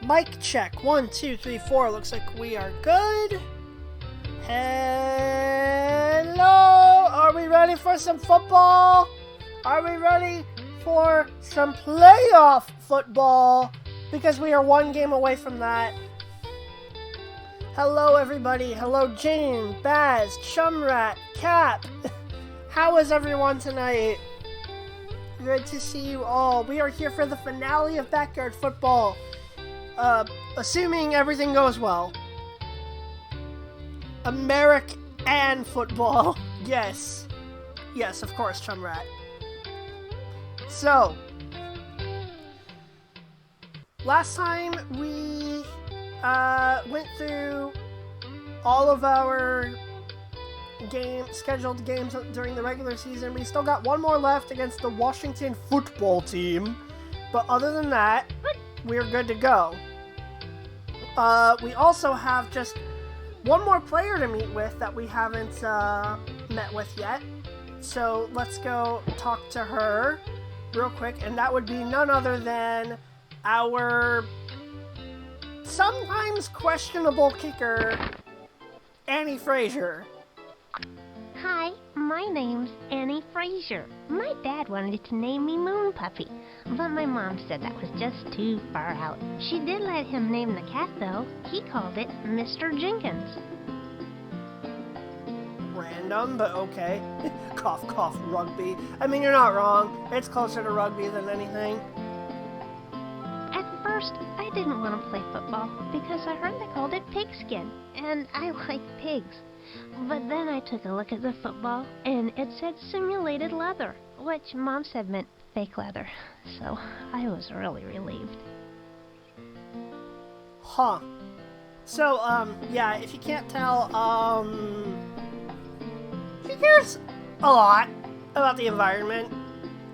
Mic check. 1, 2, 3, 4. Looks like we are good. Hello. Are we ready for some football? Are we ready for some playoff football? Because we are one game away from that. Hello, everybody. Hello, Jane, Baz, Chumrat, Cap. How is everyone tonight? Good to see you all. We are here for the finale of Backyard Football. Assuming everything goes well. American football. Yes. Yes, of course, Chumrat. So, last time we went through all of our scheduled games during the regular season. We still got one more left against the Washington football team. But other than that, we're good to go. We also have just one more player to meet with that we haven't met with yet. So let's go talk to her real quick. And that would be none other than our sometimes questionable kicker, Annie Frazier. Hi, my name's Annie Frazier. My dad wanted to name me Moon Puppy, but my mom said that was just too far out. She did let him name the cat, though. He called it Mr. Jenkins. Random, but okay. Cough, cough, rugby. I mean, you're not wrong. It's closer to rugby than anything. At first, I didn't want to play football because I heard they called it pigskin, and I like pigs. But then I took a look at the football, and it said simulated leather, which Mom said meant fake leather. So I was really relieved. Huh. So, yeah, if you can't tell, she cares a lot about the environment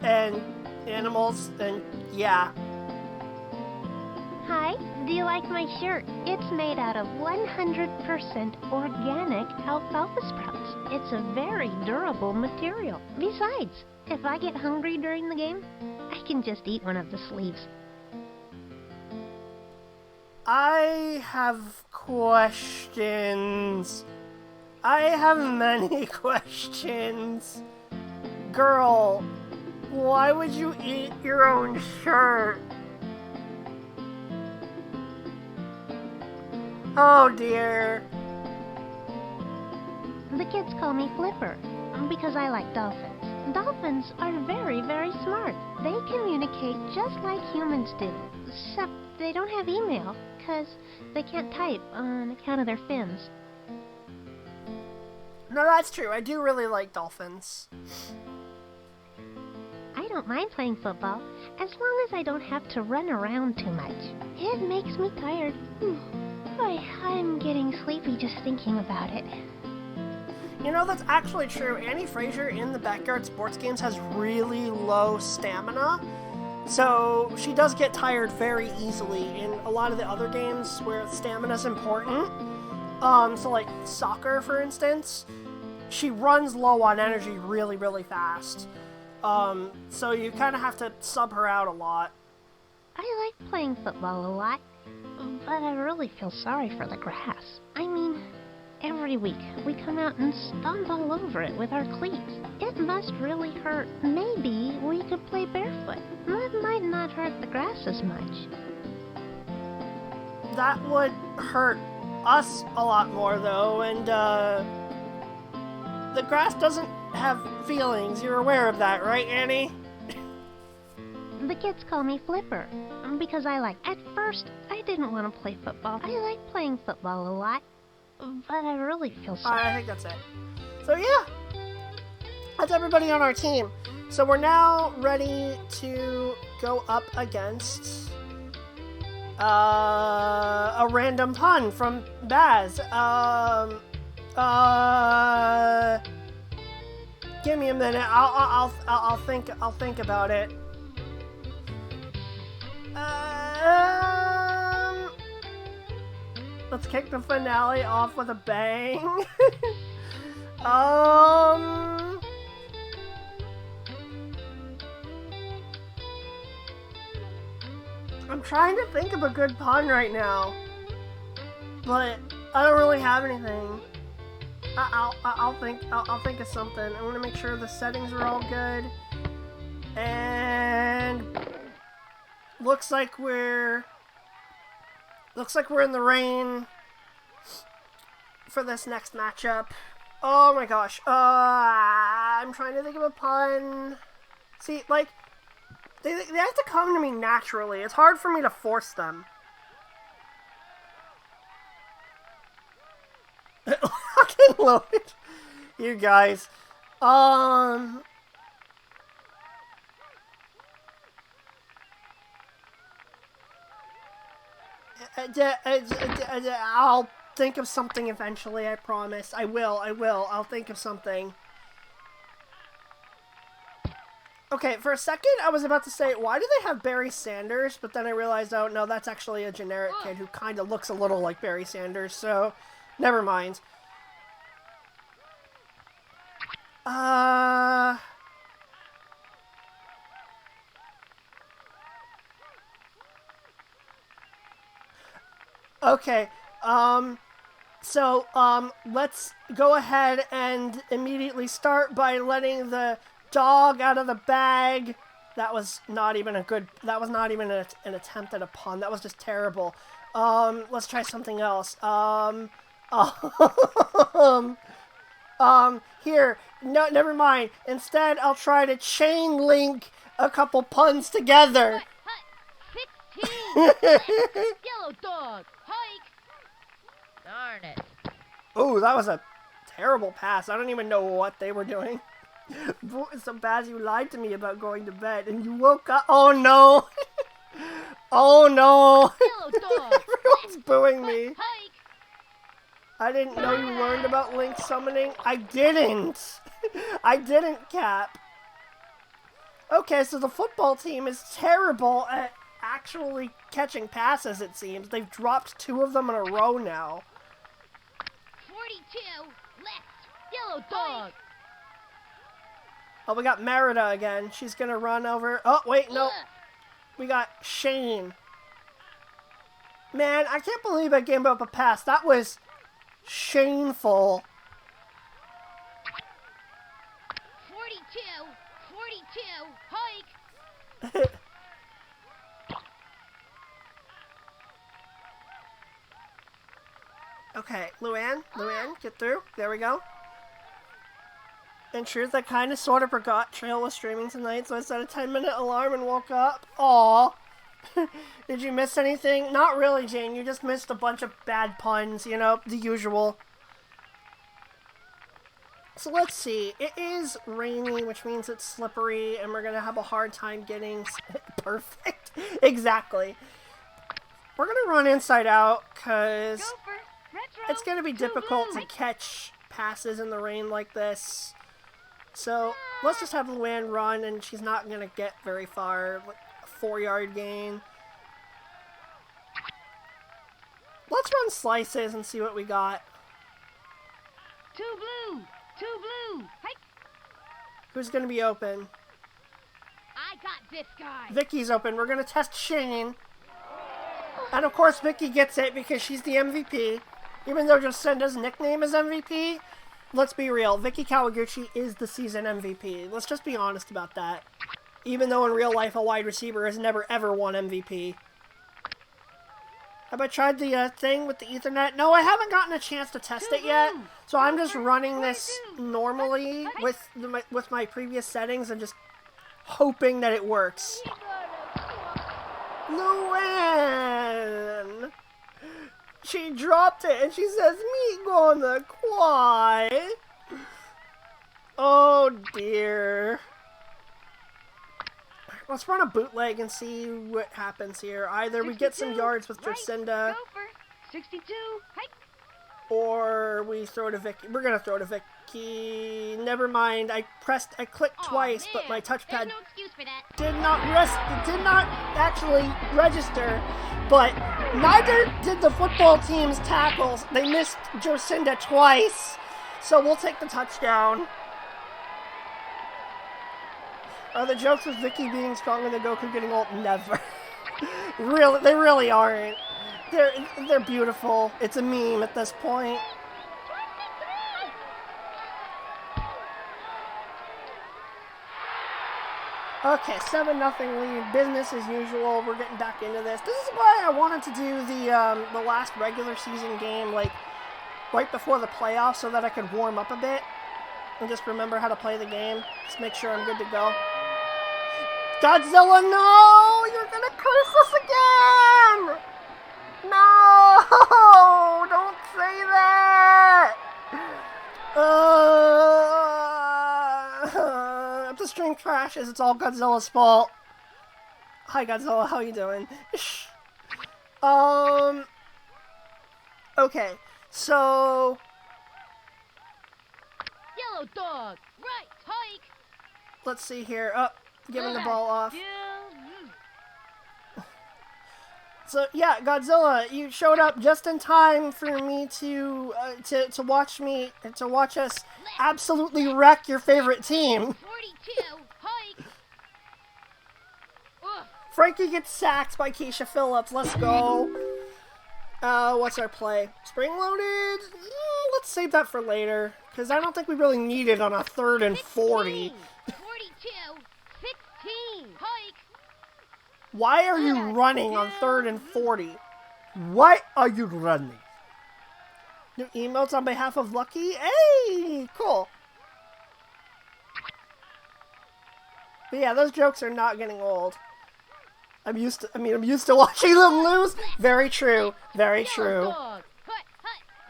and animals, and yeah. Hi, do you like my shirt? It's made out of 100% organic alfalfa sprouts. It's a very durable material. Besides, if I get hungry during the game, I can just eat one of the sleeves. I have questions. I have many questions. Girl, why would you eat your own shirt? Oh dear. The kids call me Flipper because I like dolphins. Dolphins are very, very smart. They communicate just like humans do, except they don't have email because they can't type on account of their fins. No, that's true. I do really like dolphins. I don't mind playing football as long as I don't have to run around too much. It makes me tired. I'm getting sleepy just thinking about it. You know, that's actually true. Annie Frazier in the Backyard Sports games has really low stamina. So she does get tired very easily in a lot of the other games where stamina is important. So like soccer, for instance, she runs low on energy really, really fast. So you kind of have to sub her out a lot. I like playing football a lot, but I really feel sorry for the grass. I mean, every week we come out and stomp all over it with our cleats. It must really hurt. Maybe we could play barefoot. That might not hurt the grass as much. That would hurt us a lot more, though, and the grass doesn't have feelings. You're aware of that, right, Annie? The kids call me Flipper because at first, I didn't want to play football. I like playing football a lot, but I really feel sorry. I think that's it. So yeah, that's everybody on our team. So we're now ready to go up against a random pun from Baz. Give me a minute. I'll think about it. Let's kick the finale off with a bang. I'm trying to think of a good pun right now, but I don't really have anything. I'll think of something. I want to make sure the settings are all good, and looks like we're in the rain for this next matchup. Oh my gosh. I'm trying to think of a pun. See, like, they have to come to me naturally. It's hard for me to force them. Fucking loaded. You guys. I'll think of something eventually, I promise. I will. I'll think of something. Okay, for a second, I was about to say, why do they have Barry Sanders? But then I realized, oh, no, that's actually a generic kid who kind of looks a little like Barry Sanders, so never mind. Okay, let's go ahead and immediately start by letting the dog out of the bag. That was not even an attempt at a pun. That was just terrible. Let's try something else. Here, no, never mind. Instead, I'll try to chain link a couple puns together. 16! Yellow dog! Hike! Darn it. Oh, that was a terrible pass. I don't even know what they were doing. So bad you lied to me about going to bed and you woke up. Oh no! Oh no! Yellow dog! Everyone's booing me. Hike! I didn't know you learned about link summoning. I didn't! I didn't, Cap. Okay, so the football team is terrible at actually catching passes, it seems. They've dropped 2 of them in a row now. 42! Left! Yellow dog! Oh, we got Merida again. She's gonna run over. Oh, wait, no. We got Shane. Man, I can't believe I gave up a pass. That was shameful. 42! 42! Hike! Okay, Luann, get through. There we go. In truth, I kind of sort of forgot Trail was streaming tonight, so I set a 10-minute alarm and woke up. Aww. Did you miss anything? Not really, Jane. You just missed a bunch of bad puns, you know, the usual. So let's see. It is rainy, which means it's slippery, and we're going to have a hard time getting... Perfect. Exactly. We're going to run inside out, because it's going to be difficult to catch passes in the rain like this. So, let's just have Luann run, and she's not going to get very far. Like, a 4-yard gain. Let's run slices and see what we got. 2 blue! 2 blue! Hike! Who's going to be open? I got this guy! Vicky's open. We're going to test Shane. And of course, Vicky gets it because she's the MVP. Even though Jocinda's nickname is MVP, let's be real. Vicky Kawaguchi is the season MVP. Let's just be honest about that. Even though in real life, a wide receiver has never ever won MVP. Have I tried the thing with the Ethernet? No, I haven't gotten a chance to test it yet. So I'm just running this normally with my previous settings and just hoping that it works. Luann! She dropped it and she says, "Me gonna cry." Oh dear. Let's run a bootleg and see what happens here. Either we get some yards with Jocinda, 62, hike. Or we throw to Vicky. We're gonna throw to Vicky. Never mind. I clicked twice, but my touchpad no excuse for that. did not actually register. But neither did the football team's tackles. They missed Jocinda twice, so we'll take the touchdown. Are the jokes with Vicky being strong and the Goku getting old? Never. Really, they really aren't. They're beautiful. It's a meme at this point. Okay, 7-0 lead. Business as usual. We're getting back into this. This is why I wanted to do the last regular season game like right before the playoffs so that I could warm up a bit and just remember how to play the game. Just make sure I'm good to go. Godzilla, no! You're gonna curse us again! No! Don't say that! If the stream crashes, it's all Godzilla's fault. Hi Godzilla, how you doing? Okay, so... Yellow dog. Right. Hike. Let's see here. Oh, giving the ball off. So yeah, Godzilla, you showed up just in time for me to watch us absolutely wreck your favorite team. 42. Hike. Ugh. Frankie gets sacked by Keisha Phillips. Let's go. What's our play? Spring loaded? Let's save that for later, because I don't think we really need it on a 3rd and 40. 42. 16. Hike. Why are you running on 3rd and 40? Why are you running? New emotes on behalf of Lucky? Hey, cool. But yeah, those jokes are not getting old. I'm used to watching them lose. Very true. Very true. Dog. Hut.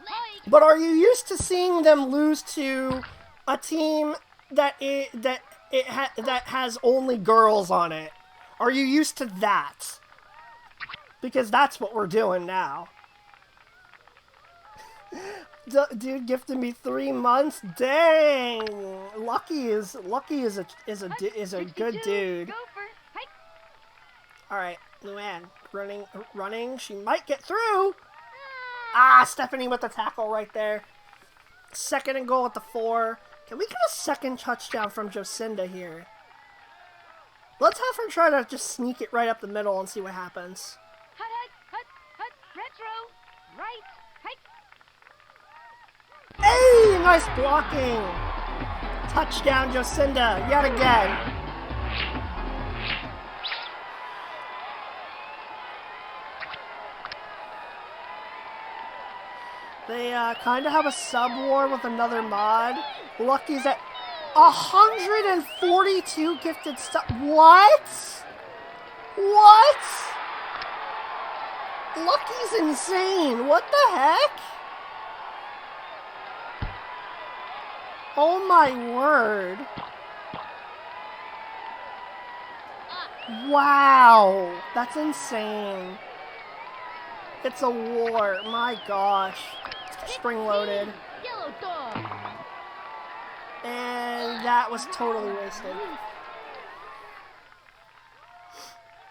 Hike. But are you used to seeing them lose to a team that has only girls on it? Are you used to that? Because that's what we're doing now. Dude gifted me 3 months. Dang, Lucky is a good dude. Gopher. Hike. All right, Luann, running. She might get through. Ah, Stephanie with the tackle right there. 2nd and goal at the 4. Can we get a 2nd touchdown from Jocinda here? Let's have her try to just sneak it right up the middle and see what happens. Hut. Retro. Right. Hike. Hey, nice blocking. Touchdown, Jocinda, yet again. They kind of have a sub-war with another mod. Lucky's at 142 gifted stuff. What? Lucky's insane. What the heck? Oh my word. Wow. That's insane. It's a war. My gosh. Spring loaded. Yellow dog. And that was totally wasted.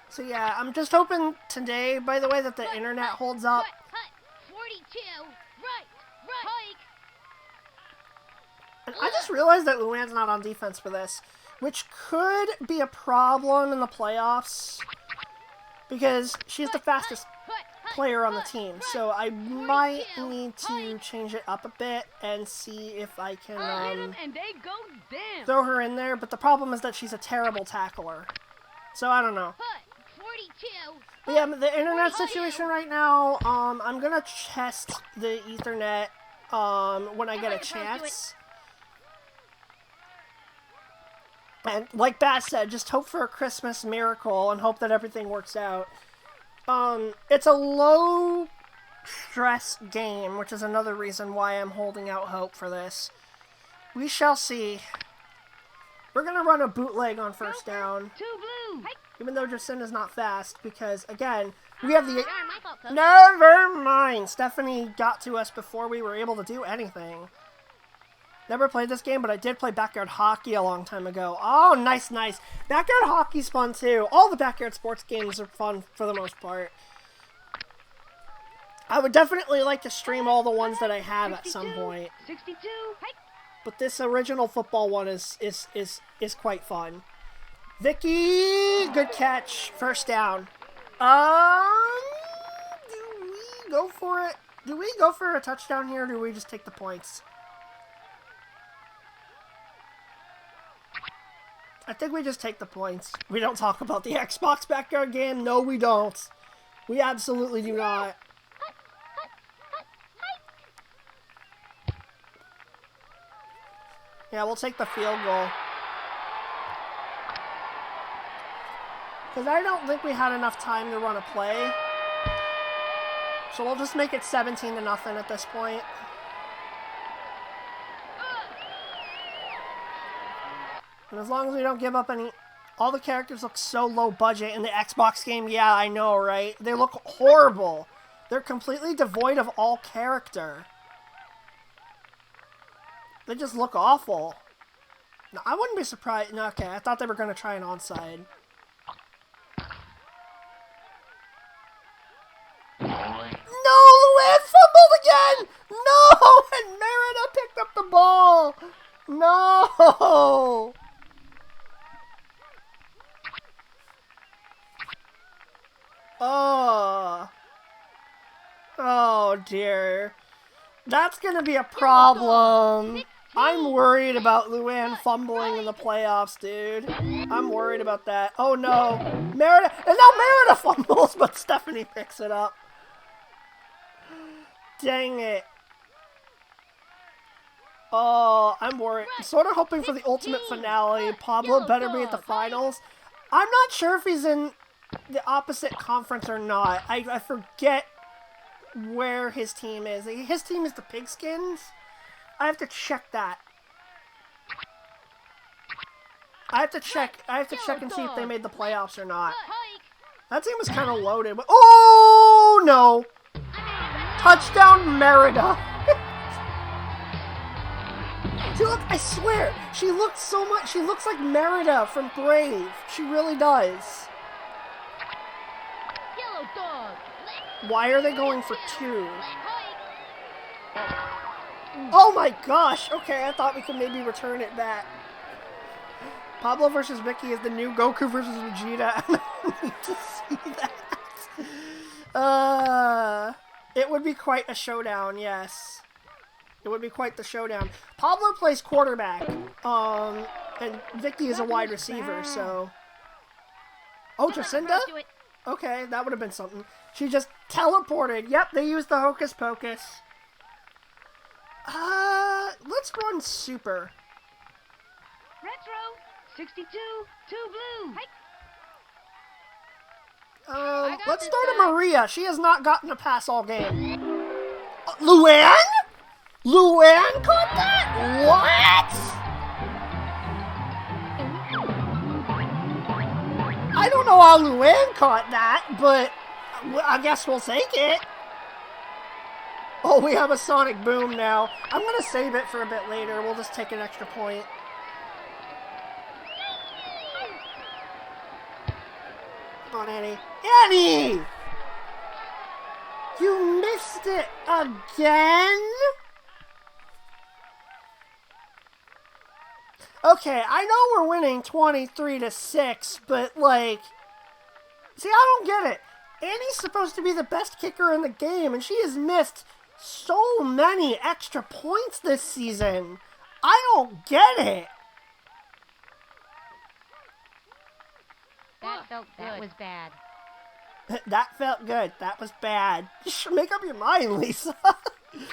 So yeah, I'm just hoping today, by the way, that the internet holds up. Hut. 42. Right. Hike. And I just realized that Luann's not on defense for this, which could be a problem in the playoffs, because she's the fastest player on the team. So I might need to change it up a bit and see if I can And they go down. throw her in there. But the problem is that she's a terrible tackler. So I don't know. Hut. 42. But yeah, the internet situation right now, I'm gonna test the Ethernet when I get a chance. And like Bass said, just hope for a Christmas miracle and hope that everything works out. It's a low stress game, which is another reason why I'm holding out hope for this. We shall see. We're gonna run a bootleg on 1st down, 2 blue. Hike. even though Jacinda's not fast, because again, we have the... Darn, my fault, Coach. Never mind! Stephanie got to us before we were able to do anything. Never played this game, but I did play Backyard Hockey a long time ago. Oh, nice. Backyard Hockey's fun too. All the Backyard Sports games are fun for the most part. I would definitely like to stream all the ones that I have at some 62, point. 62. Hike. But this original football one is quite fun. Vicky, good catch. 1st down. Do we go for it? Do we go for a touchdown here, or do we just take the points? I think we just take the points. We don't talk about the Xbox backyard game. No, we don't. We absolutely do not. Yeah, we'll take the field goal. Because I don't think we had enough time to run a play. So we'll just make it 17-0 at this point. And as long as we don't give up any... All the characters look so low budget in the Xbox game. Yeah, I know, right? They look horrible. They're completely devoid of all character. They just look awful. No, I wouldn't be surprised. No, okay, I thought they were going to try an onside. No, Luann fumbled again! No! And Merida picked up the ball! No! Oh. Oh, dear. That's going to be a problem. I'm worried about Luann fumbling in the playoffs, dude. I'm worried about that. Oh, no. Merida. And now Merida fumbles, but Stephanie picks it up. Dang it. Oh, I'm worried. I'm sort of hoping for the ultimate finale. Pablo better be at the finals. I'm not sure if he's in the opposite conference or not. I forget where his team is. His team is the Pigskins. I have to check that. I have to check and see if they made the playoffs or not. That team was kind of loaded. But oh no! Touchdown Merida. I swear, she looks so much. She looks like Merida from Brave. She really does. Yellow dog. Why are they going for 2? Oh my gosh! Okay, I thought we could maybe return it back. Pablo versus Mickey is the new Goku versus Vegeta. I don't need to see that. It would be quite a showdown, yes. It would be quite the showdown. Pablo plays quarterback, and Vicky is a wide receiver, so... Oh, Jacinda? Okay, that would have been something. She just teleported. Yep, they used the Hocus Pocus. Let's run Super. Retro. 62. 2 blue. Let's start a Maria. She has not gotten a pass all game. Luann? Luann caught that? What? I don't know how Luann caught that, but I guess we'll take it. Oh, we have a Sonic Boom now. I'm going to save it for a bit later. We'll just take an extra point. Come on, Annie. Annie! You missed it again? Okay, I know we're winning 23-6, but like... See, I don't get it. Annie's supposed to be the best kicker in the game, and she has missed so many extra points this season. I don't get it. That felt good. That was bad. That felt good. That was bad. You should make up your mind, Lisa. 42.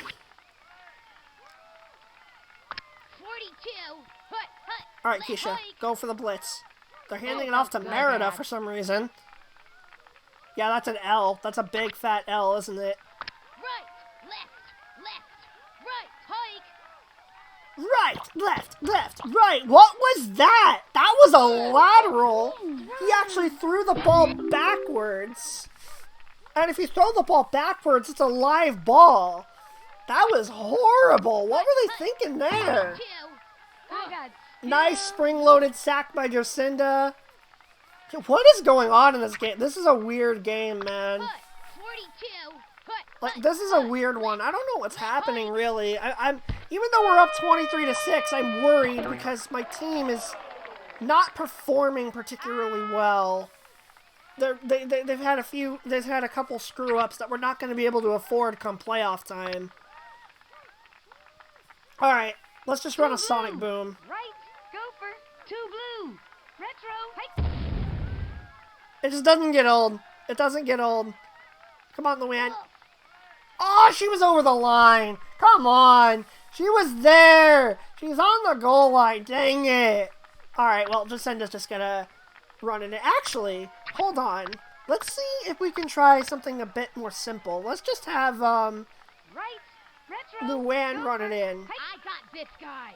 All right, Keisha, go for the blitz. They're handing it off to Merida for some reason. Yeah, that's an L. That's a big fat L, isn't it? Right, left, hike. Right, left, right. What was that? That was a lateral. He actually threw the ball backwards. And if you throw the ball backwards, it's a live ball. That was horrible. What were they thinking there? Nice spring-loaded sack by Jacinda. What is going on in this game? This is a weird game, man. 42. Like, this is a weird one. I don't know what's happening, really. I'm even though we're up 23-6, I'm worried because my team is not performing particularly well. they've had a couple screw-ups that we're not going to be able to afford come playoff time. All right, let's just run a Sonic Boom. Right. Gopher. 2 blue. Retro. Hey. It just doesn't get old. It doesn't get old. Come on, Luann. Oh, she was over the line. Come on. She was there. She's on the goal line. Dang it. All right, well, Jacinda's just going to run in it. Actually, hold on. Let's see if we can try something a bit more simple. Let's just have Right. Retro. Luann run it in. I got this guy.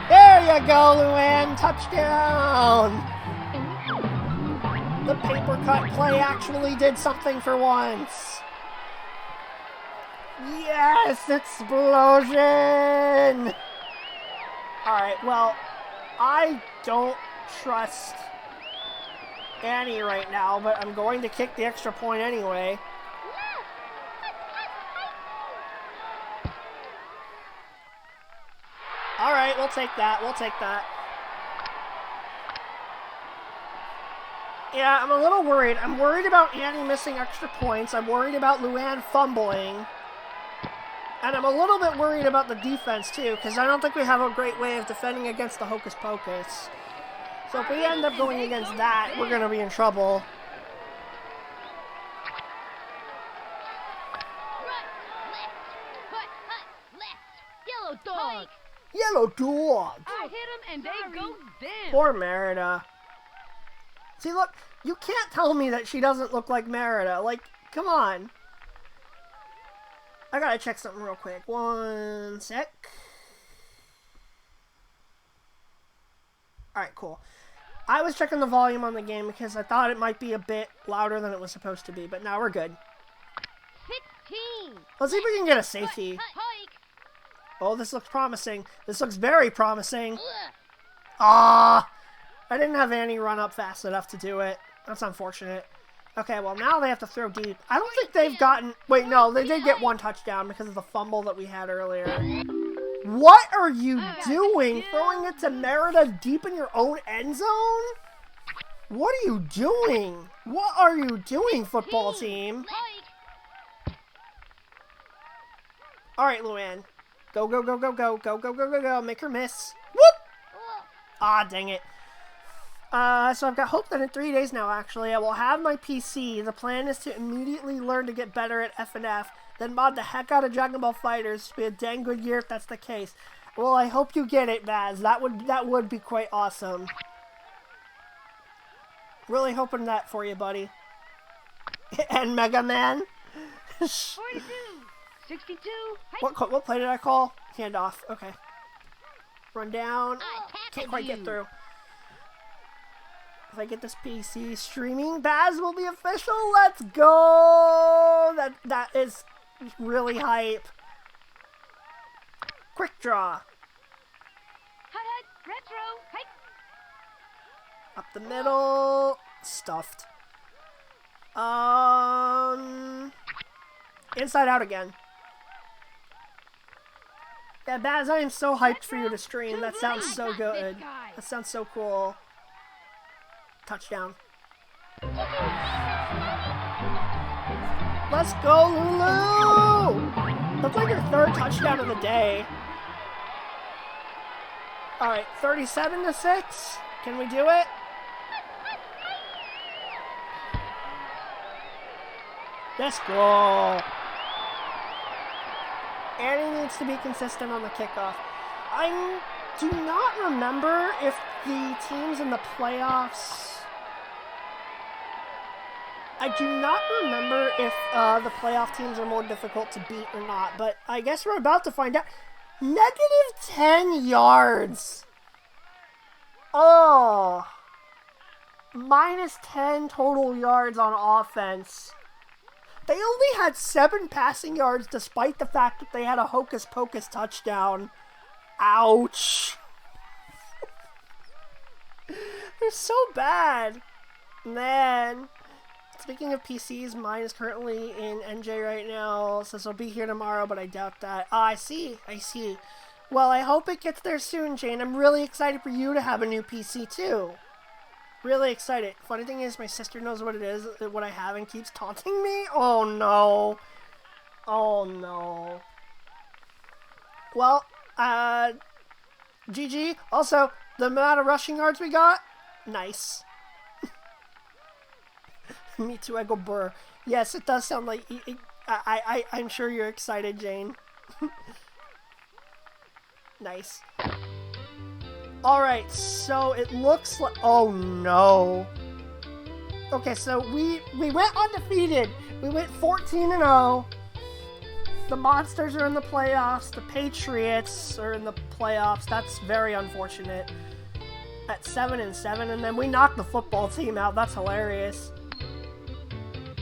There you go, Luann. Touchdown. The paper cut play actually did something for once. Yes, explosion. All right, well, I don't trust Annie right now, but I'm going to kick the extra point anyway. All right, we'll take that. We'll take that. Yeah, I'm a little worried. I'm worried about Annie missing extra points. I'm worried about Luann fumbling. And I'm a little bit worried about the defense, too, because I don't think we have a great way of defending against the Hocus Pocus. So if we end up going against that, we're going to be in trouble. Yellow dog. Yellow dog! I hit him and they go down. Poor Merida. See, look, you can't tell me that she doesn't look like Merida. Like, come on. I gotta check something real quick. 1 sec. Alright, cool. I was checking the volume on the game because I thought it might be a bit louder than it was supposed to be, but now we're good. 16. Let's see if we can get a safety. Hike. Oh, this looks promising. This looks very promising. Ugh. Ah! I didn't have Annie run up fast enough to do it. That's unfortunate. Okay, well, now they have to throw deep. I don't think they've gotten... Wait, no, they did get 1 touchdown because of the fumble that we had earlier. What are you doing? Throwing it to Merida deep in your own end zone? What are you doing? What are you doing, football team? Hike. All right, Luann. Go, go, go, go, go, go, go, go, go, go. Make her miss. Whoop! Ugh. Ah, dang it. So I've got hope that in 3 days now, actually, I will have my PC. The plan is to immediately learn to get better at FNF, then mod the heck out of Dragon Ball FighterZ. It'll be a dang good year if that's the case. Well, I hope you get it, Baz. That would be quite awesome. Really hoping that for you, buddy. And Mega Man. 42. 62. Hike. What play did I call? Handoff. Okay. Run down. I Can't tackled quite you. get through. If I get this PC streaming, Baz will be official. Let's go! That is really hype. Quick draw. Hut. Retro. Hike. Up the middle. Stuffed. Inside out again. Yeah, Baz, I am so hyped for you to stream. That sounds so good. That sounds so cool. Touchdown. Let's go, Lulu! That's like your 3rd touchdown of the day. Alright, 37-6. Can we do it? Let's go. Annie needs to be consistent on the kickoff. I do not remember if the teams in the playoffs... I do not remember if the playoff teams are more difficult to beat or not, but I guess we're about to find out. -10 yards! Oh! -10 total yards on offense. They only had 7 passing yards despite the fact that they had a Hocus Pocus touchdown. Ouch. They're so bad. Man. Speaking of PCs, mine is currently in NJ right now. It says it'll be here tomorrow, but I doubt that. Ah, I see. Well, I hope it gets there soon, Jane. I'm really excited for you to have a new PC, too. Really excited. Funny thing is, my sister knows what it is, what I have, and keeps taunting me. Oh no. Oh no. Well, GG. Also, the amount of rushing yards we got, nice. Me too, I go burr. Yes, it does sound like... I'm sure you're excited, Jane. Nice. Alright, so it looks like... Oh, no. Okay, so we went undefeated. We went 14-0. The Monsters are in the playoffs. The Patriots are in the playoffs. That's very unfortunate. At 7-7, and then we knocked the football team out. That's hilarious.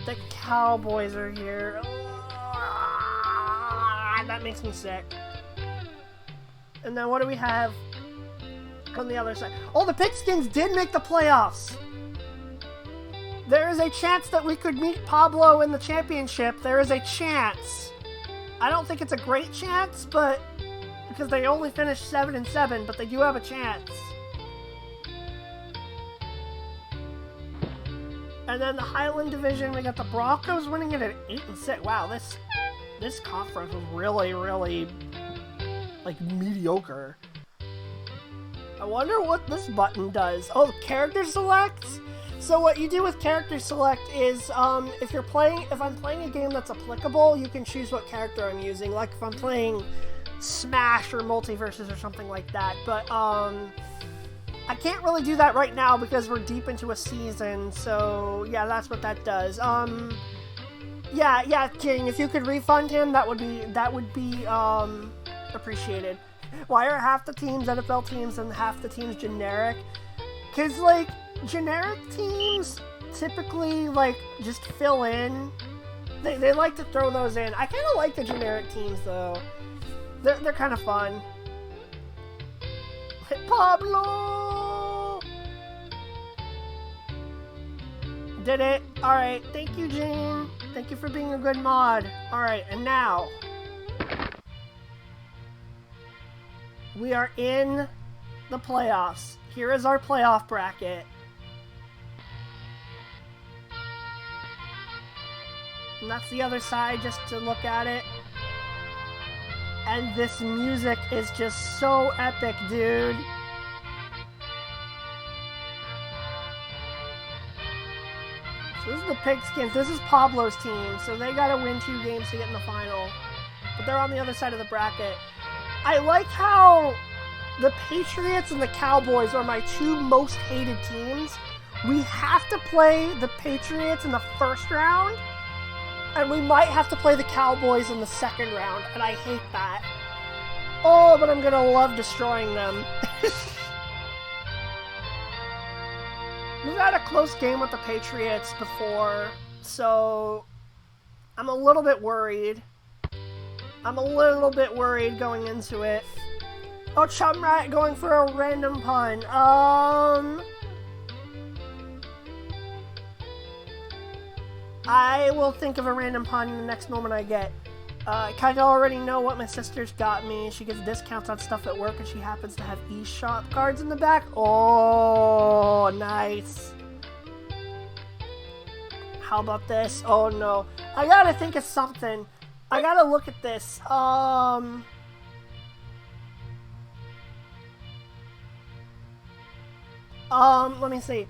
The Cowboys are here. That makes me sick. And then what do we have on the other side? Oh, the Pigskins did make the playoffs. There is a chance that we could meet Pablo in the championship. There is a chance. I don't think it's a great chance, but because they only finished 7-7, but they do have a chance. And then the Highland Division, we got the Broncos winning it at 8-6. Wow, this conference was really, really, like, mediocre. I wonder what this button does. Oh, character select? So what you do with character select is, if I'm playing a game that's applicable, you can choose what character I'm using. Like if I'm playing Smash or Multiverses or something like that. But, I can't really do that right now because we're deep into a season, so yeah, that's what that does. Yeah, King, if you could refund him, that would be appreciated. Why are half the teams NFL teams and half the teams generic? Cause like generic teams typically like just fill in. They like to throw those in. I kind of like the generic teams though. They're kind of fun. Pablo! Did it. Alright, thank you, Jane. Thank you for being a good mod. Alright, and now we are in the playoffs. Here is our playoff bracket. And that's the other side just to look at it. And this music is just so epic, dude. So this is the Pigskins. This is Pablo's team. So they gotta win 2 games to get in the final. But they're on the other side of the bracket. I like how the Patriots and the Cowboys are my 2 most hated teams. We have to play the Patriots in the first round. And we might have to play the Cowboys in the second round, and I hate that. Oh, but I'm gonna love destroying them. We've had a close game with the Patriots before, so I'm a little bit worried. I'm a little bit worried going into it. Oh, Chumrat going for a random pun. I will think of a random pun in the next moment I get. I kind of already know what my sister's got me. She gets discounts on stuff at work, and she happens to have eShop cards in the back. Oh, nice. How about this? Oh, no. I gotta think of something. I gotta look at this. Let me see.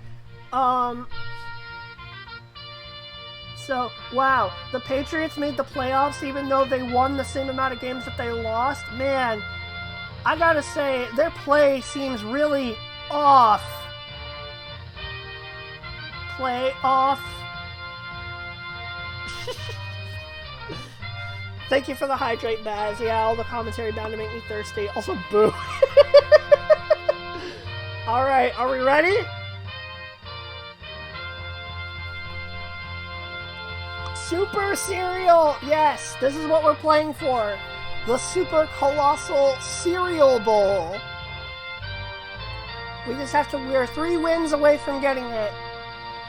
So, wow, the Patriots made the playoffs even though they won the same amount of games that they lost. Man, I gotta say, their play seems really off. Play off. Thank you for the hydrate, Baz. Yeah, all the commentary bound to make me thirsty. Also, boo. Alright, are we ready? Super Cereal! Yes, this is what we're playing for. The Super Colossal Cereal Bowl. We're 3 wins away from getting it.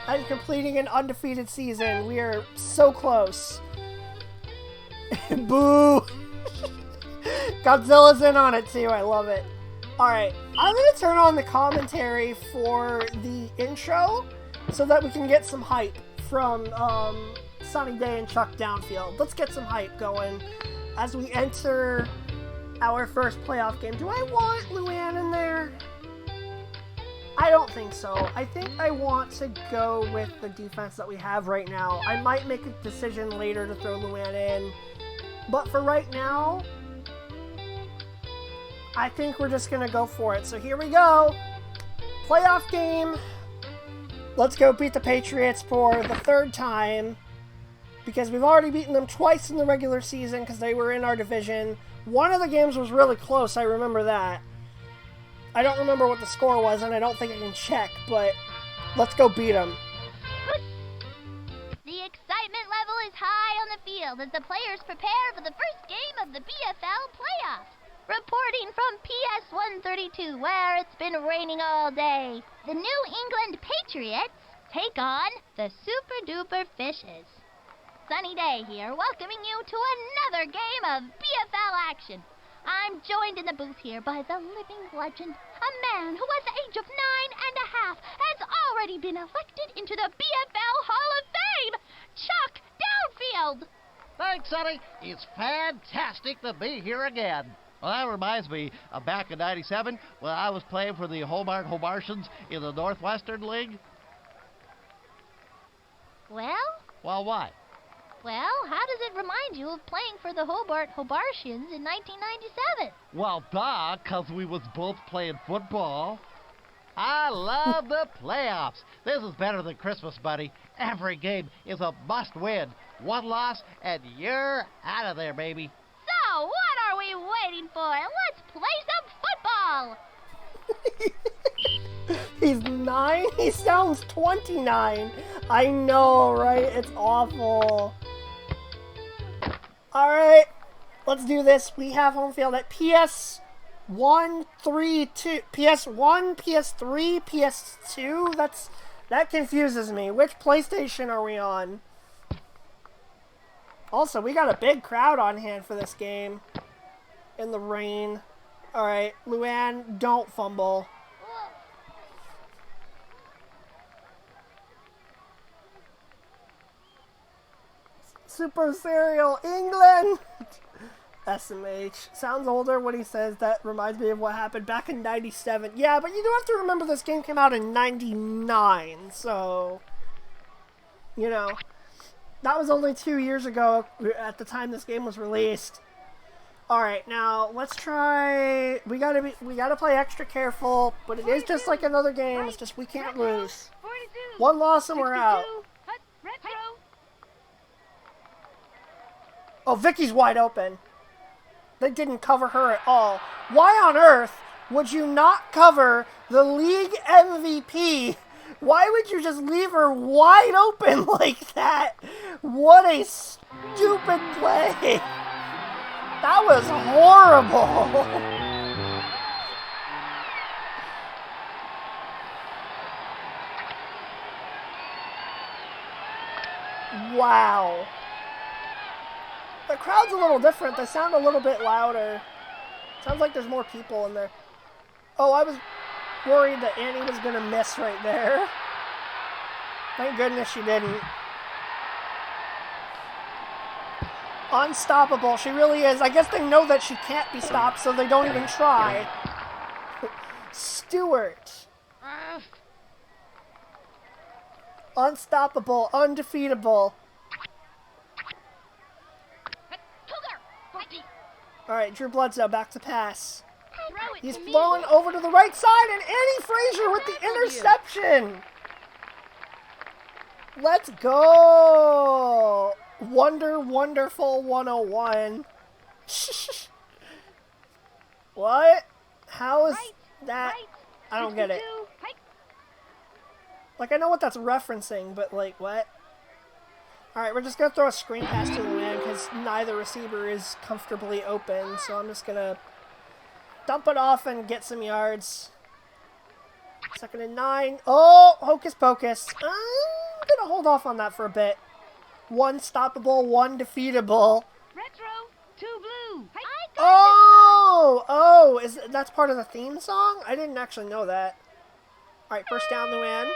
And completing an undefeated season. We are so close. Boo! Godzilla's in on it too, I love it. Alright, I'm going to turn on the commentary for the intro so that we can get some hype from Sunny Day and Chuck Downfield. Let's get some hype going as we enter our first playoff game. Do I want Luann in there? I don't think so. I think I want to go with the defense that we have right now. I might make a decision later to throw Luann in, but for right now, I think we're just going to go for it. So here we go. Playoff game. Let's go beat the Patriots for the third time, because we've already beaten them twice in the regular season because they were in our division. One of the games was really close, I remember that. I don't remember what the score was, and I don't think I can check, but let's go beat them. The excitement level is high on the field as the players prepare for the first game of the BFL playoffs. Reporting from PS 132, where it's been raining all day, the New England Patriots take on the Super Duper Fishes. Sunny Day here, welcoming you to another game of BFL action. I'm joined in the booth here by the living legend, a man who at the age of 9 1/2 has already been elected into the BFL Hall of Fame, Chuck Downfield. Thanks, Sonny. It's fantastic to be here again. Well, that reminds me of back in '97 when I was playing for the Hobart Hobartians in the Northwestern League. Well, what? how does it remind you of playing for the Hobart Hobartians in 1997? Well, duh, 'cause we was both playing football. I love the playoffs. This is better than Christmas, buddy. Every game is a must-win. One loss, and you're out of there, baby. So, what are we waiting for? Let's play some football! He's 9? He sounds 29. I know, right? It's awful. Alright, let's do this. We have home field at PS1, 3, 2. PS1, PS3, PS2? That confuses me. Which PlayStation are we on? Also, we got a big crowd on hand for this game. In the rain. Alright, Luann, don't fumble. Super Serial England! SMH. Sounds older when he says that. Reminds me of what happened back in 97. Yeah, but you do have to remember this game came out in 99, so... You know... That was only 2 years ago at the time this game was released. Alright, now let's try... We gotta play extra careful, but it is just like another game. It's just we can't lose. 42. One loss and we're out. Retro. Oh, Vicky's wide open. They didn't cover her at all. Why on earth would you not cover the league MVP? Why would you just leave her wide open like that? What a stupid play. That was horrible. Wow. The crowd's a little different. They sound a little bit louder. Sounds like there's more people in there. Oh, I was worried that Annie was going to miss right there. Thank goodness she didn't. Unstoppable. She really is. I guess they know that she can't be stopped, so they don't even try. Stewart. Unstoppable. Undefeatable. Alright, Drew Bledsoe back to pass. He's flowing over to the right side, and Annie Frazier with the interception. Let's go. Wonderful 101. What? How is that? I don't get it. Like, I know what that's referencing, but, like, what? Alright, we're just going to throw a screen pass to Luann because neither receiver is comfortably open, so I'm just going to dump it off and get some yards. 2nd and 9. Oh, hocus pocus. I'm going to hold off on that for a bit. One stoppable, one defeatable. Retro. 2 blue. Oh, Oh, that's part of the theme song? I didn't actually know that. All right, first down, Luann.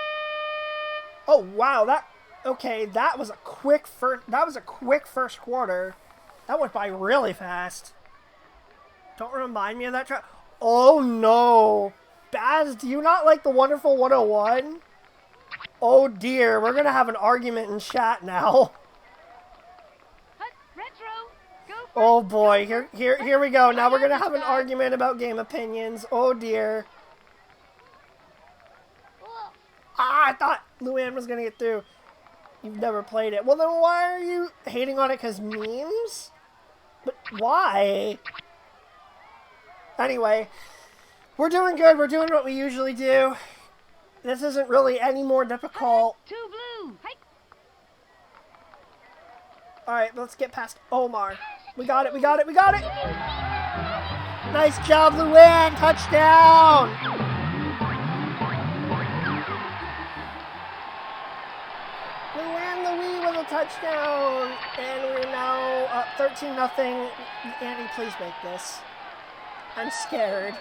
Oh wow, okay. That was a quick first quarter. That went by really fast. Don't remind me of that track. Oh no, Baz, do you not like the Wonderful 101? Oh dear, we're gonna have an argument in chat now. Retro, go for Oh boy, here we go. Now we're gonna have an argument about game opinions. Oh dear. I thought Luann was gonna get through. You've never played it. Well then why are you hating on it because memes? But why? Anyway, we're doing good. We're doing what we usually do. This isn't really any more difficult. Two blue. Hike. Alright, let's get past Omar. We got it, we got it, we got it! Nice job, Luann! Touchdown! Luann Louie with a touchdown! And we're now up 13-0. Andy, please make this. I'm scared.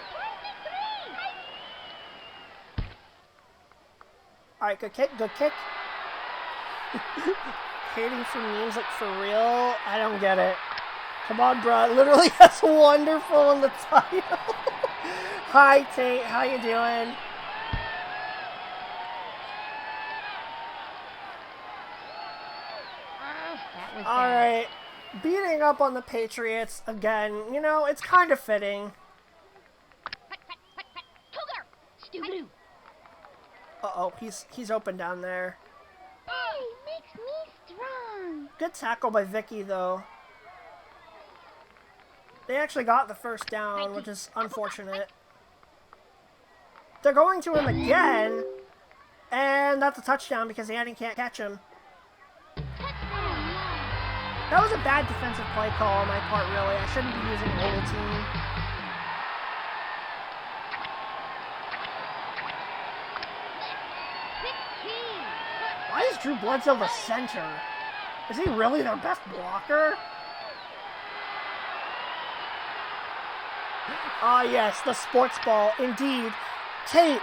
Alright, good kick, good kick. Hating for memes, like, for real? I don't get it. Come on, bro. It literally has wonderful in the title. Hi, Tate. How you doing? Alright. Beating up on the Patriots again. You know, it's kind of fitting. Uh-oh, he's open down there. Hey, makes me strong. Good tackle by Vicky, though. They actually got the first down, which is unfortunate. They're going to him again, and that's a touchdown because Andy can't catch him. That was a bad defensive play call on my part, really. I shouldn't be using the whole team. Why is Drew Bledsoe the center? Is he really their best blocker? Ah, yes, the sports ball. Indeed. Tate,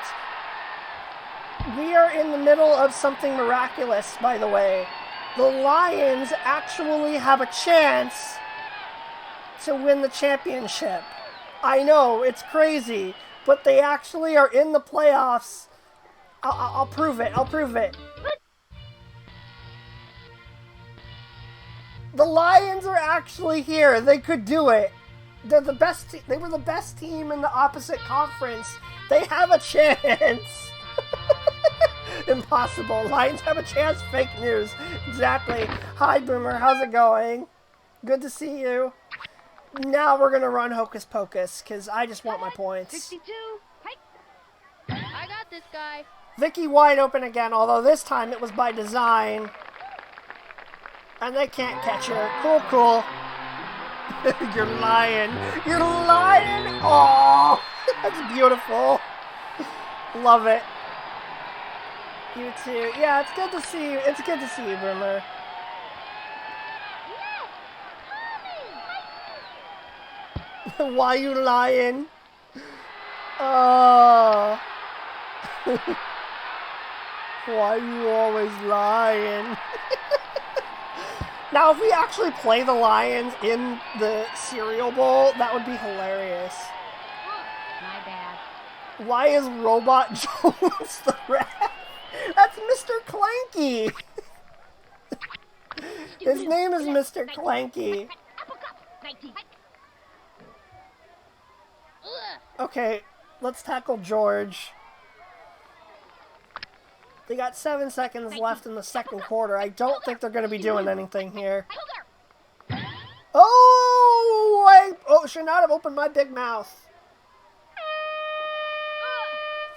we are in the middle of something miraculous, by the way. The Lions actually have a chance to win the championship. I know, it's crazy, but they actually are in the playoffs. I'll prove it. I'll prove it. The Lions are actually here. They could do it. They're the best. They were the best team in the opposite conference. They have a chance. Impossible. Lions have a chance. Fake news. Exactly. Hi, Boomer. How's it going? Good to see you. Now we're gonna run Hocus Pocus because I just want my points. 62. Hike. I got this guy. Vicky wide open again, although this time it was by design. And they can't catch her. Cool, cool. You're lying. You're lying. Oh, that's beautiful. Love it. You too. Yeah, it's good to see you. It's good to see you, Boomer. Why you lying? Oh. Why you always lying? Now, if we actually play the Lions in the Cereal Bowl, that would be hilarious. My bad. Why is Robot Jones the ref? That's Mr. Clanky. His name is Mr. Clanky. Okay, let's tackle George. They got 7 seconds left in the second quarter. I don't think they're going to be doing anything here. Oh, should not have opened my big mouth.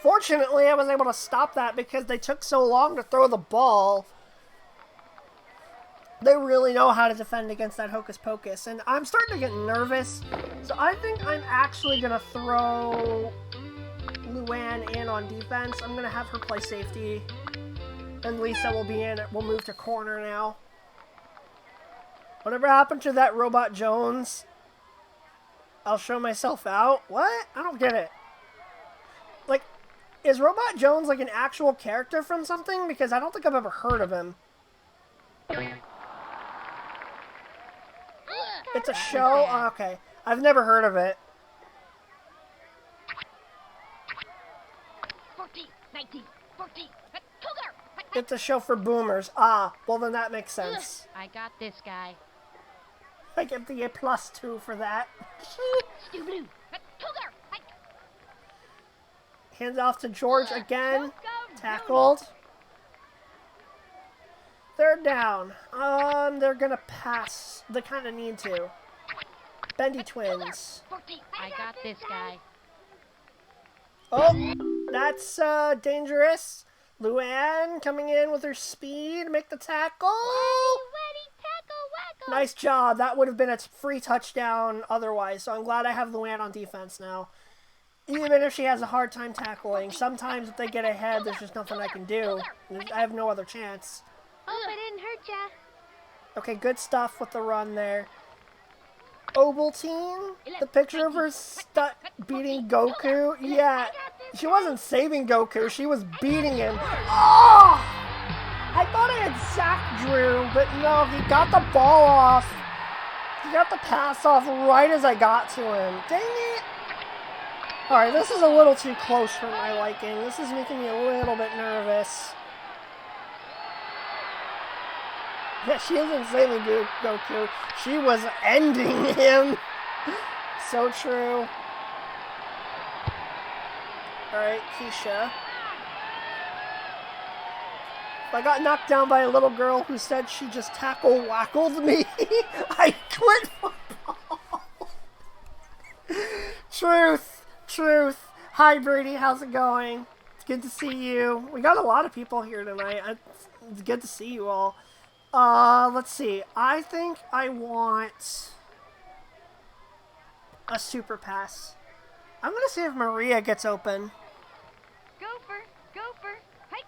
Fortunately, I was able to stop that because they took so long to throw the ball. They really know how to defend against that Hocus Pocus, and I'm starting to get nervous. So I think I'm actually going to throw Luann in on defense. I'm going to have her play safety. And Lisa will be in. We'll move to corner now. Whatever happened to that Robot Jones? I'll show myself out. What? I don't get it. Like, is Robot Jones like an actual character from something? Because I don't think I've ever heard of him. It's a show? Oh, okay. I've never heard of it. 14, 19, 14. Cougar! It's a show for boomers. Ah, well then that makes sense. I got this guy. I get the +2 for that. Stu Blue. Cougar! Hands off to George again. Go, go, Tackled. Third down. They're gonna pass. They kind of need to. Bendy twins. 14. I got this guy. Oh, that's dangerous. Luann coming in with her speed. Make the tackle. Nice job. That would have been a free touchdown otherwise. So I'm glad I have Luann on defense now. Even if she has a hard time tackling, sometimes if they get ahead, there's just nothing I can do. I have no other chance. Hope I didn't hurt ya. Okay, good stuff with the run there. Ovaltine, the picture of her beating Goku. Yeah, she wasn't saving Goku, she was beating him. Oh! I thought I had sacked Drew, but no, he got the ball off. He got the pass off right as I got to him. Dang it. Alright, this is a little too close for my liking. This is making me a little bit nervous. Yeah, she isn't saving Goku. She was ending him. So true. Alright, Keisha. I got knocked down by a little girl who said she just tackle-wackled me. I quit football. Truth. Hi, Brady. How's it going? It's good to see you. We got a lot of people here tonight. It's good to see you all. Let's see. I think I want a super pass. I'm gonna see if Maria gets open. Gopher. Hey.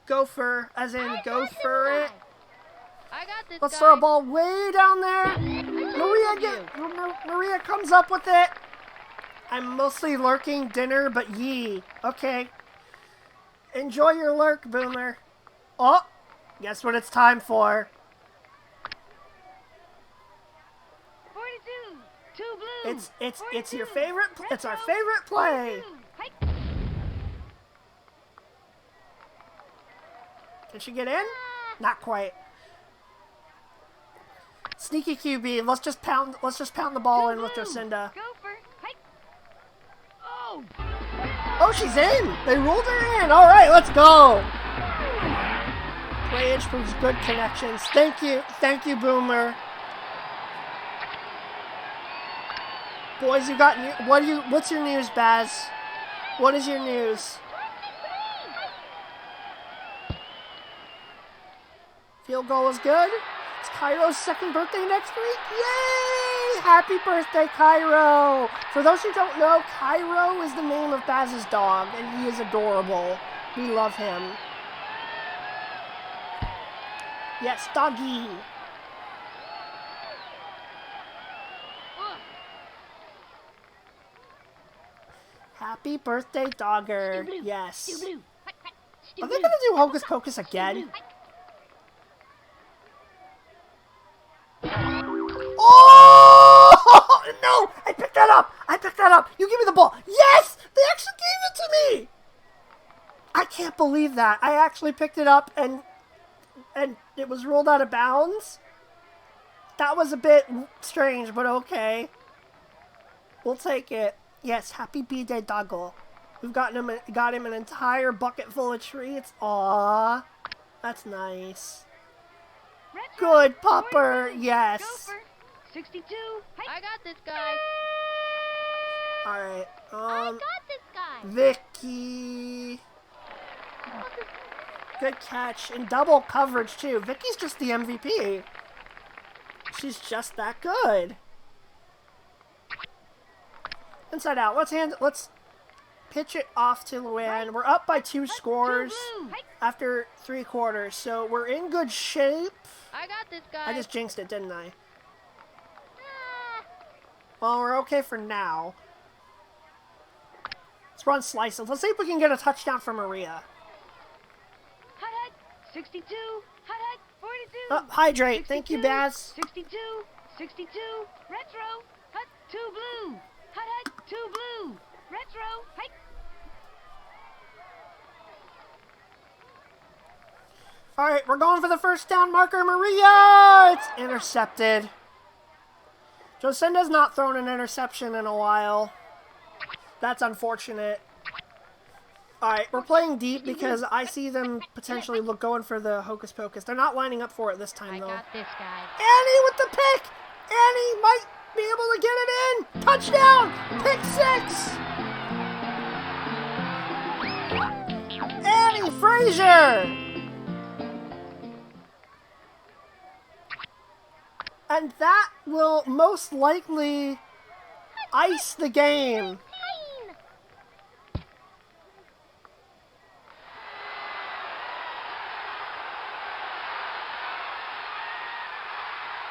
Gopher, as in go for it. I got this Let's guy. throw a ball way down there. Maria comes up with it. I'm mostly lurking dinner, but yee. Okay. Enjoy your lurk, Boomer. Oh, guess what it's time for? 42. 2 blue. It's your favorite. It's our favorite play. 42. Hey. Can she get in? Not quite. Sneaky QB. Let's just pound the ball in with Jacinda. Gopher. Hey. Oh. Oh, she's in. They ruled her in. All right, let's go. Play proves good connections. Thank you, Boomer. Boys, you got what's your news, Baz? What is your news? Field goal is good. It's Cairo's second birthday next week. Yay! Happy birthday, Cairo! For those who don't know, Cairo is the name of Baz's dog, and he is adorable. We love him. Yes, doggy. Happy birthday, dogger. Yes. Are they gonna do Hocus Pocus again? Oh! No! I picked that up! You give me the ball! Yes! They actually gave it to me! I can't believe that. I actually picked it up and it was ruled out of bounds. That was a bit strange, but okay. We'll take it. Yes, happy B-Day doggo. We've got him an entire bucket full of treats. Aww. That's nice. Retro. Good pupper. 42. Yes. Gopher. 62. Hey. I got this guy. Alright. I got this guy. Vicky. Good catch. And double coverage, too. Vicky's just the MVP. She's just that good. Inside out. Let's pitch it off to Luann. We're up by 2 scores after 3 quarters, so we're in good shape. I got this guy. I just jinxed it, didn't I? Well, we're okay for now. Let's run slices. Let's see if we can get a touchdown for Maria. Hut, 62. Hut, 42. Hydrate. Thank you, 62, Baz. 62. 62. Retro. Hut, 2 blue. Hut, 2 blue. Retro. Hike. All right, we're going for the first down marker. Maria! It's intercepted. Jocinda's not thrown an interception in a while. That's unfortunate. All right, we're playing deep because I see them potentially going for the hocus pocus. They're not lining up for it this time, though. I got this guy. Annie with the pick! Annie might be able to get it in! Touchdown! Pick 6! Annie Frazier! And that will most likely ice the game.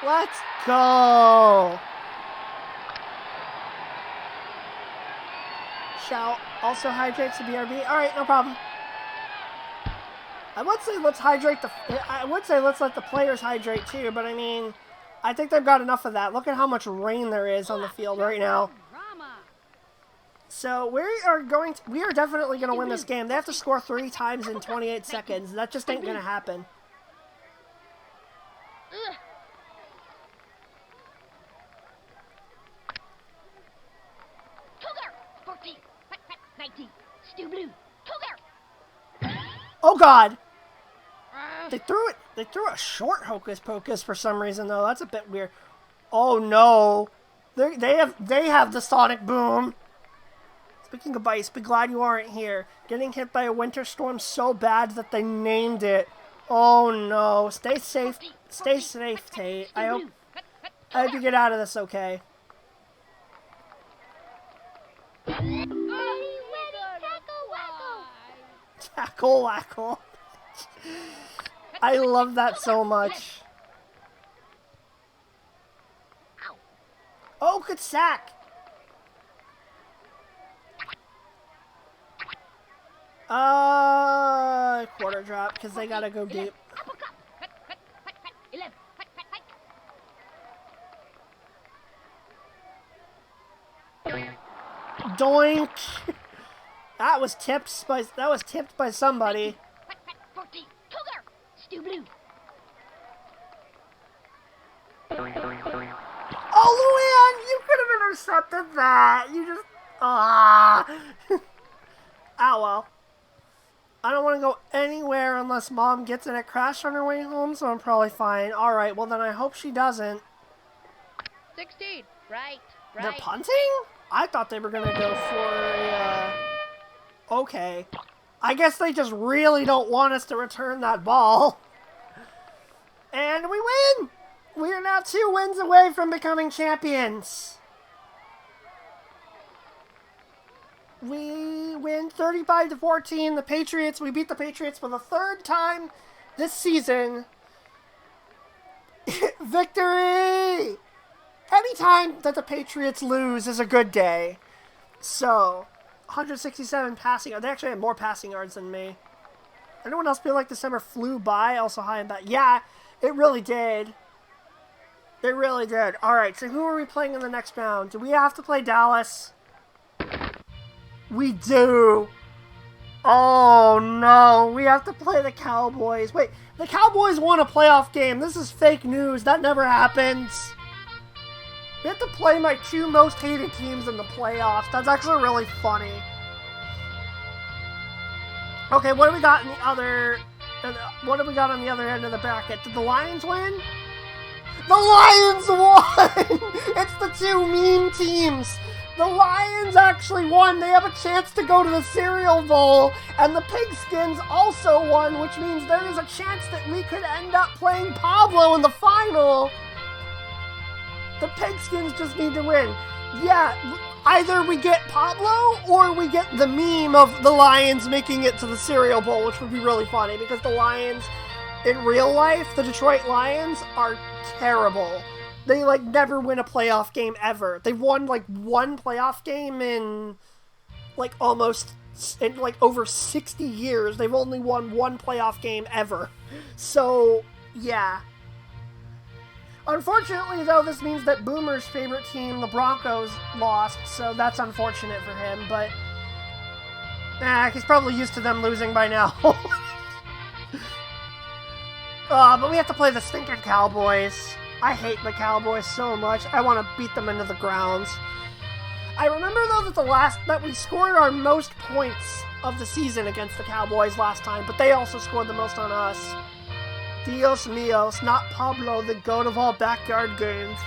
Let's go. Shall also hydrate to BRB. All right, no problem. I would say let's let the players hydrate too, but I mean, I think they've got enough of that. Look at how much rain there is on the field right now. So we are definitely going to win this game. They have to score 3 times in 28 seconds. That just ain't going to happen. Ugh. Cougar! 14. 19. Stu Blue. Cougar! Oh God! They threw a short hocus pocus for some reason though. That's a bit weird. Oh no! They have the sonic boom. Speaking of ice, be glad you aren't here. Getting hit by a winter storm so bad that they named it. Oh no! Stay safe. Stay safe, Tate. I hope you get out of this okay. Tackle wackle. I love that so much. Oh, good sack. Quarter drop because they gotta go deep. Doink. That was tipped by somebody. 14. Cougar! Stu Blue. Oh, Luann, you could have intercepted that. You just oh well. I don't want to go anywhere unless Mom gets in a crash on her way home, so I'm probably fine. All right, well then I hope she doesn't. 16. Right. They're punting? I thought they were going to go for a... Okay. I guess they just really don't want us to return that ball. And we win! We are now 2 wins away from becoming champions. We win 35-14. The Patriots, we beat the Patriots for the 3rd time this season. Victory! Anytime that the Patriots lose is a good day. So, 167 passing yards. They actually had more passing yards than me. Anyone else feel like December flew by? Also high in that. Yeah, it really did. It really did. Alright, so who are we playing in the next round? Do we have to play Dallas? We do. Oh no, we have to play the Cowboys. Wait, the Cowboys won a playoff game. This is fake news. That never happens. We have to play my 2 most hated teams in the playoffs. That's actually really funny. Okay, what do we got in the other... What do we got on the other end of the bracket? Did the Lions win? The Lions won! It's the 2 mean teams. The Lions actually won. They have a chance to go to the Cereal Bowl. And the Pigskins also won, which means there is a chance that we could end up playing Pablo in the final. The Pigskins just need to win. Yeah, either we get Pablo or we get the meme of the Lions making it to the Cereal Bowl, which would be really funny because the Lions, in real life, the Detroit Lions are terrible. They, like, never win a playoff game ever. They've won, like, one playoff game in, like, over 60 years. They've only won one playoff game ever. So, yeah. Unfortunately, though, this means that Boomer's favorite team, the Broncos, lost, so that's unfortunate for him, but he's probably used to them losing by now. But we have to play the stinking Cowboys. I hate the Cowboys so much. I want to beat them into the ground. I remember, though, that we scored our most points of the season against the Cowboys last time, but they also scored the most on us. Dios míos, not Pablo, the goat of all backyard games.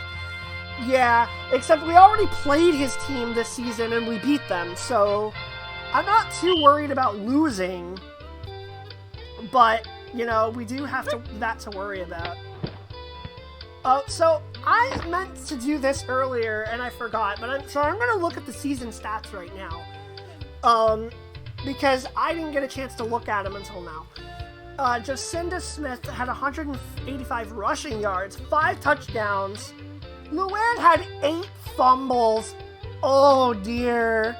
Yeah, except we already played his team this season and we beat them, so I'm not too worried about losing. But, you know, we do have that to worry about. So I meant to do this earlier and I forgot, but I'm going to look at the season stats right now. Because I didn't get a chance to look at them until now. Jacinda Smith had 185 rushing yards, 5 touchdowns. Luann had 8 fumbles. Oh dear.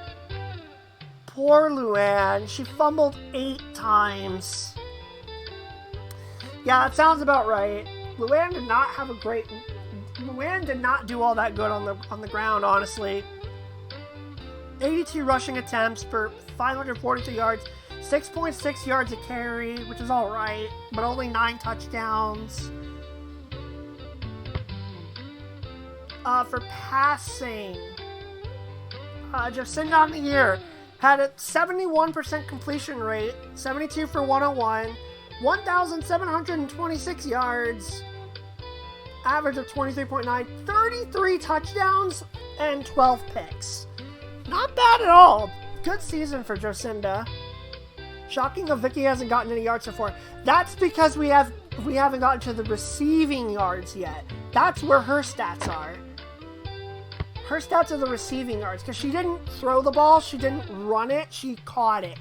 Poor Luann. She fumbled 8 times. Yeah, that sounds about right. Luann did not do all that good on the ground, honestly. 82 rushing attempts for 543 yards. 6.6 yards a carry, which is alright, but only 9 touchdowns. For passing, Jacinda on the year had a 71% completion rate, 72 for 101, 1,726 yards, average of 23.9, 33 touchdowns, and 12 picks. Not bad at all. Good season for Jacinda. Shocking that Vicky hasn't gotten any yards so far. That's because we haven't gotten to the receiving yards yet. That's where her stats are. Her stats are the receiving yards, because she didn't throw the ball, she didn't run it, she caught it.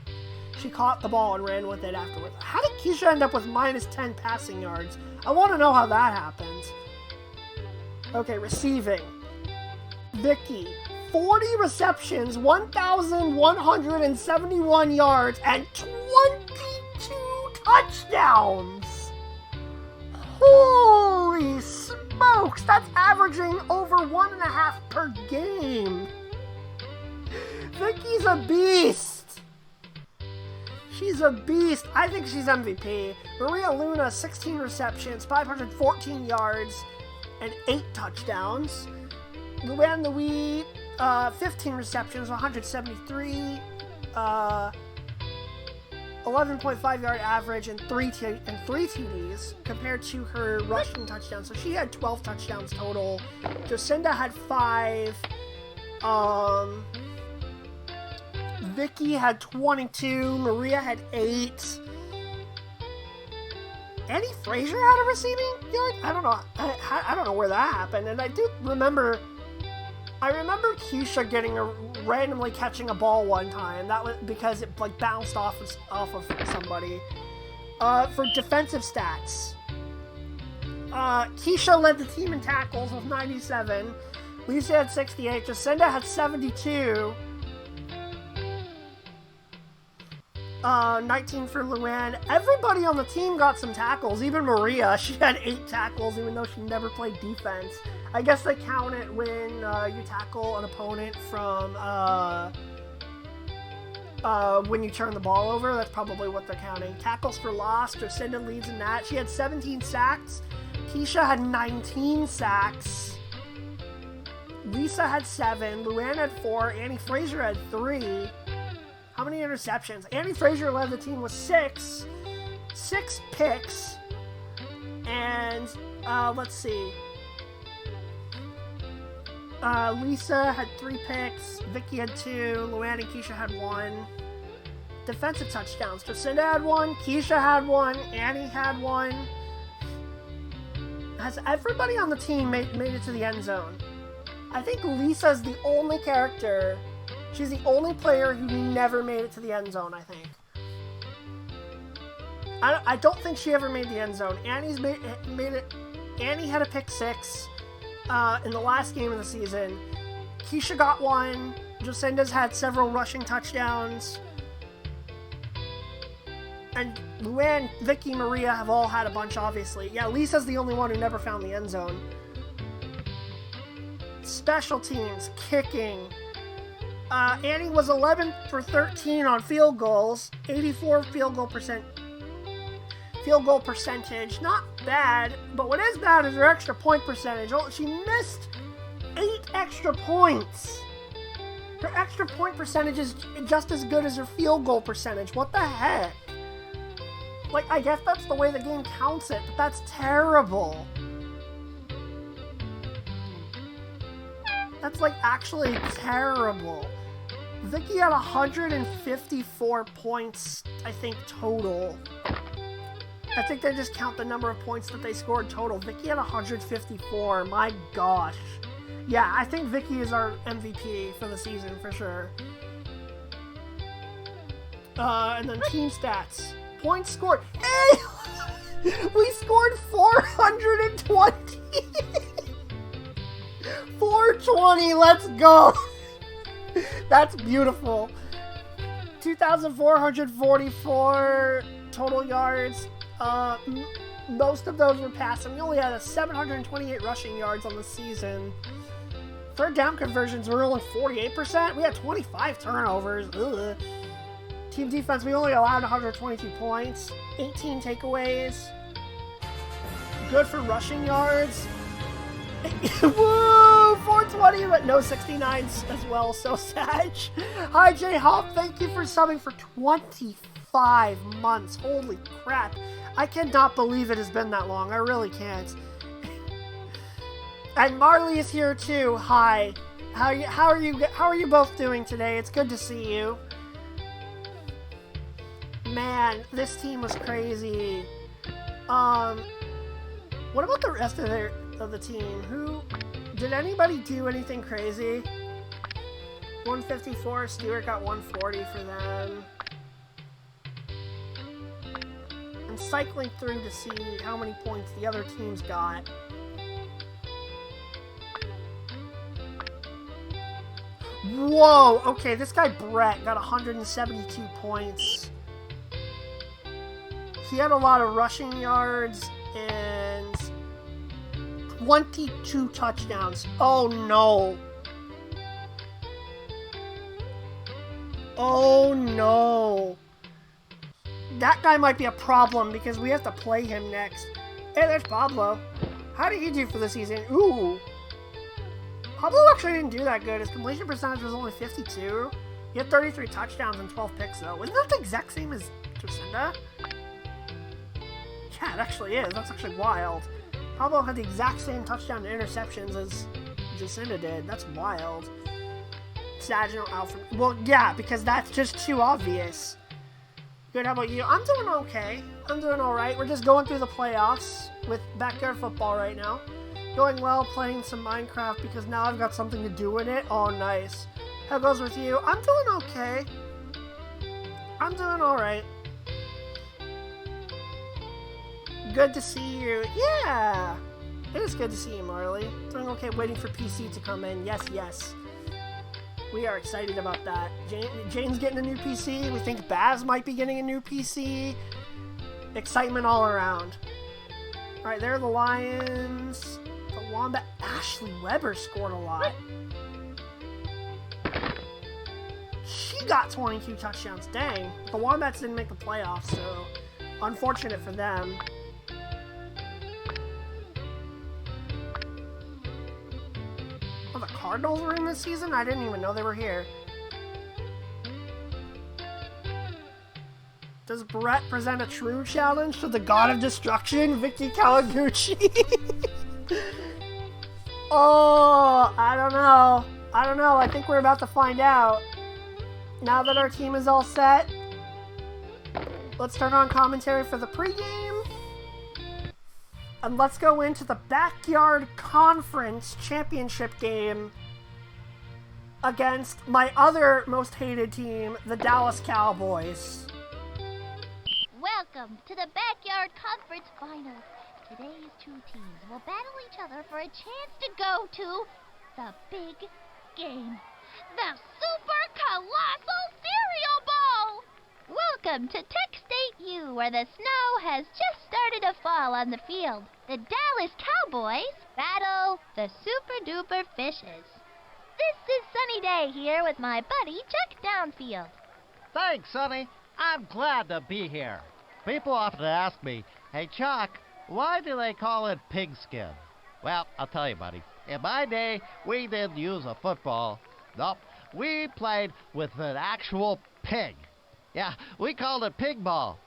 She caught the ball and ran with it afterwards. How did Keisha end up with minus 10 passing yards? I want to know how that happened. Okay, receiving. Vicky. 40 receptions, 1,171 yards, and 22 touchdowns. Holy smokes, that's averaging over 1.5 per game. Vicky's a beast. She's a beast. I think she's MVP. Maria Luna, 16 receptions, 514 yards, and 8 touchdowns. Luann Louis, 15 receptions, 173, 11.5 yard average, and 3 TDs compared to her rushing touchdowns. So she had 12 touchdowns total. Jacinda had 5. Vicky had 22. Maria had 8. Annie Frazier had a receiving yard? I don't know. I don't know where that happened. And I remember Keisha randomly catching a ball one time. That was because it like bounced off of somebody. For defensive stats, Keisha led the team in tackles with 97. Lisa had 68. Jacinda had 72. 19 for Luann. Everybody on the team got some tackles. Even Maria, she had 8 tackles, even though she never played defense. I guess they count it when you tackle an opponent from when you turn the ball over. That's probably what they're counting. Tackles for loss, Jacinda leads in that. She had 17 sacks. Keisha had 19 sacks. Lisa had 7. Luann had 4. Annie Frazier had 3. How many interceptions? Annie Frazier led the team with 6. 6 picks. And, let's see. Lisa had 3 picks. Vicky had 2. Luann and Keisha had 1. Defensive touchdowns. Jacinda had 1. Keisha had 1. Annie had 1. Has everybody on the team made it to the end zone? I think Lisa's the only character. She's the only player who never made it to the end zone, I think. I don't think she ever made the end zone. Annie's made it. Annie had a pick 6. in the last game of the season. Keisha got one. Jacinda's had several rushing touchdowns. And Luann, Vicky, Maria have all had a bunch, obviously. Yeah, Lisa's the only one who never found the end zone. Special teams, kicking. Annie was 11 for 13 on field goals. 84 field goal percentage. Not bad, but what is bad is her extra point percentage. She missed 8 extra points. Her extra point percentage is just as good as her field goal percentage. What the heck? Like, I guess that's the way the game counts it, but that's terrible. That's, like, actually terrible. Vicky had 154 points, I think, total. I think they just count the number of points that they scored total. Vicky had 154. My gosh. Yeah, I think Vicky is our MVP for the season, for sure. And then team stats. Points scored. Hey! We scored 420! 420, let's go! That's beautiful. 2,444 total yards. Most of those were passing. We only had 728 rushing yards on the season. Third down conversions were only 48%. We had 25 turnovers. Ugh. Team defense, we only allowed 122 points. 18 takeaways. Good for rushing yards. Woo! 420, but no 69s as well. So sad. Hi, J-Hop. Thank you for subbing for 25 months. Holy crap. I cannot believe it has been that long. I really can't. And Marley is here too. Hi. How are you both doing today? It's good to see you. Man, this team was crazy. What about the rest of the team? Did anybody do anything crazy? 154, Stewart got 140 for them. I'm cycling through to see how many points the other teams got. Whoa! Okay, this guy Brett got 172 points. He had a lot of rushing yards and 22 touchdowns. Oh no. Oh no. That guy might be a problem because we have to play him next. Hey, there's Pablo. How did he do for the season? Ooh. Pablo actually didn't do that good. His completion percentage was only 52. He had 33 touchdowns and 12 picks though. Isn't that the exact same as Jacinda? Yeah, it actually is. That's actually wild. Pablo had the exact same touchdown and interceptions as Jacinda did. That's wild. Saginaw, Alfred. Well, yeah, because that's just too obvious. Good, how about you? I'm doing okay. I'm doing alright. We're just going through the playoffs with backyard football right now. Going well, playing some Minecraft because now I've got something to do in it. Oh, nice. How goes with you? I'm doing okay. I'm doing alright. Good to see you. Yeah! It is good to see you, Marley. Doing okay, waiting for PC to come in. Yes, yes. We are excited about that. Jane's getting a new PC. We think Baz might be getting a new PC. Excitement all around. Alright, there are the Lions. The Wombat. Ashley Weber scored a lot. She got 22 touchdowns. Dang. The Wombats didn't make the playoffs, so unfortunate for them. Oh, the Cardinals were in this season? I didn't even know they were here. Does Brett present a true challenge to the God of Destruction, Vicky Kawaguchi? Oh, I don't know. I don't know. I think we're about to find out. Now that our team is all set, let's turn on commentary for the pregame. And let's go into the Backyard Conference Championship game against my other most hated team, the Dallas Cowboys. Welcome to the Backyard Conference Finals. Today's two teams will battle each other for a chance to go to the big game. The Super Colossal Cereal Bowl! Welcome to Tech State U, where the snow has just started to fall on the field. The Dallas Cowboys battle the Super Duper Fishes. This is Sunny Day here with my buddy Chuck Downfield. Thanks, Sonny. I'm glad to be here. People often ask me, hey, Chuck, why do they call it pigskin? Well, I'll tell you, buddy. In my day, we didn't use a football. Nope. We played with an actual pig. Yeah, we called it pig ball.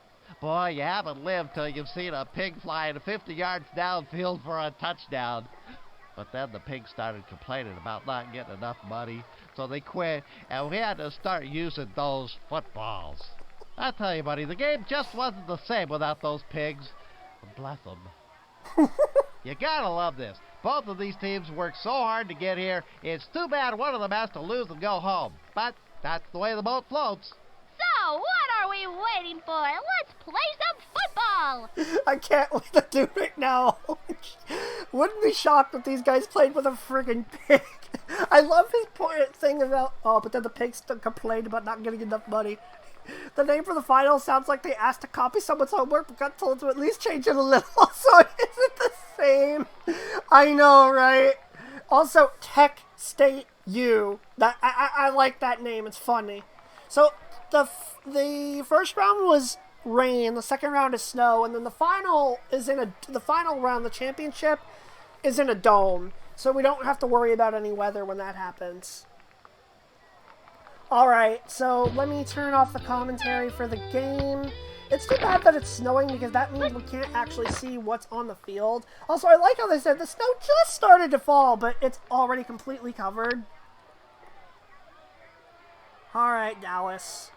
Boy, you haven't lived till you've seen a pig flying 50 yards downfield for a touchdown. But then the pigs started complaining about not getting enough money, so they quit, and we had to start using those footballs. I tell you, buddy, the game just wasn't the same without those pigs. Bless them. You gotta love this. Both of these teams worked so hard to get here. It's too bad one of them has to lose and go home. But that's the way the boat floats. So, what are we waiting for? Let's play some football! I can't wait to do it now. Wouldn't be shocked if these guys played with a friggin' pig. I love his point thing about, oh, but then the pigs complained about not getting enough money. The name for the final sounds like they asked to copy someone's homework but got told to at least change it a little, so it isn't the same. I know, right? Also, Tech State U. I like that name. It's funny. So the first round was rain, the second round is snow, and then the final round, the championship, is in a dome. So we don't have to worry about any weather when that happens. Alright, so let me turn off the commentary for the game. It's too bad that it's snowing because that means we can't actually see what's on the field. Also, I like how they said the snow just started to fall, but it's already completely covered. Alright, Dallas.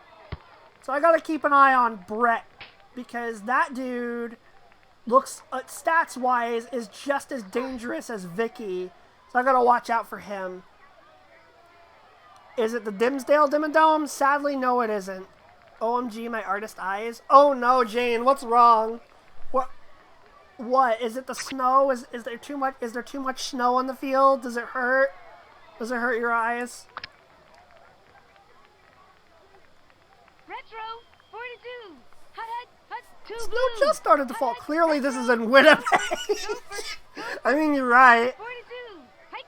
So I gotta keep an eye on Brett because that dude looks, stats-wise, is just as dangerous as Vicky. So I gotta watch out for him. Is it the Dimsdale Dimmadome? Sadly, no, it isn't. OMG, my artist eyes. Oh no, Jane, what's wrong? What? Is it the snow? Is there too much snow on the field? Does it hurt? Does it hurt your eyes? Retro, 42. Hut, 2 Snow blue. just started to fall. Hut, Clearly, this is in retro. Winnipeg. Gopher, I mean, you're right. 42. Hike.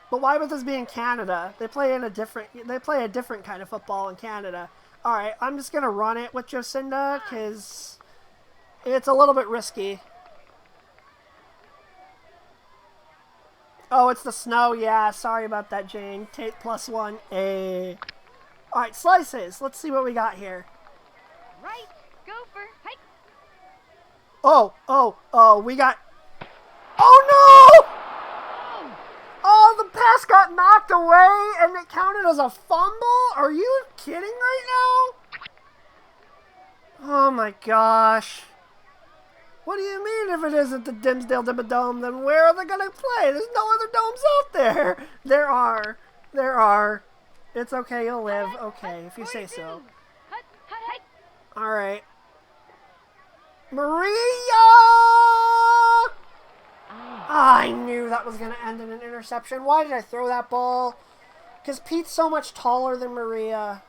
But why would this be in Canada? They play a different kind of football in Canada. Alright, I'm just gonna run it with Jocinda, because it's a little bit risky. Oh, it's the snow, yeah, sorry about that, Jane. Take +1, Alright, slices. Let's see what we got here. Right, Gopher, hike. Oh, we got... Oh, no! Oh, the pass got knocked away, and it counted as a fumble? Are you kidding right now? Oh my gosh. What do you mean if it isn't the Dimsdale Dimmadome? Then where are they going to play? There's no other domes out there. There are. It's okay, you'll live. Okay, if you say so. Hut, hike. Alright. Maria! I knew that was going to end in an interception. Why did I throw that ball? Because Pete's so much taller than Maria.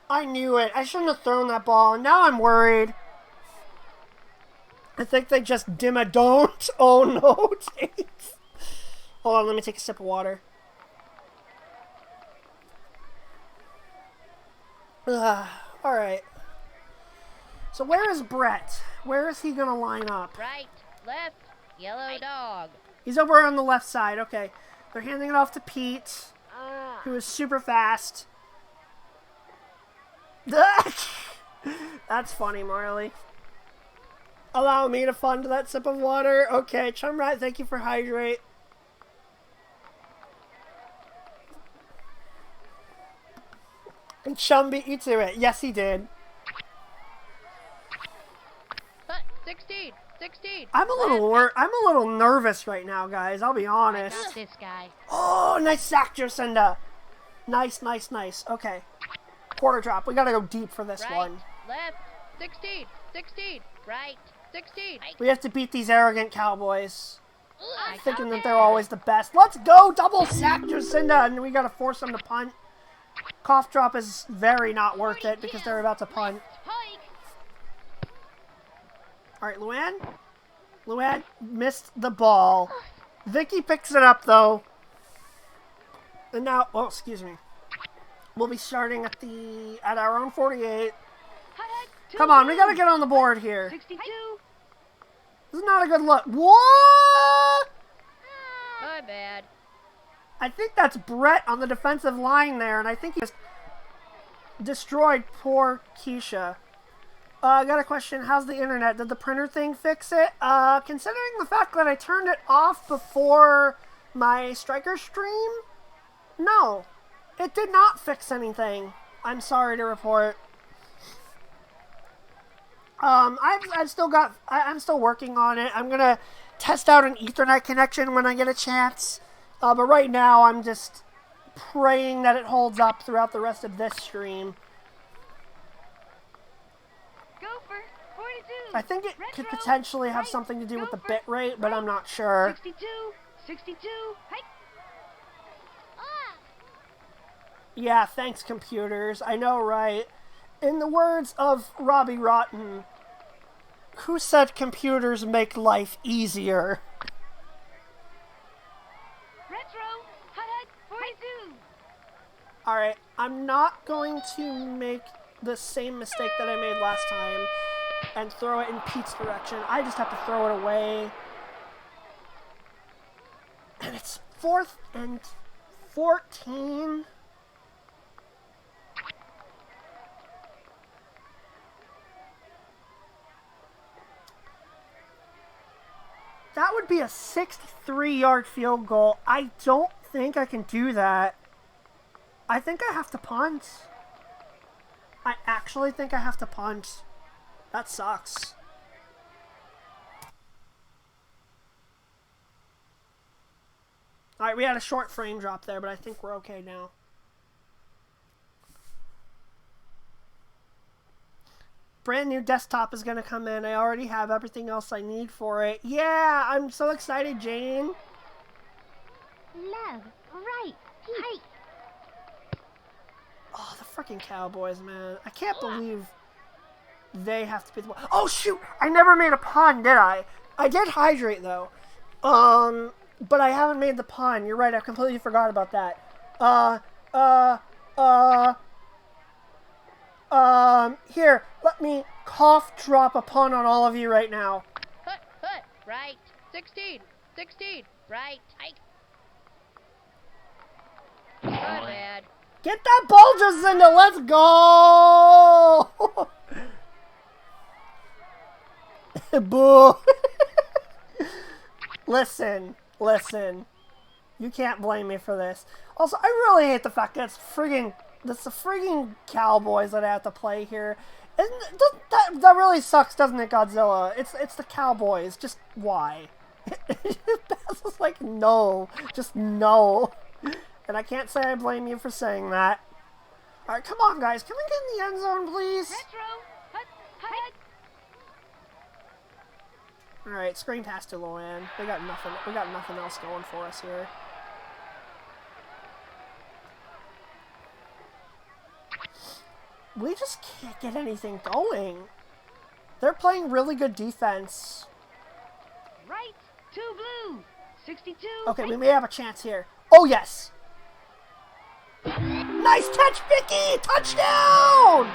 I knew it. I shouldn't have thrown that ball. Now I'm worried. I think they just don't. Oh no, Tate. Hold on, let me take a sip of water. Alright. So where is Brett? Where is he going to line up? Right, left, yellow dog. He's over on the left side. Okay. They're handing it off to Pete, who is super fast. That's funny, Marley. Allow me to fund that sip of water. Okay, Chumrat, thank you for hydrate. And Chum beat you to it. Yes, he did. 16. I'm a little nervous right now, guys. I'll be honest. Got this guy. Oh, nice sack, Jocinda. Nice. Okay. Quarter drop. We gotta go deep for this one. Left. 16. Right. 16. We have to beat these arrogant Cowboys, thinking that they're always the best. Let's go! Double sack Jacinda, and we got to force them to punt. Cough drop is very not worth it because they're about to punt. All right, Luann. Luann missed the ball. Vicky picks it up, though. And now, oh, excuse me. We'll be starting at our own 48. Come on, we got to get on the board here. 62. This is not a good look. What? My bad. I think that's Brett on the defensive line there, and I think he just destroyed poor Keisha. I got a question. How's the internet? Did the printer thing fix it? Considering the fact that I turned it off before my Striker stream, no. It did not fix anything. I'm sorry to report. I'm still working on it. I'm gonna test out an Ethernet connection when I get a chance. But right now, I'm just praying that it holds up throughout the rest of this stream. Gopher, 42. I think it could potentially have something to do with the bit rate, but I'm not sure. 62. 62. Hike. Yeah, thanks, computers. I know, right? In the words of Robbie Rotten, who said computers make life easier? Retro. Hut, 42. Alright, I'm not going to make the same mistake that I made last time and throw it in Pete's direction. I just have to throw it away. And it's 4th and 14. That would be a 63-yard field goal. I don't think I can do that. I think I have to punt. I actually think I have to punt. That sucks. Alright, we had a short frame drop there, but I think we're okay now. Brand new desktop is going to come in. I already have everything else I need for it. Yeah, I'm so excited, Jane. Love, right, height. Oh, the freaking Cowboys, man. I can't believe they have to be the one. Oh, shoot! I never made a pun, did I? I did hydrate, though. But I haven't made the pun. You're right, I completely forgot about that. Here, let me cough drop a pun on all of you right now. Hut, right. 16. 16. Right. Hike. My bad. Get that ball, Jacinda! Let's go! Boo! Listen. You can't blame me for this. Also, I really hate the fact that it's the friggin' Cowboys that I have to play here. That really sucks, doesn't it, Godzilla? It's the Cowboys. Just why? That's just like, no. Just no. And I can't say I blame you for saying that. Alright, come on, guys. Can we get in the end zone, please? Retro. Hut. Alright, screen pass to Luann. We got nothing else going for us here. We just can't get anything going. They're playing really good defense. Right. 2 blue. 62. Okay, we may have a chance here. Oh, yes! Nice catch, Vicky! Touchdown!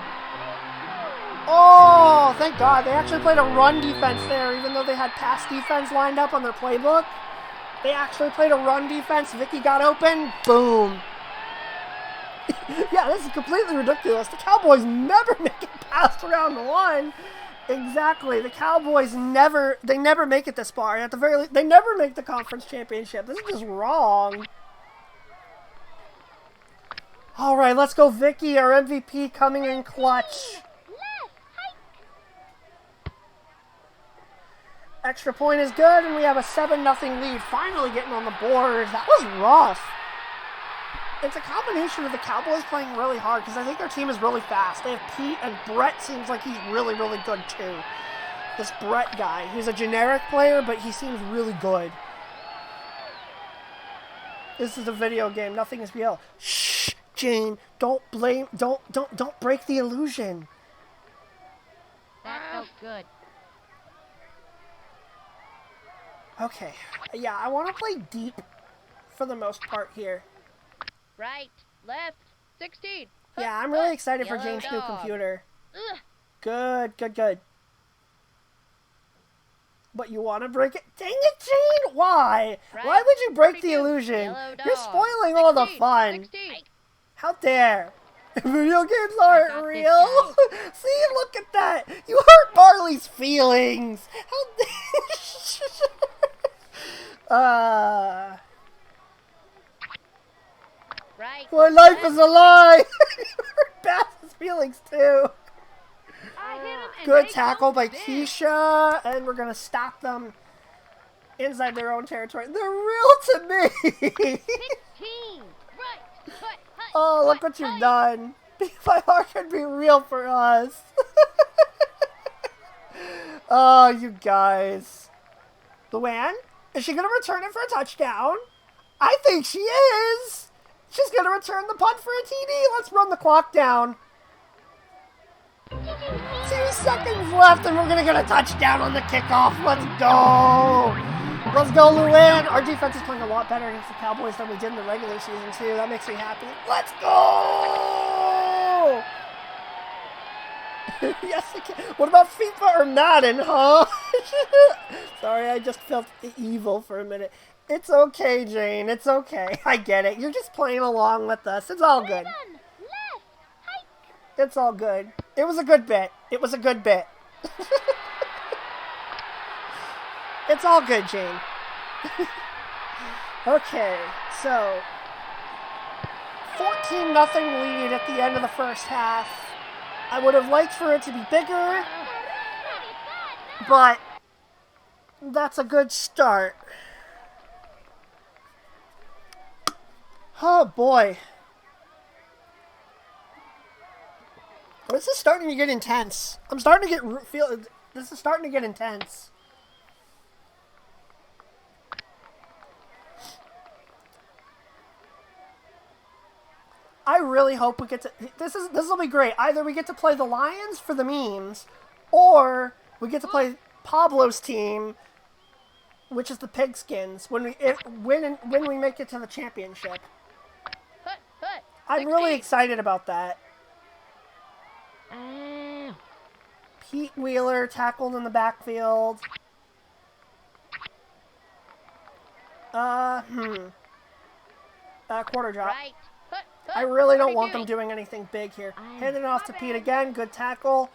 Oh, thank God. They actually played a run defense there, even though they had pass defense lined up on their playbook. They actually played a run defense. Vicky got open. Boom. Yeah, this is completely ridiculous. The Cowboys never make it past round 1. Exactly. The Cowboys never make it this far. At the very least, they never make the conference championship. This is just wrong. All right, let's go, Vicky, our MVP, coming in clutch. Extra point is good, and we have a 7-0 lead. Finally getting on the board. That was rough. It's a combination of the Cowboys playing really hard because I think their team is really fast. They have Pete, and Brett seems like he's really, really good too. This Brett guy. He's a generic player, but he seems really good. This is a video game. Nothing is real. Shh, Jane. Don't blame. Don't break the illusion. That felt good. Okay. Yeah, I want to play deep for the most part here. Right, left, 16. Yeah, I'm really excited for Yellow Jane's new dog. computer. Ugh. Good. But you want to break it? Dang it, Jane! Why? Right, Why would you break the 42, illusion? yellow You're dog. spoiling all the 16, fun. 16. How dare! Video games got aren't this, real. See, look at that. You hurt Barley's feelings. How Right. my life is a lie. You hurt Bass's feelings too. I hit him and Good they tackle by come back. Keisha, and we're gonna stop them inside their own territory. They're real to me. 16. Right. Hut, hut, Oh, look hut, what you've hut. done. My heart can be real for us. Oh, you guys. Luann, is she going to return it for a touchdown? I think she is. She's going to return the punt for a TD. Let's run the clock down. 2 seconds left, and we're going to get a touchdown on the kickoff. Let's go. Let's go, Luann. Our defense is playing a lot better against the Cowboys than we did in the regular season, too. That makes me happy. Let's go! Yes, I can. What about FIFA or Madden, huh? Sorry, I just felt evil for a minute. It's okay, Jane. It's okay. I get it. You're just playing along with us. It's all good. Left. Hike. It's all good. It was a good bit. It was a good bit. It's all good, Jane. Okay, so 14-0 lead at the end of the first half. I would have liked for it to be bigger, but that's a good start. Oh boy. This is starting to get intense. I'm starting to feel this is starting to get intense. I really hope we get to this will be great. Either we get to play the Lions for the memes, or we get to play Pablo's team, which is the Pigskins, when we make it to the championship. Hut, hut. I'm really 16. excited about that. Ow. Pete Wheeler tackled in the backfield. Quarter drop. Right. Hut, hut. I really don't 32. want them doing anything big here. Handing it off to Pete again. Good tackle.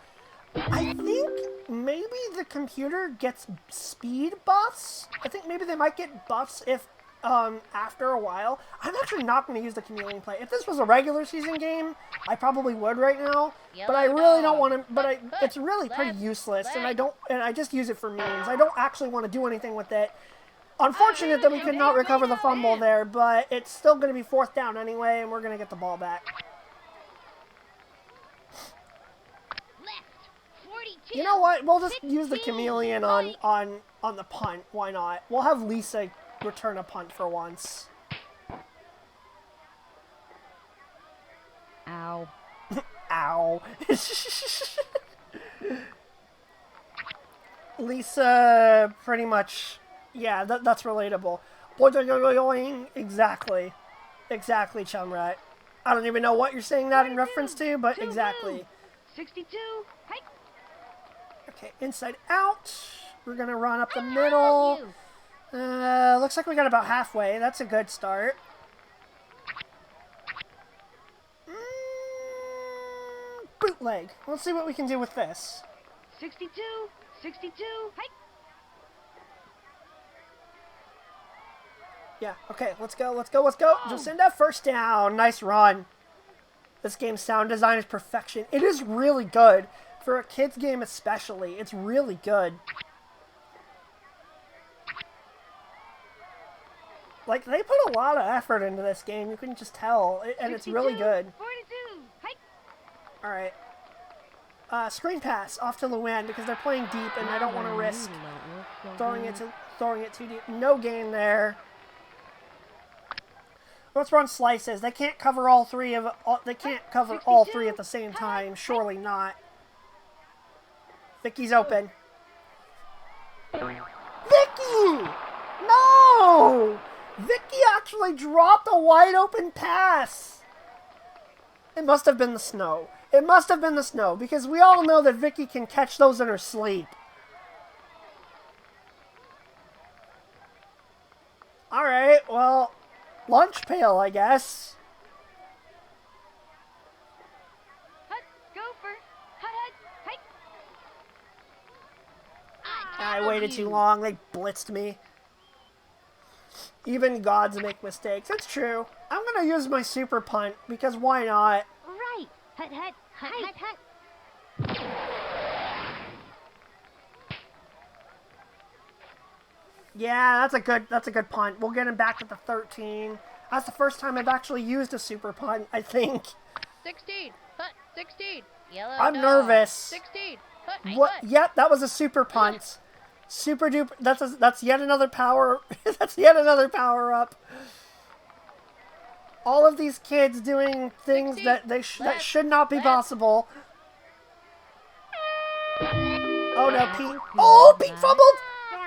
I think maybe the computer gets speed buffs. I think maybe they might get buffs if after a while. I'm actually not going to use the chameleon play. If this was a regular season game, I probably would right now. But I really don't want to. But it's really pretty useless, and I just use it for memes. I don't actually want to do anything with it. Unfortunate that we could not recover the fumble there, but it's still going to be 4th down anyway, and we're going to get the ball back. Left. 42. You know what? We'll just use the 16, chameleon right. on the punt. Why not? We'll have Lisa return a punt for once. Ow. Ow. Lisa pretty much... Yeah, that's relatable. Boing. Exactly. Exactly, Chumrat. I don't even know what you're saying that in reference to, but exactly. 62. Hike. Okay, inside out. We're going to run up the middle. Looks like we got about halfway. That's a good start. Bootleg. Let's see what we can do with this. 62. 62. Hike. Yeah, okay, let's go. Jacinda, first down. Nice run. This game's sound design is perfection. It is really good. For a kid's game especially, it's really good. Like, they put a lot of effort into this game. You can just tell. And it's really 62, good. 42. Hike. Alright. screen pass off to Luann because they're playing deep and I don't want to risk throwing it too deep. No gain there. Let's run slices. They can't cover all three at the same time. Surely not. Vicky's open. Vicky! No! Vicky actually dropped a wide open pass. It must have been the snow. It must have been the snow because we all know that Vicky can catch those in her sleep. Alright, well, lunch pail, I guess. Hut, gopher. Hut, hut, hike. I waited too long. They blitzed me. Even gods make mistakes. It's true. I'm going to use my super punt because why not? Right. Hut, hut, hut, hut, hut. Yeah, that's a good punt. We'll get him back at the 13. That's the first time I've actually used a super punt, I think. 16. Hut. 16. Yellow I'm dog. nervous. 16. Hut. What? Hut. Yep, that was a super punt. Super duper. That's yet another power. That's yet another power up. All of these kids doing things 16, that that should not be possible. Oh no, Pete! Oh, Pete fumbled.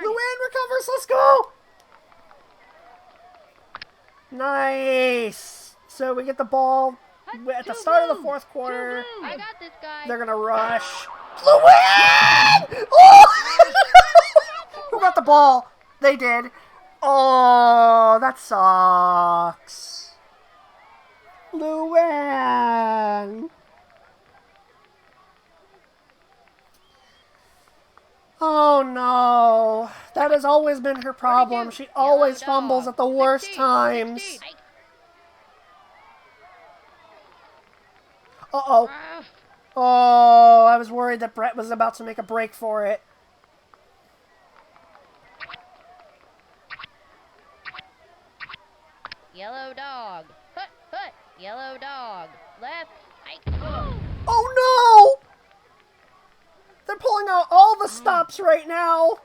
Luann recovers. Let's go. Nice. So we get the ball at the start of the fourth quarter. I got this guy. They're gonna rush. Luann! Oh! Who got the ball? They did. Oh, that sucks. Luann. Oh no. That has always been her problem. She always fumbles at the worst times. 16. Uh-oh. Oh, I was worried that Brett was about to make a break for it. Yellow dog. Hut, hut. Yellow dog. Left. Hike. Oh no! They're pulling out all the stops right now.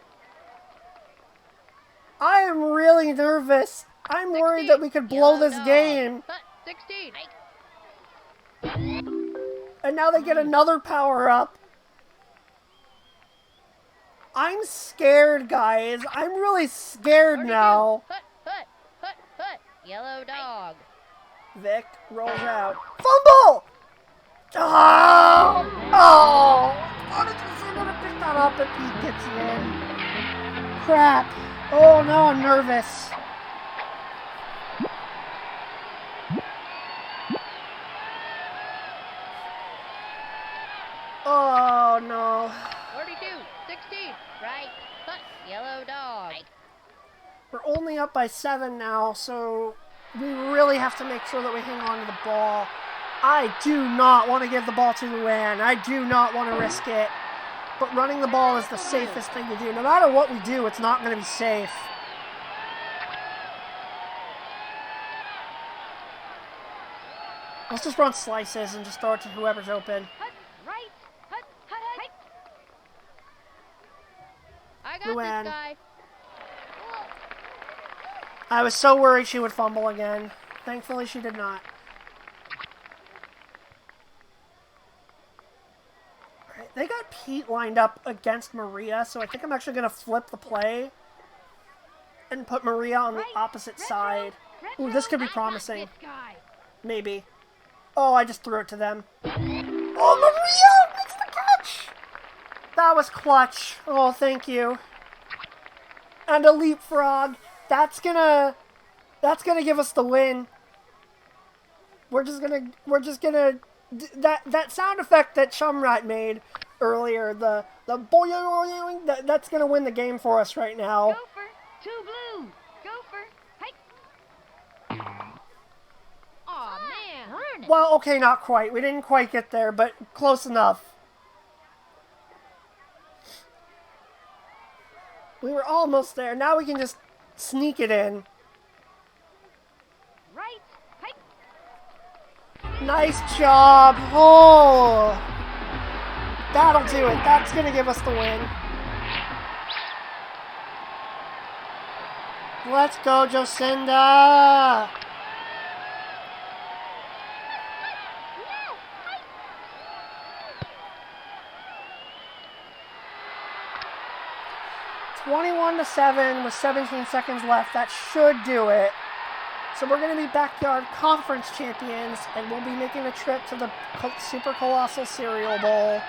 I am really nervous. I'm worried that we could blow this game. Hut. 16. Hike. And now they get another power up. I'm scared, guys. I'm really scared 32. now. Hut, hut. Hut, hut. Yellow dog. Vic rolls out. Fumble! Oh! Oh! How did you say gonna pick that up if he gets in? Crap. Oh, now I'm nervous. Oh, no. 42. 16. Right. Hut. Yellow dog. We're only up by 7 now, so we really have to make sure that we hang on to the ball. I do not want to give the ball to Luann. I do not want to risk it. But running the ball is the safest thing to do. No matter what we do, it's not going to be safe. Let's just run slices and just throw it to whoever's open. Hut, right. Hut, hut, hike. I got Luann. this guy. I was so worried she would fumble again. Thankfully, she did not. Alright, they got Pete lined up against Maria, so I think I'm actually going to flip the play and put Maria on the opposite side. Ooh, this could be promising. This guy. Maybe. Oh, I just threw it to them. Oh, Maria makes the catch! That was clutch. Oh, thank you. And a leapfrog. That's gonna give us the win. We're just gonna that sound effect that Chumrat made earlier, the boing, that's gonna win the game for us right now. Gopher, two blue. Gopher, hike. Aw, man. Darn it. Well, okay, not quite. We didn't quite get there, but close enough. We were almost there. Now we can just sneak it in. Right, hike. Nice job. Oh. That'll do it. That's going to give us the win. Let's go, Jocinda! (21-7) with 17 seconds left. That should do it. So we're going to be Backyard Conference champions, and we'll be making a trip to the Super Colossal Cereal Bowl.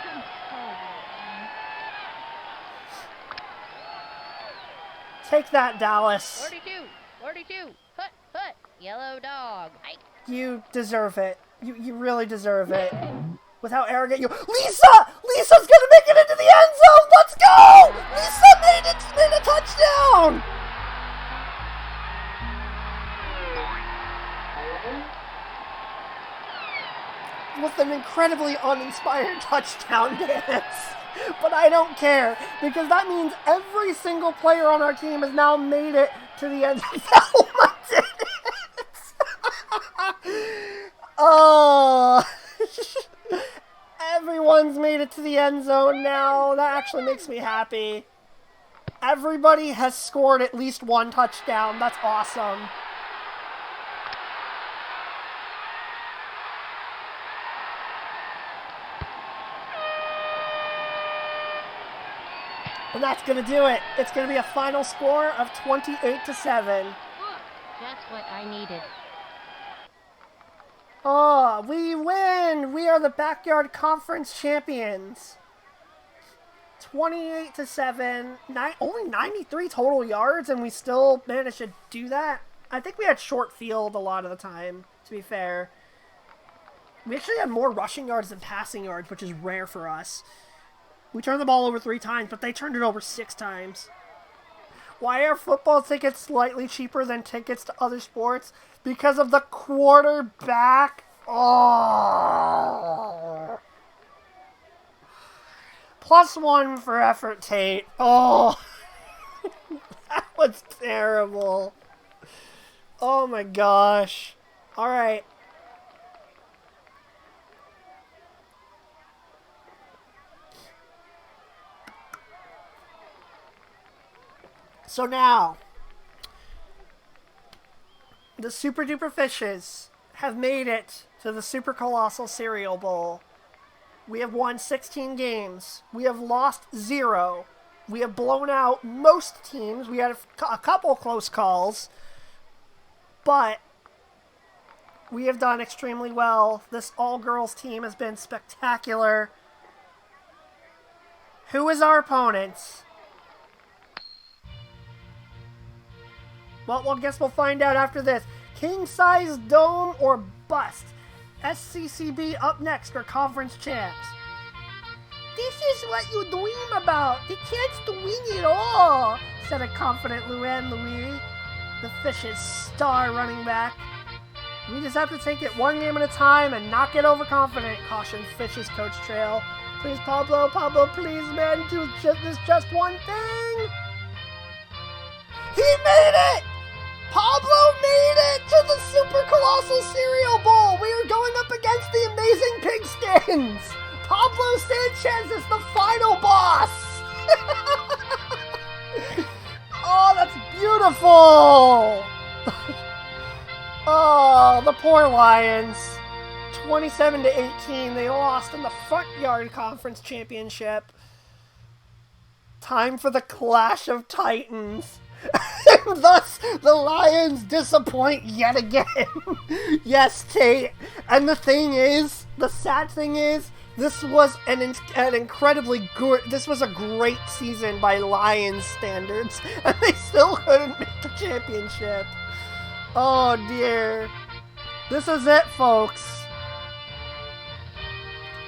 Take that, Dallas. 42, hut, hut, yellow dog. You deserve it. You really deserve it. With how arrogant you... Lisa! Lisa's gonna make it into the end zone! Let's go! Lisa made a touchdown! With an incredibly uninspired touchdown dance. But I don't care, because that means every single player on our team has now made it to the end zone. Thelma did it! Oh... Everyone's made it to the end zone now. That actually makes me happy. Everybody has scored at least one touchdown. That's awesome. And that's going to do it. It's going to be a final score of 28-7. Just what I needed. Oh, we win! We are the Backyard Conference champions. 28-7. Only 93 total yards, and we still managed to do that. I think we had short field a lot of the time, to be fair. We actually had more rushing yards than passing yards, which is rare for us. We turned the ball over 3 times, but they turned it over 6 times. Why are football tickets slightly cheaper than tickets to other sports? Because of the quarterback. Oh. +1 for effort, Tate. Oh. That was terrible. Oh my gosh. All right. So now, the Super Duper Fishes have made it to the Super Colossal Cereal Bowl. We have won 16 games. We have lost 0. We have blown out most teams. We had a couple close calls, but we have done extremely well. This all-girls team has been spectacular. Who is our opponent? Well, I guess we'll find out after this. King Size Dome or Bust? SCCB up next for conference champs. This is what you dream about. The chance to win it all, said a confident Luann Louis, the Fishes' star running back. We just have to take it one game at a time and not get overconfident, cautioned Fishes coach Trail. Please, Pablo, please, man, do this just one thing. He made it! Pablo made it to the Super Colossal Cereal Bowl! We are going up against the amazing Pigskins! Pablo Sanchez is the final boss! Oh, that's beautiful! Oh, the poor Lions. 27-18, they lost in the Front Yard Conference Championship. Time for the Clash of Titans. Thus, the Lions disappoint yet again. Yes, Tate. And the sad thing is, this was an incredibly good, this was a great season by Lions standards, and they still couldn't make the championship. Oh dear. This is it, folks.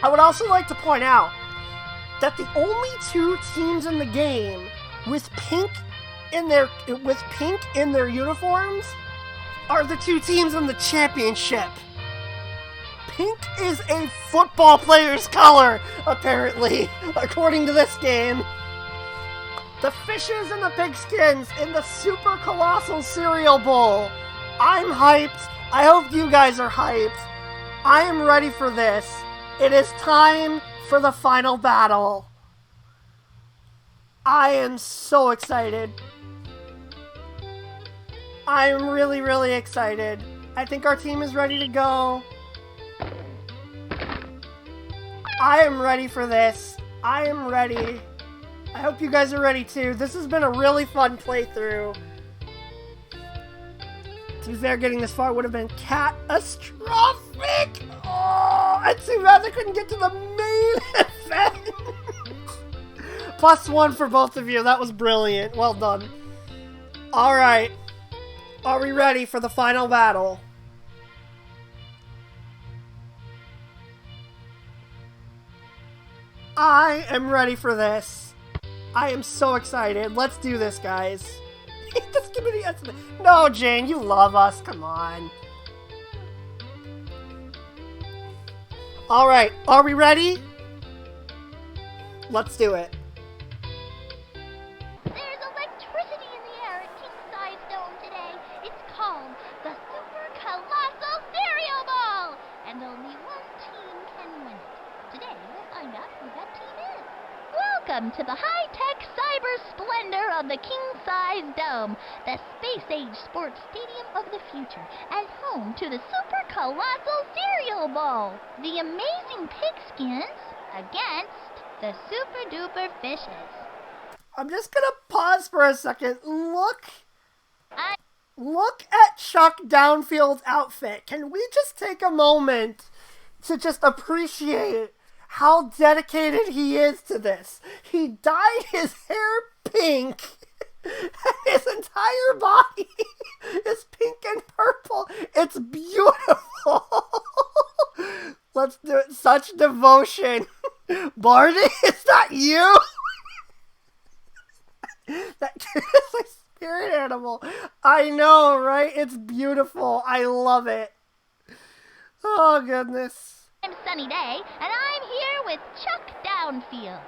I would also like to point out that the only 2 teams in the game with pink in their uniforms are the 2 teams in the championship. Pink is a football player's color, apparently, according to this game. The Fishes and the Pigskins in the Super Colossal Cereal Bowl. I'm hyped. I hope you guys are hyped. I am ready for this. It is time for the final battle. I am so excited. I am really, really excited. I think our team is ready to go. I am ready for this. I am ready. I hope you guys are ready too. This has been a really fun playthrough. To be fair, getting this far would have been catastrophic. Oh, and too bad I couldn't get to the main event. +1 for both of you. That was brilliant. Well done. Alright. Are we ready for the final battle? I am ready for this. I am so excited. Let's do this, guys. Just give me the estimate. No, Jane, you love us. Come on. Alright, are we ready? Let's do it. There's electricity in the air at King-Size Dome today. It's called the Super Colossal Cereal Ball, and only one team can win it. Today, we'll find out who that team is. Welcome to the high-tech cyber splendor of the King-Size Dome, the space-age sports stadium of the future, and home to the Super Colossal Cereal Ball. The amazing pigskins against the super-duper fishes. I'm just gonna pause for a second. Look at Chuck Downfield's outfit. Can we just take a moment to just appreciate how dedicated he is to this? He dyed his hair pink. His entire body is pink and purple. It's beautiful. Let's do it. Such devotion. Barney, is that you? That kid is a spirit animal. I know, right? It's beautiful. I love it. Oh, goodness. I'm Sunny Day, and I'm here with Chuck Downfield.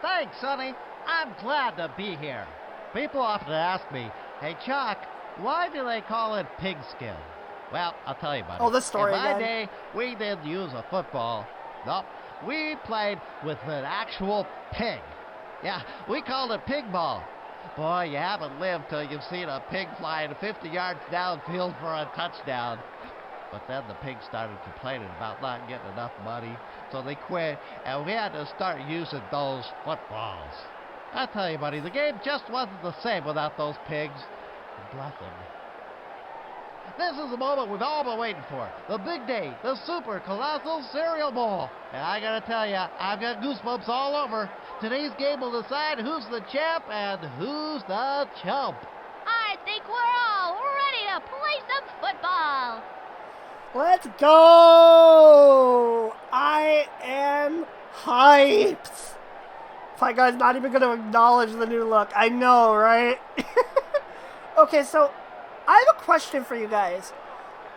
Thanks, Sonny. I'm glad to be here. People often ask me, hey, Chuck, why do they call it pigskin? Well, I'll tell you about it. Oh, this story In my again. day, we didn't use a football. Nope. We played with an actual pig. Yeah, we called it pig ball. Boy, you haven't lived till you've seen a pig flying 50 yards downfield for a touchdown. But then the pigs started complaining about not getting enough money, so they quit, and we had to start using those footballs. I tell you, buddy, the game just wasn't the same without those pigs. Bless them. This is the moment we've all been waiting for. The big day, the Super Colossal Cereal Bowl. And I gotta tell you, I've got goosebumps all over. Today's game will decide who's the champ and who's the chump. I think we're all ready to play some football. Let's go! I am hyped. My guy's not even going to acknowledge the new look. I know, right? Okay, so I have a question for you guys.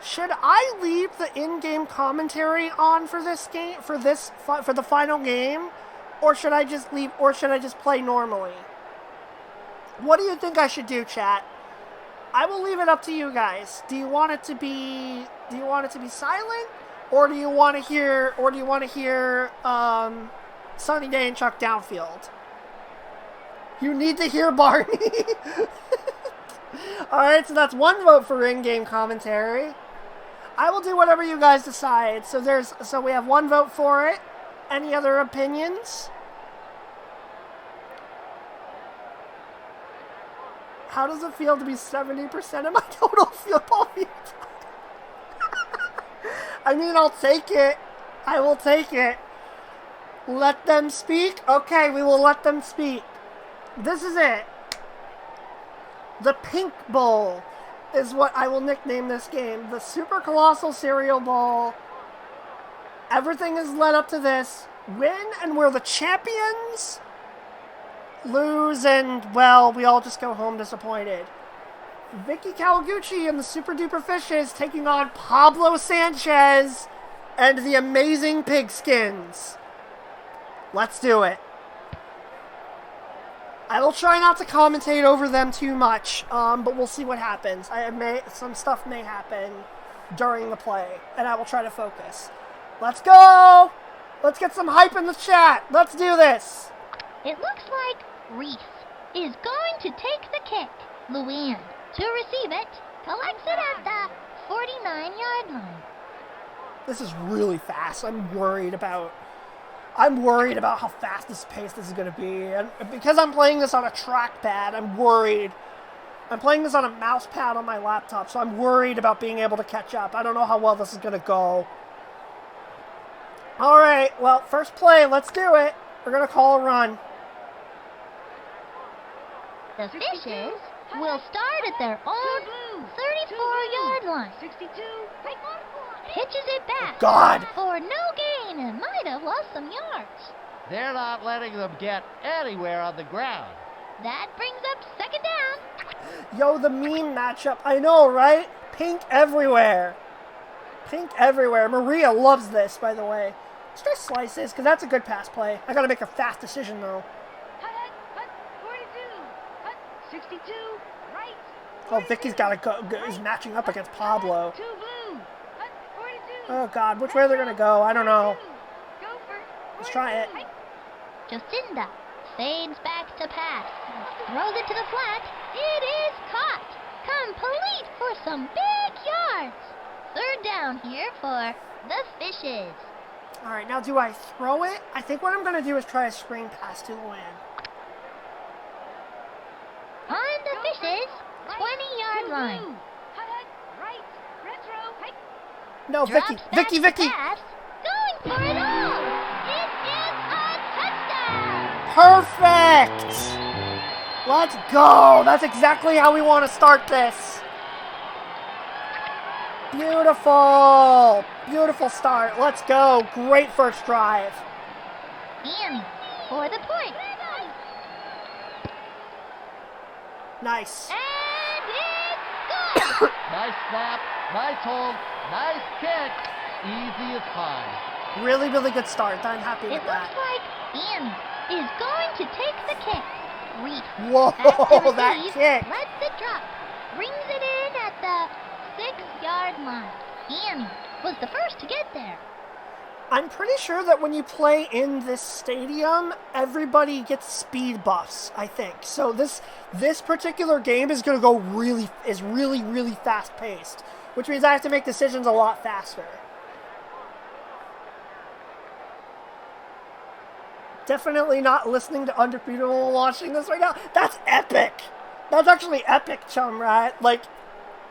Should I leave the in-game commentary on for this game, for the final game, or should I just leave, or should I just play normally? What do you think I should do, chat? I will leave it up to you guys. Do you want it to be silent, or do you want to hear Sunny Day and Chuck Downfield? You need to hear Barney. Alright, so that's one vote for in-game commentary. I will do whatever you guys decide. So we have one vote for it. Any other opinions? How does it feel to be 70% of my total football view time? I mean, I'll take it. I will take it. Let them speak? Okay, we will let them speak. This is it. The Pink Bowl is what I will nickname this game. The Super Colossal Cereal Bowl. Everything is led up to this. Win and we're the champions. Lose and, well, we all just go home disappointed. Vicky Kawaguchi and the Super Duper Fishes taking on Pablo Sanchez and the Amazing Pigskins. Let's do it. I will try not to commentate over them too much, but we'll see what happens. Some stuff may happen during the play, and I will try to focus. Let's go! Let's get some hype in the chat. Let's do this. It looks like Reese is going to take the kick. Luann, to receive it, collects it at the 49-yard line. This is really fast. I'm worried about how fast this pace this is going to be. And because I'm playing this on a trackpad, I'm worried. I'm playing this on a mouse pad on my laptop, so I'm worried about being able to catch up. I don't know how well this is going to go. All right, well, first play, let's do it. We're going to call a run. The Fishes will start at their own 34-yard line. 62. Pitches it back. God. For no gain and might have lost some yards. They're not letting them get anywhere on the ground. That brings up second down. Yo, the meme matchup. I know, right? Pink everywhere. Pink everywhere. Maria loves this, by the way. Let's try slices, because that's a good pass play. I got to make a fast decision, though. Hut, 42. Hut, 62. Right. Oh, Vicky's got to go. Is matching up against Pablo. Two blue. Hut, 42. Oh, God. Which way they're going to go? I don't know. Go for Let's try it. Jacinda fades back to pass. Throws it to the flat. It is caught. Complete for some big yards. Third down here for the Fishes. All right, now do I throw it? I think what I'm going to do is try a screen pass to Luann. On the Fishes, 20-yard line. Hut, right. Retro. Hey. No, Drops Vicky. back Vicky, to Vicky. pass. Going for it all. It is a touchdown. Perfect. Let's go. That's exactly how we want to start this. Beautiful. Beautiful start. Let's go. Great first drive. Annie for the point. Nice. And it's good. Nice snap, nice hold, nice kick. Easy as pie. Really, really good start. I'm happy It with looks that. like Annie is going to take the kick. Reed Whoa, back to that receive, kick. lets it drop, brings it in at the 6-yard line. Annie was the first to get there. I'm pretty sure that when you play in this stadium, everybody gets speed buffs, I think. So this particular game is going to go really fast paced, which means I have to make decisions a lot faster. Definitely not listening to Undefeatable and watching this right now. That's epic. That's actually epic, chum, right? Like,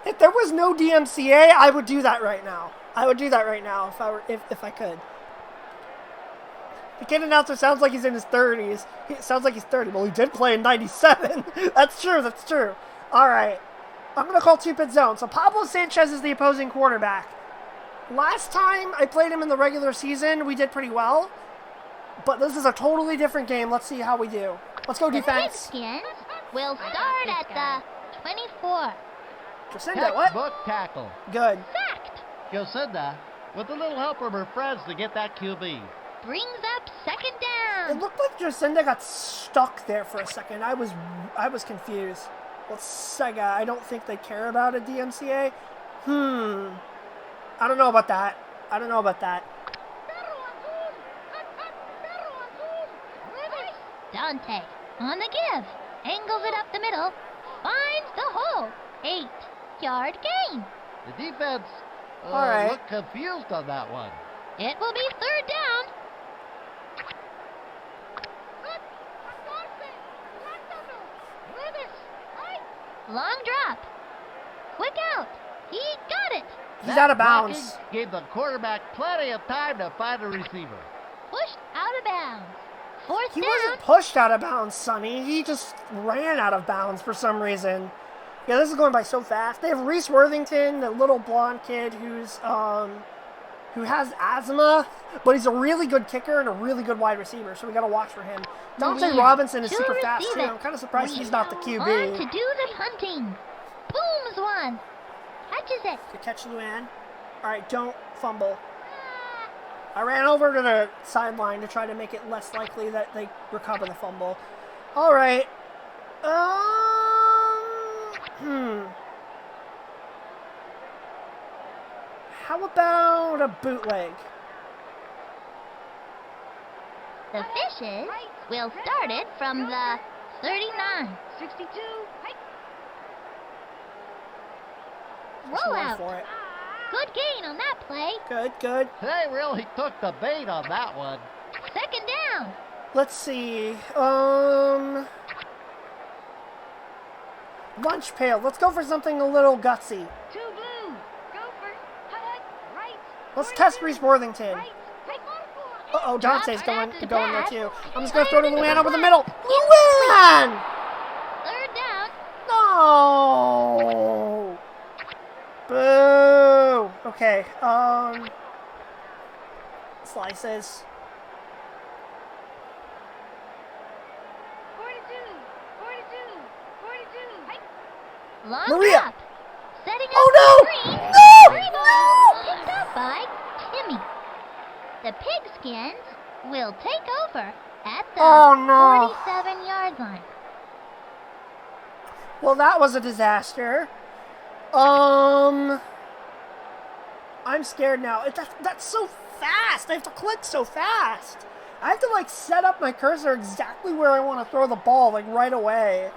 if there was no DMCA, I would do that right now. I would do that right now if I could. The kid announcer sounds like he's in his 30s. He sounds like he's 30. Well, he did play in 97. That's true. That's true. All right. I'm going to call two-pit zone. So Pablo Sanchez is the opposing quarterback. Last time I played him in the regular season, we did pretty well. But this is a totally different game. Let's see how we do. Let's go defense. The Pigskins will start at the 24. Jacinda, what? Textbook tackle. Good. Sacked. Jacinda, with a little help from her friends to get that QB. Brings up second It down. looked like Jacinda got stuck there for a second. I was confused. Well, Sega, I don't think they care about a DMCA. I don't know about that. I don't know about that. Dante on the give. Angles it up the middle. Finds the hole. 8-yard gain. The defense All right. looked confused on that one. It will be third down. Long drop. Quick out. He got it. He's That out of blocking bounds. Gave the quarterback plenty of time to find a receiver. Pushed out of bounds. Fourth He down. wasn't pushed out of bounds, Sonny. He just ran out of bounds for some reason. Yeah, this is going by so fast. They have Reese Worthington, the little blonde kid who has asthma, but he's a really good kicker and a really good wide receiver, so we got to watch for him. Dante Louise Robinson is to super fast, receive too. it. I'm kind of surprised he's not the On to QB. do the punting. Booms one. Catches it. Good catch, Luann. All right, don't fumble. I ran over to the sideline to try to make it less likely that they recover the fumble. All right. How about a bootleg? The Fishes will start it from the 39. 62. Hike. Just went Rollout. for it. Good gain on that play. Good, good. They really took the bait on that one. Second down. Let's see. Lunch pail. Let's go for something a little gutsy. 2 blue. Gopher. Hut hut. Right. Let's test Reese Worthington. Right. Hike. Uh-oh, Dante's going Drop there back. too. I'm just going to throw to Luann over the middle. Luann! Third down. No! Boo! Okay, slices. 42. 42. 42. Hike. Long Maria. drop. Setting up Oh, the no! screen. No! Free ball No! picked up by Timmy. The Pigskins will take over at the Oh, no. 47-yard line. Well, that was a disaster. I'm scared now. That's so fast. I have to click so fast. I have to, like, set up my cursor exactly where I want to throw the ball, like, right away.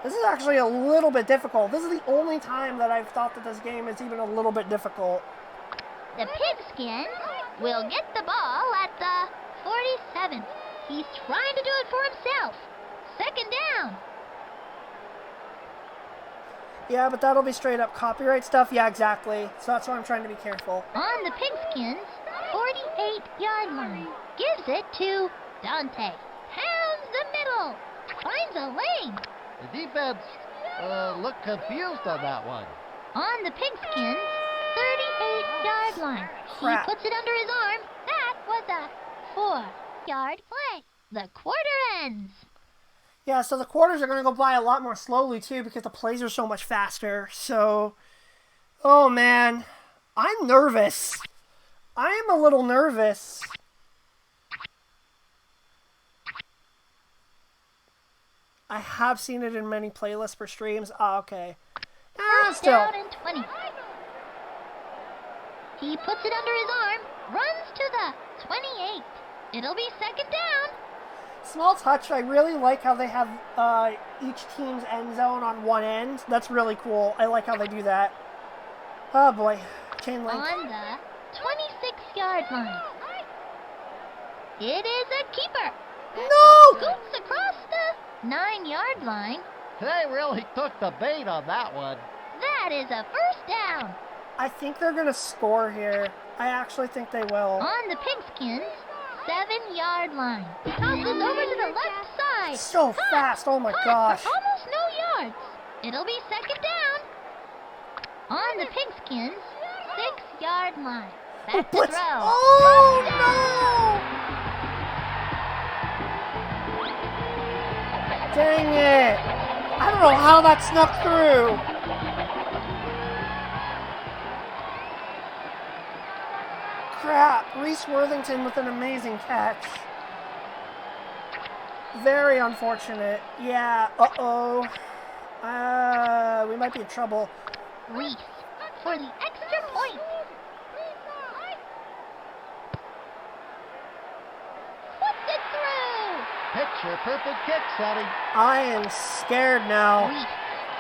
This is actually a little bit difficult. This is the only time that I've thought that this game is even a little bit difficult. The Pigskins will get the ball at the 47. He's trying to do it for himself. Second down. Yeah, but that'll be straight up copyright stuff. Yeah, exactly. So that's why I'm trying to be careful. On the Pigskins' 48-yard line. Gives it to Dante. Pounds the middle. Finds a lane. The defense looked confused on that one. On the Pigskins' 38-yard line. Crap. He puts it under his arm. That was a 4-yard play. The quarter ends. Yeah, so the quarters are going to go by a lot more slowly, too, because the plays are so much faster. So, oh, man. I'm nervous. I am a little nervous. I have seen it in many playlists for streams. Ah, okay. First Still. down and 20. He puts it under his arm, runs to the 28. It'll be second down. Small touch. I really like how they have each team's end zone on one end. That's really cool. I like how they do that. Oh, boy. Chain link. On the 26-yard line. It is a keeper. No! Scoots across the 9-yard line. They really took the bait on that one. That is a first down. I think they're going to score here. I actually think they will. On the Pigskins' 7-yard line. Tosses over to the left side. So Caught. fast. Oh, my Caught gosh. for almost no yards. It'll be second down. On the Pigskins' 6-yard line. Back to Blitz. throw. Oh, Touchdown. no! Dang it. I don't know how that snuck through. Crap. Reese Worthington with an amazing catch. Very unfortunate. Yeah, uh-oh. We might be in trouble. Reese for the extra point. Puts it through. Picture perfect kick, Sonny. I am scared now. Reese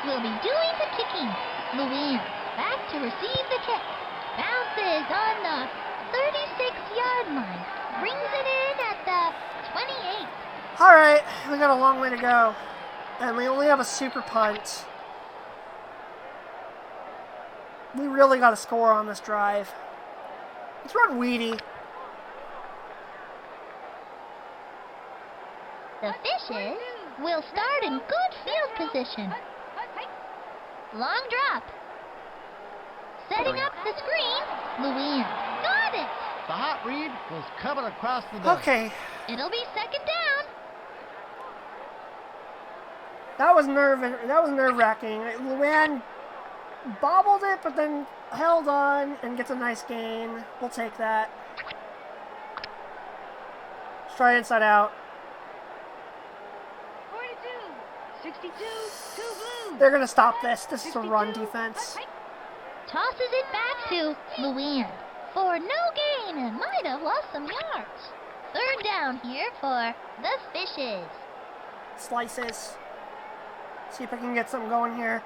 will be doing the kicking. Louise back to receive the kick. Bounces on the 36-yard line. Brings it in at the 28. All right, we got a long way to go. And we only have a super punt. We really got to score on this drive. Let's run Weedy. The Fishes will start in good field position. Long drop. Setting up the screen. Louise got it. The hot read was coming across the middle. Okay, It'll be second down. that was nerve-wracking. Luann bobbled it, but then held on and gets a nice gain. We'll take that. Let's try inside out. 42. 62. 2 blue. They're gonna stop this. This is a run defense. Tosses it back to Louise for no gain and might have lost some yards. Third down here for the Fishes. Slices. See if I can get something going here.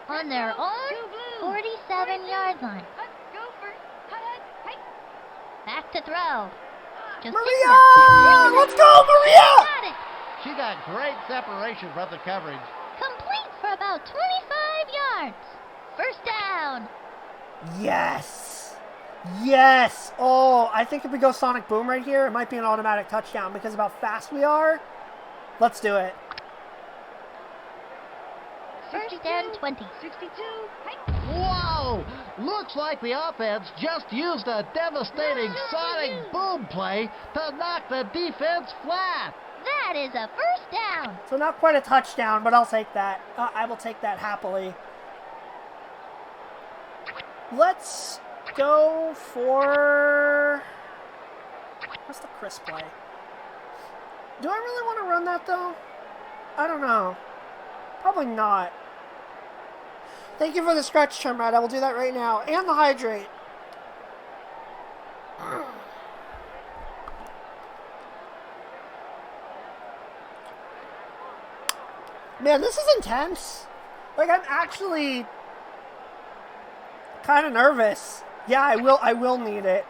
On their own Two blue. 47-yard line. Hut, gopher. Hut, hut, hike. Back to throw. Jacinda. Maria! Let's go, Maria! Got it. She got great separation from the coverage. Complete for about 25 yards. First down. Yes. Yes. Oh, I think if we go Sonic Boom right here, it might be an automatic touchdown because of how fast we are. Let's do it. First and 20. 62, hike. Whoa! Looks like the offense just used a devastating sonic boom play to knock the defense flat. That is a first down. So not quite a touchdown, but I'll take that. I will take that happily. Let's go for... What's the Chris play? Do I really want to run that, though? I don't know. Probably not. Thank you for the scratch, Chumrad. I will do that right now. And the hydrate. Man, this is intense. Like, I'm actually kind of nervous. Yeah, I will need it.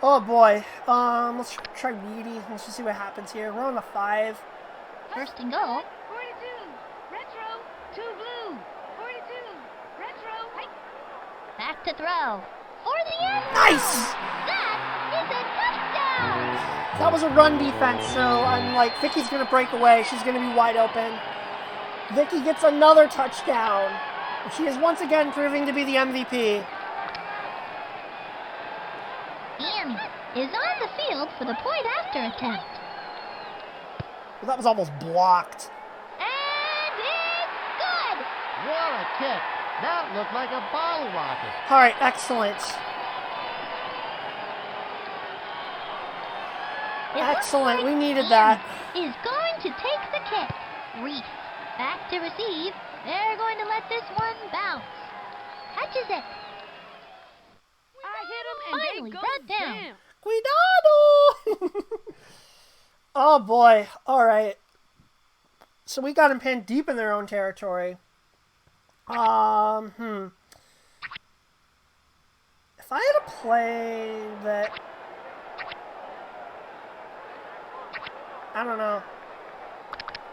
Oh boy. Let's try Weedy. Let's just see what happens here. We're on the 5. First and goal. 42, retro. Two blue. 42, retro. Hike. Back to throw. For the end. Nice! That is a touchdown. That was a run defense, so I'm like, Vicky's gonna break away. She's gonna be wide open. Vicky gets another touchdown. She is once again proving to be the MVP. Annie is on the field for the point after attempt. Well, that was almost blocked. And it's good. What a kick. That looked like a bottle rocket. All right, excellent. It looks Excellent, like we needed Annie that. Is going to take the kick. Reese back to receive. They're going to let this one bounce. Catches it. I hit him and Finally they go brought down. down. Cuidado! Oh boy. All right. So we got them pinned deep in their own territory. If I had a play that... I don't know.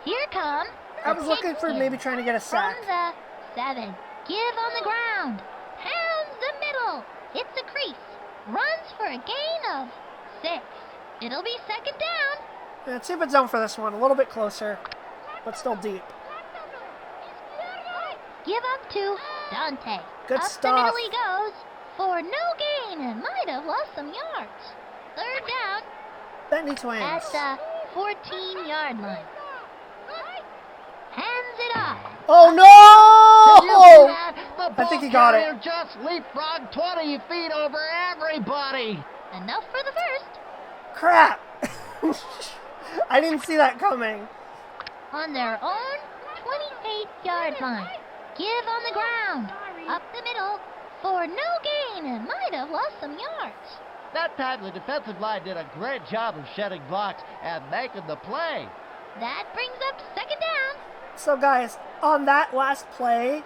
Here come. I was looking for maybe trying to get a sack. From the 7. Give on the ground. Pounds the middle. Hits the crease. Runs for a gain of 6. It'll be second down. Let's see if it's zone for this one. A little bit closer, but still deep. Give up to Dante. Good up stuff. the middle he goes for no gain and might have lost some yards. Third down Bentley at Twins. the 14-yard line. Hands it off. Oh Did you see no! that? The I think ball he got it. carrier just leapfrogged 20 feet over everybody. Enough for the first. Crap! I didn't see that coming. On their own 28-yard line. Give on the ground. Up the middle for no gain and might have lost some yards. That time the defensive line did a great job of shedding blocks and making the play. That brings up second down. So guys, on that last play,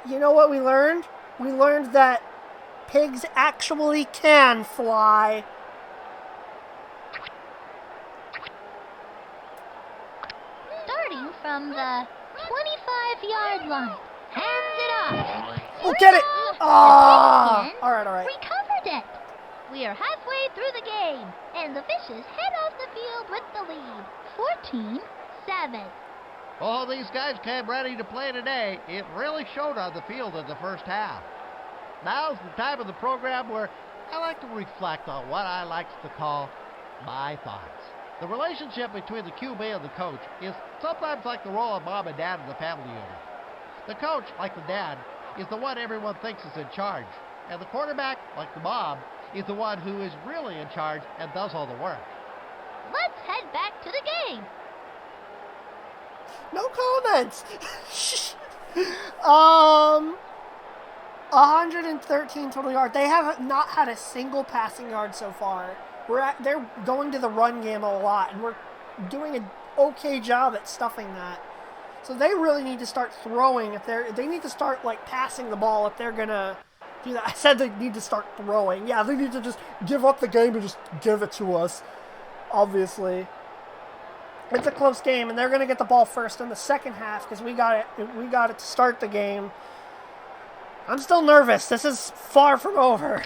you know what we learned? We learned that pigs actually can fly. Starting from the 25-yard line. Hands it off. Oh, get it! Ah! Again, All right, all right. recovered it. We are halfway through the game, and the Fishes head off the field with the lead. 14-7. All these guys came ready to play today. It really showed on the field in the first half. Now's the time of the program where I like to reflect on what I like to call my thoughts. The relationship between the QB and the coach is sometimes like the role of mom and dad in the family unit. The coach, like the dad, is the one everyone thinks is in charge. And the quarterback, like the mom, is the one who is really in charge and does all the work. Let's head back to the game. No comments. 113 total yards. They have not had a single passing yard so far. They're going to the run game a lot, and we're doing an okay job at stuffing that. So they really need to start throwing. They need to start like passing the ball if they're gonna do that. I said they need to start throwing. Yeah, they need to just give up the game and just give it to us. Obviously, it's a close game, and they're gonna get the ball first in the second half because we got it. We got it to start the game. I'm still nervous. This is far from over.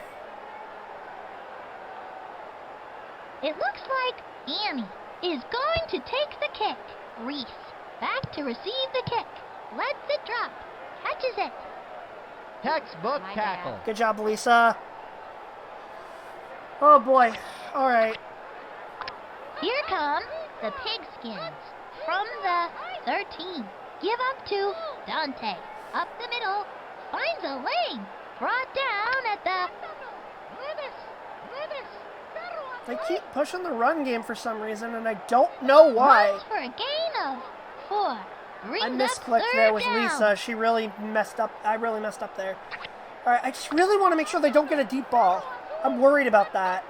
It looks like Annie is going to take the kick. Reese back to receive the kick. Lets it drop. Catches it. Textbook tackle. Good job, Lisa. Oh boy. All right. Here come the Pigskins from the 13. Give up to Dante. Up the middle. Finds a lane. Brought down at the... They keep pushing the run game for some reason, and I don't know why. Runs for a gain of 4. Brings I up misclicked third there with down. Lisa. She really messed up. I really messed up there. All right, I just really want to make sure they don't get a deep ball. I'm worried about that.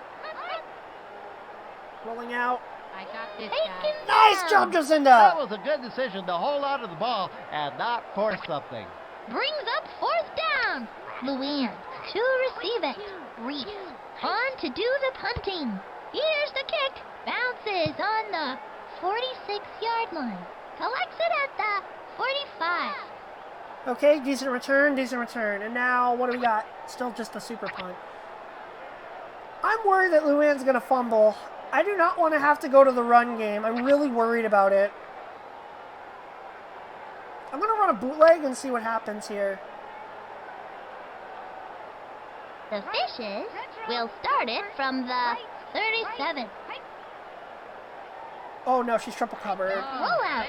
Rolling out. I got this Taken guy. Nice down. job, Jacinda. That was a good decision to hold on to the ball and not force something. Brings up 4th down. Luann to receive it. Reese on to do the punting. Here's the kick. Bounces on the 46-yard line. Collects it at the 45. Okay, decent return. And now, what do we got? Still just a super punt. I'm worried that Luann's going to fumble. I do not want to have to go to the run game. I'm really worried about it. I'm going to run a bootleg and see what happens here. The Fishes will start it from the 37. Oh no, she's triple covered. Rollout.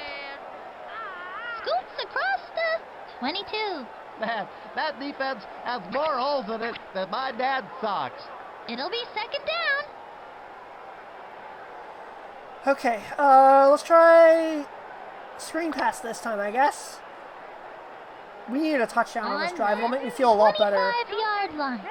Scoots across the 22. Man, that defense has more holes in it than my dad's socks. It'll be 2nd down. Okay, let's try screen pass this time, I guess. We need a touchdown on this drive. It'll make me feel a lot better. 25-yard line.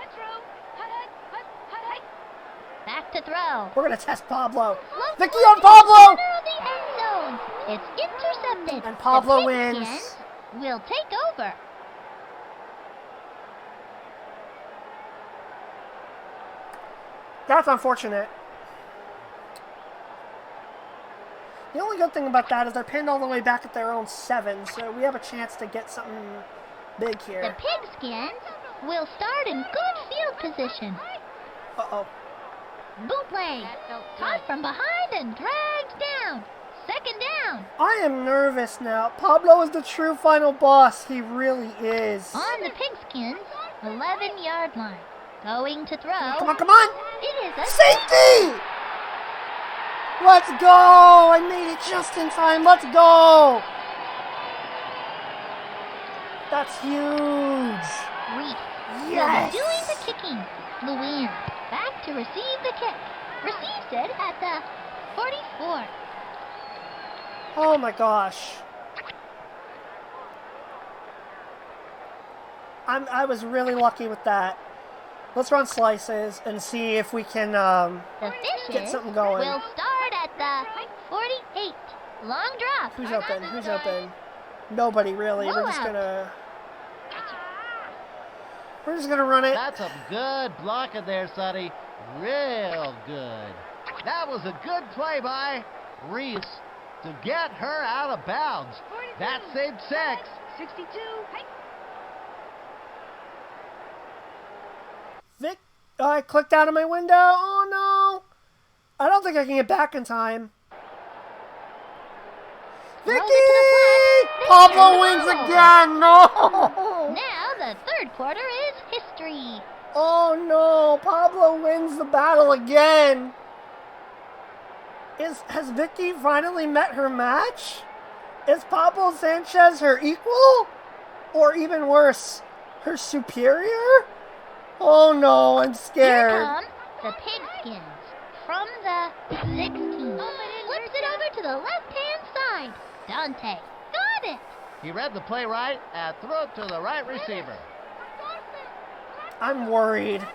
Back to throw. We're going to test Pablo. Looks Vicky like on Pablo! it's into the end zone. It's intercepted. And Pablo The wins. Pigskins will take over. That's unfortunate. The only good thing about that is they're pinned all the way back at their own 7, so we have a chance to get something big The here. Pigskins will start in good field position. Uh-oh. Bootleg. That felt Caught good. from behind and dragged down. 2nd down. I am nervous now. Pablo is the true final boss. He really is. On the Pigskins, 11-yard line. Going to throw. Come on, come on! It is a Safety! Let's go! I made it just in time. Let's go! That's huge. Reese. Yes! Will be doing the kicking. Luann back to receive the kick. Receives it at the 44. Oh my gosh. I was really lucky with that. Let's run slices and see if we can The get Fishes something going. will start at the 48. Long drop. Who's open? Who's open? Nobody really. We're just Rollout. gonna run it. That's some good blocking there, Sonny. Real good. That was a good play by Reese to get her out of bounds. That saved 6. 62. Vic, I clicked out of my window. Oh no! I don't think I can get back in time. Vicky! Rolls it to the flat. Pablo There wins we go. again. No! Now the 3rd quarter is history. Oh no! Pablo wins the battle again. Has Vicky finally met her match? Is Pablo Sanchez her equal? Or even worse, her superior? Oh no, I'm Here scared. come the Pigskins from the 16. Flips it over to the left-hand side. Dante got it. He read the play right and threw it to the right receiver. I'm worried.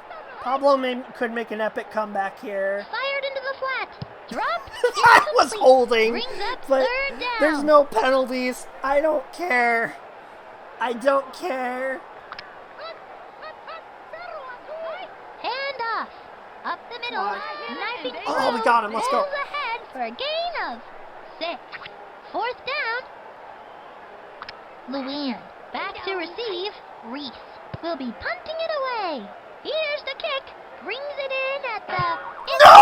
Pablo could make an epic comeback here. Fired into the flat. Drop. I was incomplete. holding, Brings up but third down. there's no penalties. I don't care. I don't care. Hand off. Up the middle. Come on. Knifing Oh, we through. got him. Let's go. Bills ahead for a gain of 6. Fourth down. Luann. Back to receive. Reese will be punting it away. Here's the kick. Brings it in at the... No!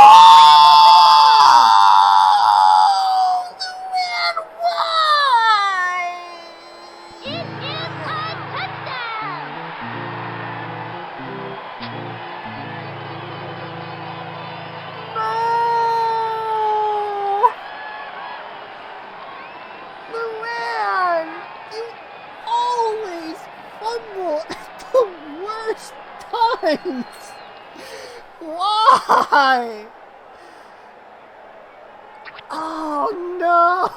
Luann, why? It is a touchdown. No! Luann, you always fumble at the worst times. Why? Oh no!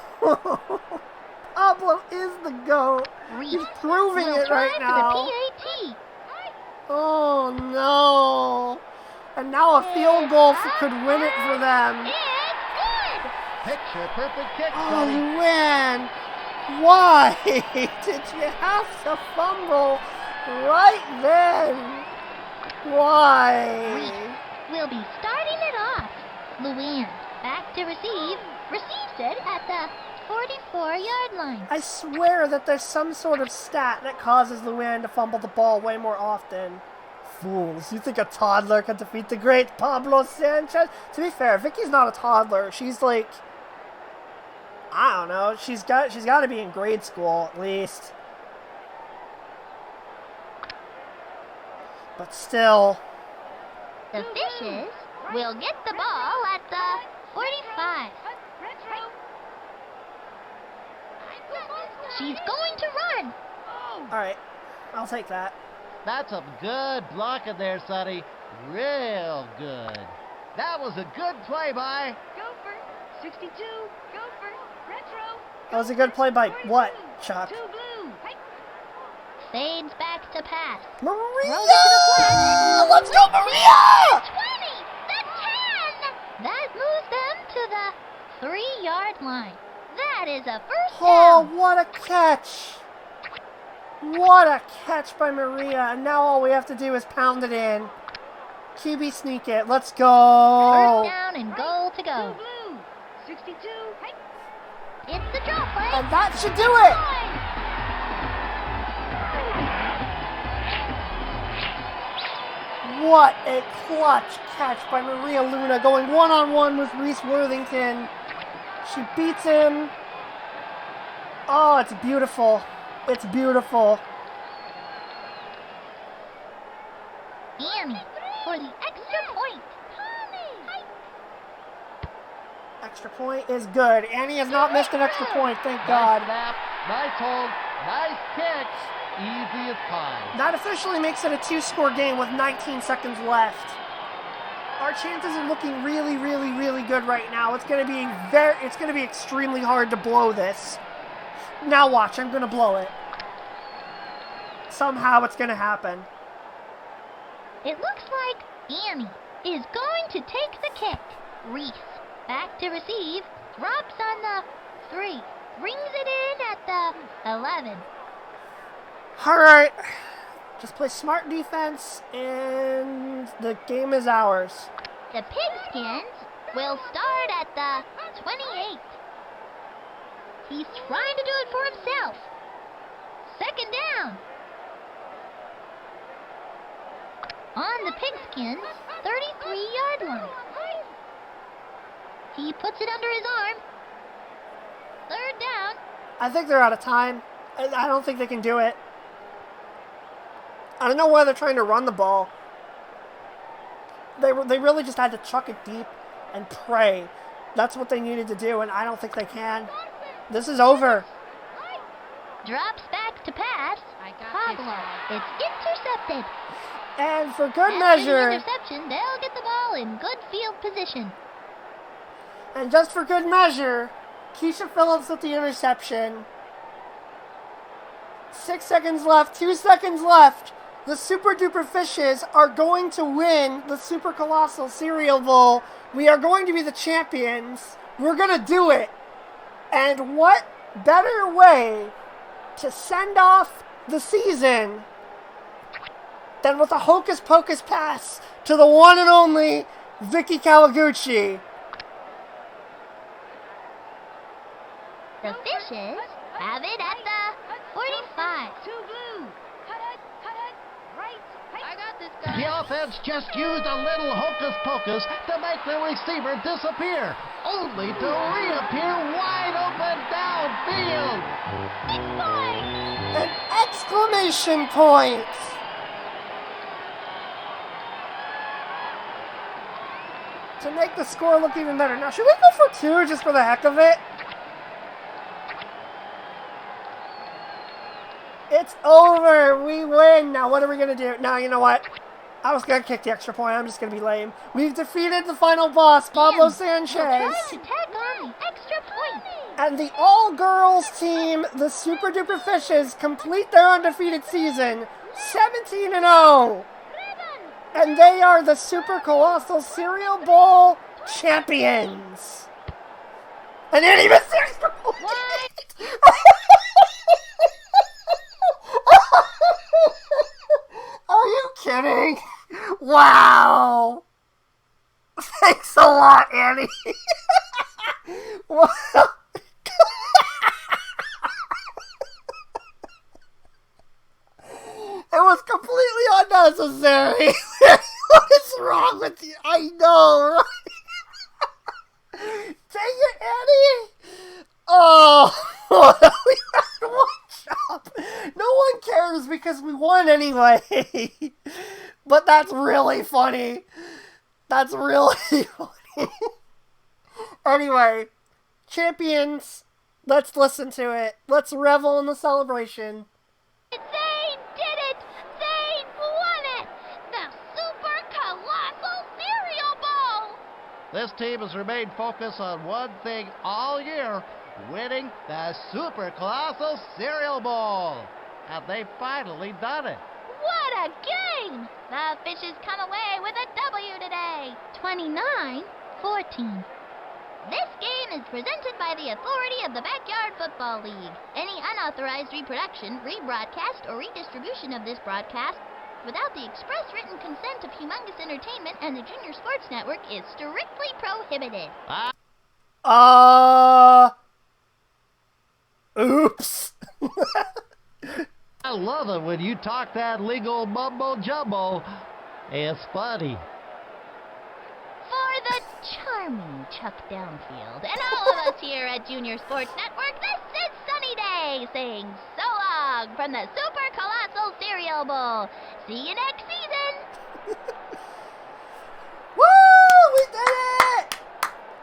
Pablo is the GOAT. Reese He's proving will it try right for now. the PAT. Oh no! And now a field goal could win it for them. It's good. Picture perfect kick, Oh, buddy. Luann, why did you have to fumble right then? Why? Reese will be starting it off. Luann back to receive. Receives it at the 44-yard line. I swear that there's some sort of stat that causes Luann to fumble the ball way more often. Fools, you think a toddler can defeat the great Pablo Sanchez? To be fair, Vicky's not a toddler. She's like, I don't know. She's got to be in grade school at least. But still, The Fishes will get the ball at the 45. Retro. She's going to run. all right, I'll take that. That's some good blocking there, Sonny. Real good. That was a good play by... Gopher. 62. Gopher. Retro. That was a good play by what, Chuck? Two blue. Hey. Fades back to pass. Maria! Throws it to the flat. Let's go, Maria! 20. The 10. That moves them to the 3-yard line. That is a first Oh, down. what a catch! What a catch by Maria. And now all we have to do is pound it in. QB sneak it. Let's First go. down and goal to Two go. blue. 62. Hey. It's the draw play. And that should do it. What a clutch catch by Maria Luna, going one-on-one with Reese Worthington. She beats him. Oh, it's beautiful. It's beautiful. Annie for the extra point. Extra point is good. Annie has not missed an extra point, thank Nice God. snap, nice hold, nice kick. Easy as pie. That officially makes it a 2-score game with 19 seconds left. Our chances are looking really, really, really good right now. It's gonna be extremely hard to blow this. Now watch, I'm gonna blow it. Somehow it's gonna happen. It looks like Annie is going to take the kick. Reese back to receive. Drops on the 3. Brings it in at the 11. Alright. Just play smart defense and the game is ours. The Pigskins will start at the 28. He's trying to do it for himself. Second down. On the Pigskins' 33-yard line. He puts it under his arm. Third down. I think they're out of time. I don't think they can do it. I don't know why they're trying to run the ball. They really just had to chuck it deep and pray. That's what they needed to do, and I don't think they can. This is over. Drops back to pass. Pablo. It's intercepted. And for good After the measure, interception, they'll get the ball in good field position. and just for good measure, Keisha Phillips with the interception. 6 seconds left, 2 seconds left. the Super Duper Fishes are going to win the Super Colossal Cereal Bowl. We are going to be the champions. We're going to do it. And what better way to send off the season than with a hocus pocus pass to the one and only Vicky Kawaguchi. The Fishes have it at the 45. Two blue. Hut, right. I got this guy. The offense just used a little hocus pocus to make the receiver disappear, only to reappear wide open downfield. Big point! An exclamation point! To make the score look even better. Now, should we go for two just for the heck of it? It's over. We win. Now, what are we going to do? Now, you know what? I was going to kick the extra point. I'm just going to be lame. We've defeated the final boss, Pablo Sanchez. Try to tag on the extra point. And the all-girls team, the Super Duper Fishes, complete their undefeated season, 17-0. And they are the Super Colossal Cereal Bowl champions. And then even extra point. Are you kidding? Wow. Thanks a lot, Annie. Wow. It was completely unnecessary. What is wrong with you? I know, right? Dang it, Annie. Oh, we had one job. No one cares because we won anyway. But that's really funny. That's really funny. Anyway, champions, let's listen to it. Let's revel in the celebration. They did it! They won it! The Super Colossal Cereal Bowl! This team has remained focused on one thing all year, winning the Super Colossal Cereal Bowl. And they've finally done it. What a game! The Fishes come away with a W today, 29-14. This game is presented by the authority of the Backyard Football League. Any unauthorized reproduction, rebroadcast, or redistribution of this broadcast without the express written consent of Humongous Entertainment and the Junior Sports Network is strictly prohibited. Oops. I love it when you talk that legal mumbo jumbo. It's funny. For the charming Chuck Downfield and all of us here at Junior Sports Network, this is Sunny Day saying so long from the Super Colossal Cereal Bowl. See you next season! Woo! We did it!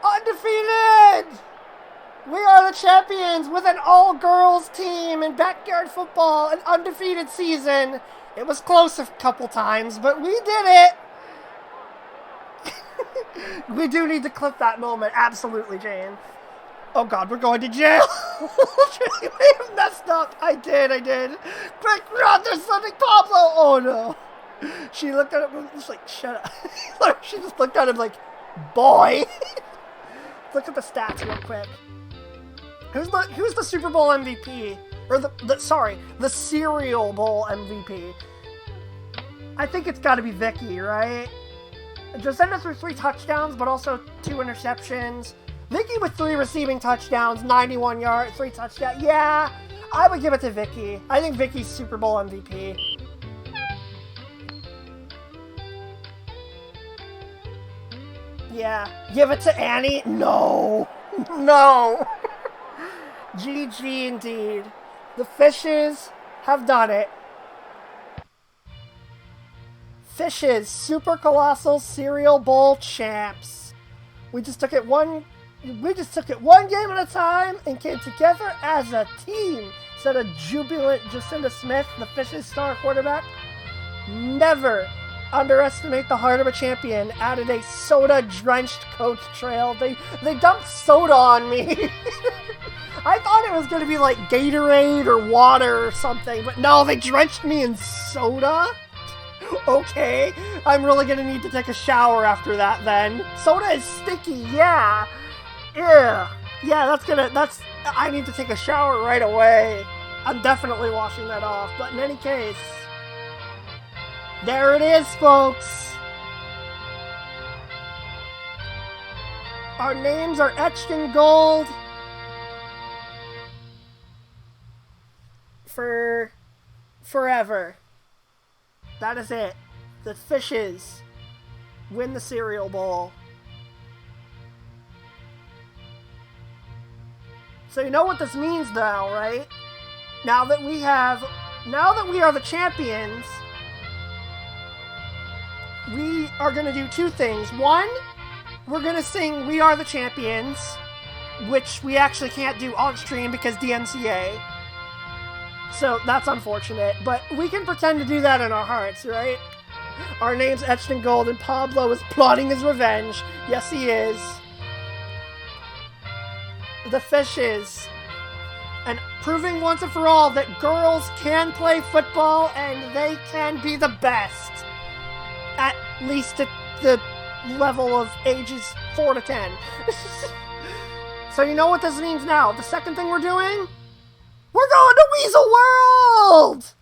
Undefeated! We are the champions with an all-girls team in backyard football, an undefeated season. It was close a couple times, but we did it! We do need to clip that moment. Absolutely, Jane. Oh god, we're going to jail. We may have messed up. I did. Quick, run, there's something, Pablo. Oh no. She looked at him and was like, shut up. She just looked at him like, boy. Look at the stats real quick. Who's the Super Bowl MVP? Or the Cereal Bowl MVP. I think it's gotta be Vicky, right? Jacinda threw 3 touchdowns, but also 2 interceptions. Vicky with 3 receiving touchdowns, 91 yards, 3 touchdowns. Yeah, I would give it to Vicky. I think Vicky's Super Bowl MVP. Yeah, give it to Annie? No. No. GG indeed. The Fishes have done it. Fishes, Super Colossal Cereal Bowl champs. We just took it one game at a time and came together as a team, said a jubilant Jacinda Smith, the Fishes star quarterback. Never underestimate the heart of a champion. Added a soda-drenched coach trail. They dumped soda on me. I thought it was going to be like Gatorade or water or something, but no, they drenched me in soda. Okay, I'm really gonna need to take a shower after that then. Soda is sticky, yeah. Ew. Yeah, I need to take a shower right away. I'm definitely washing that off, but in any case, there it is, folks. Our names are etched in gold for forever. That is it. The Fishes win the cereal bowl. So you know what this means now, right? Now that we are the champions, we are going to do two things. One, we're going to sing We Are the Champions, which we actually can't do on stream because DMCA. So that's unfortunate, but we can pretend to do that in our hearts, right? Our name's etched in gold and Pablo is plotting his revenge. Yes, he is. The Fishes. And proving once and for all that girls can play football and they can be the best. At least at the level of ages 4 to 10. So you know what this means now. The second thing we're doing? We're going to Weasel World!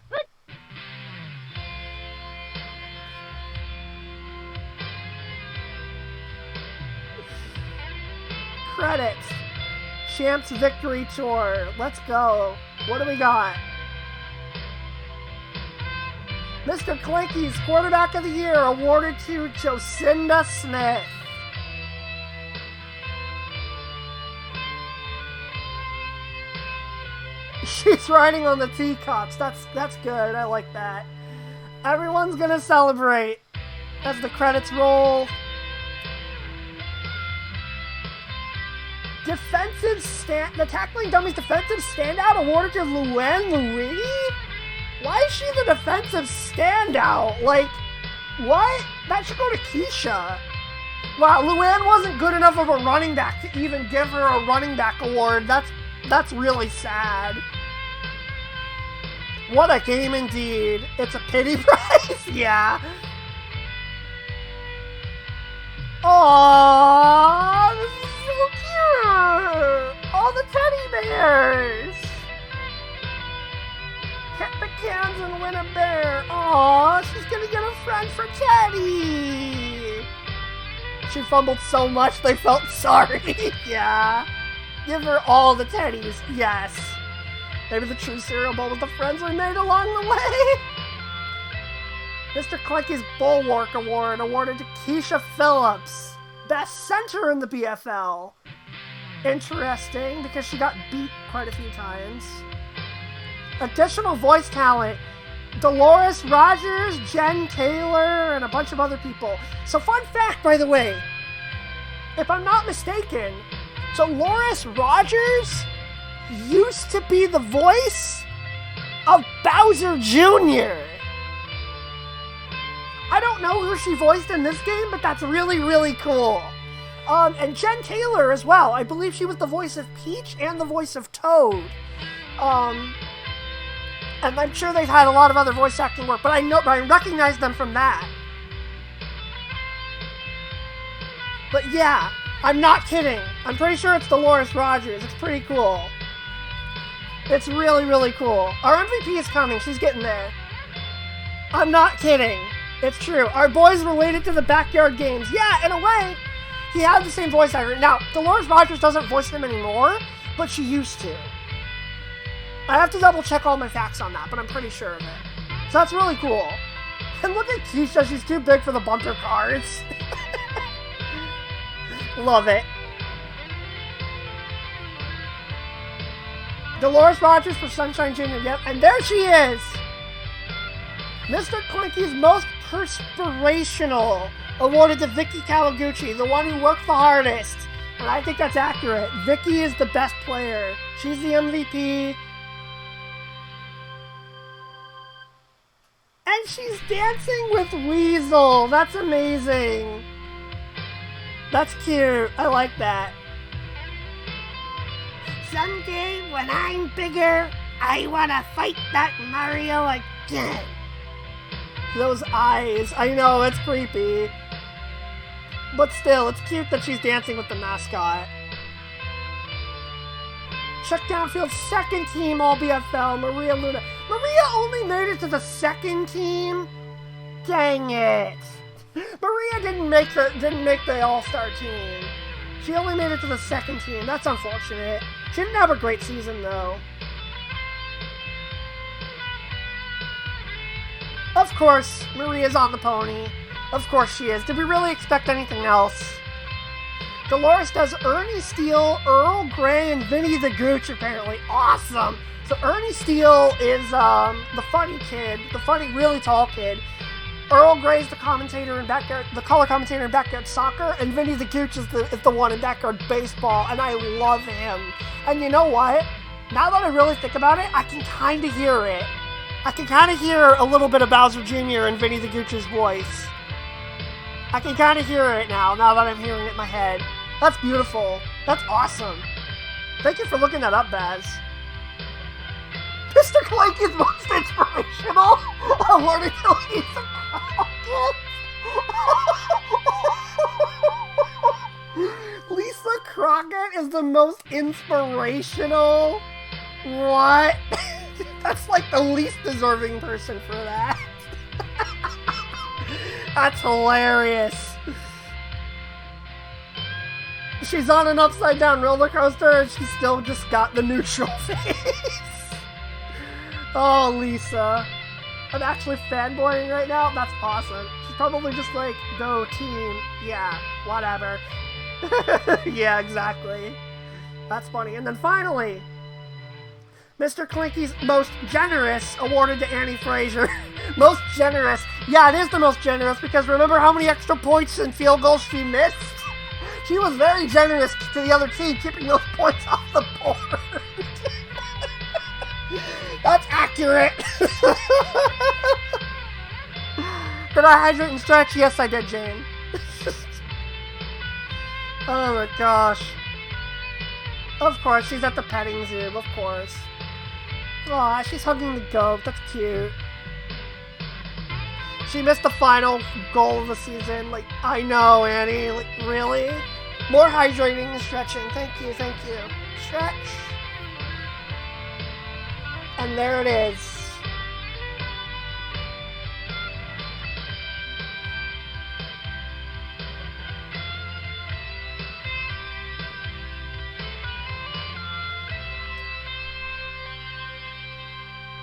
Credits. Champs Victory Tour. Let's go. What do we got? Mr. Clinky's Quarterback of the Year awarded to Jocinda Smith. She's riding on the teacups. That's good. I like that. Everyone's gonna celebrate as the credits roll. The Tackling Dummies Defensive Standout awarded to Luann Louie? Why is she the defensive standout? Like, what? That should go to Keisha. Wow, Luann wasn't good enough of a running back to even give her a running back award. That's really sad. What a game indeed. It's a pity prize? Yeah. Aww, this is so cute. All the teddy bears. Cat the cans and win a bear. Aww, she's gonna get a friend for Teddy. She fumbled so much they felt sorry. Yeah. Give her all the teddies. Yes. Maybe the true cereal bowl with the friends we made along the way. Mr. Clinky's Bulwark Award awarded to Keisha Phillips. Best center in the BFL. Interesting, because she got beat quite a few times. Additional voice talent. Dolores Rogers, Jen Taylor, and a bunch of other people. So fun fact, by the way, if I'm not mistaken, Dolores Rogers used to be the voice of Bowser Jr. I don't know who she voiced in this game, but that's really, really cool. And Jen Taylor as well. I believe she was the voice of Peach and the voice of Toad. And I'm sure they've had a lot of other voice acting work, but I recognize them from that. But yeah, I'm not kidding. I'm pretty sure it's Dolores Rogers. It's pretty cool. It's really, really cool. Our MVP is coming. She's getting there. I'm not kidding. It's true. Our boy's related to the Backyard Games. Yeah, in a way, he had the same voice actor. Now, Dolores Rogers doesn't voice him anymore, but she used to. I have to double check all my facts on that, but I'm pretty sure of it. So that's really cool. And look at Keisha. She's too big for the bumper cars. Love it. Dolores Rogers for Sunshine Jr. Yep, and there she is. Mr. Clinky's Most Perspirational, awarded to Vicky Kawaguchi, the one who worked the hardest. And I think that's accurate. Vicky is the best player. She's the MVP. And she's dancing with Weasel. That's amazing. That's cute. I like that. Someday, when I'm bigger, I want to fight that Mario again. Those eyes. I know, it's creepy. But still, it's cute that she's dancing with the mascot. Check downfield, second team All-BFL, Maria Luna. Maria only made it to the second team? Dang it. Maria didn't make the All-Star team. She only made it to the second team. That's unfortunate. She didn't have a great season, though. Of course, Maria's on the pony. Of course she is. Did we really expect anything else? Dolores does Ernie Steele, Earl Grey, and Vinny the Gooch, apparently. Awesome! So Ernie Steele is the funny kid, the funny, really tall kid. Earl Grey's the commentator in backyard, the color commentator in backyard soccer, and Vinny the Gooch is the one in backyard baseball, and I love him. And you know what? Now that I really think about it, I can kind of hear it. I can kind of hear a little bit of Bowser Jr. and Vinny the Gooch's voice. I can kind of hear it now that I'm hearing it in my head. That's beautiful. That's awesome. Thank you for looking that up, Baz. Mr. Clanky's most inspirational. Awarded to Lisa Crockett. Lisa Crockett is the most inspirational? What? That's like the least deserving person for that. That's hilarious. She's on an upside down roller coaster and she's still just got the neutral face. Oh, Lisa. I'm actually fanboying right now. That's awesome. She's probably just like, go team. Yeah, whatever. Yeah, exactly. That's funny. And then finally, Mr. Clinky's most generous, awarded to Annie Fraser. Most generous. Yeah, it is the most generous because remember how many extra points and field goals she missed? She was very generous to the other team, keeping those points off the board. That's accurate. Did I hydrate and stretch? Yes, I did, Jane. Oh my gosh. Of course, she's at the petting zoo, of course. Aw, she's hugging the goat. That's cute. She missed the final goal of the season. Like, I know, Annie. Like, really? More hydrating and stretching. Thank you, thank you. Stretch. And there it is.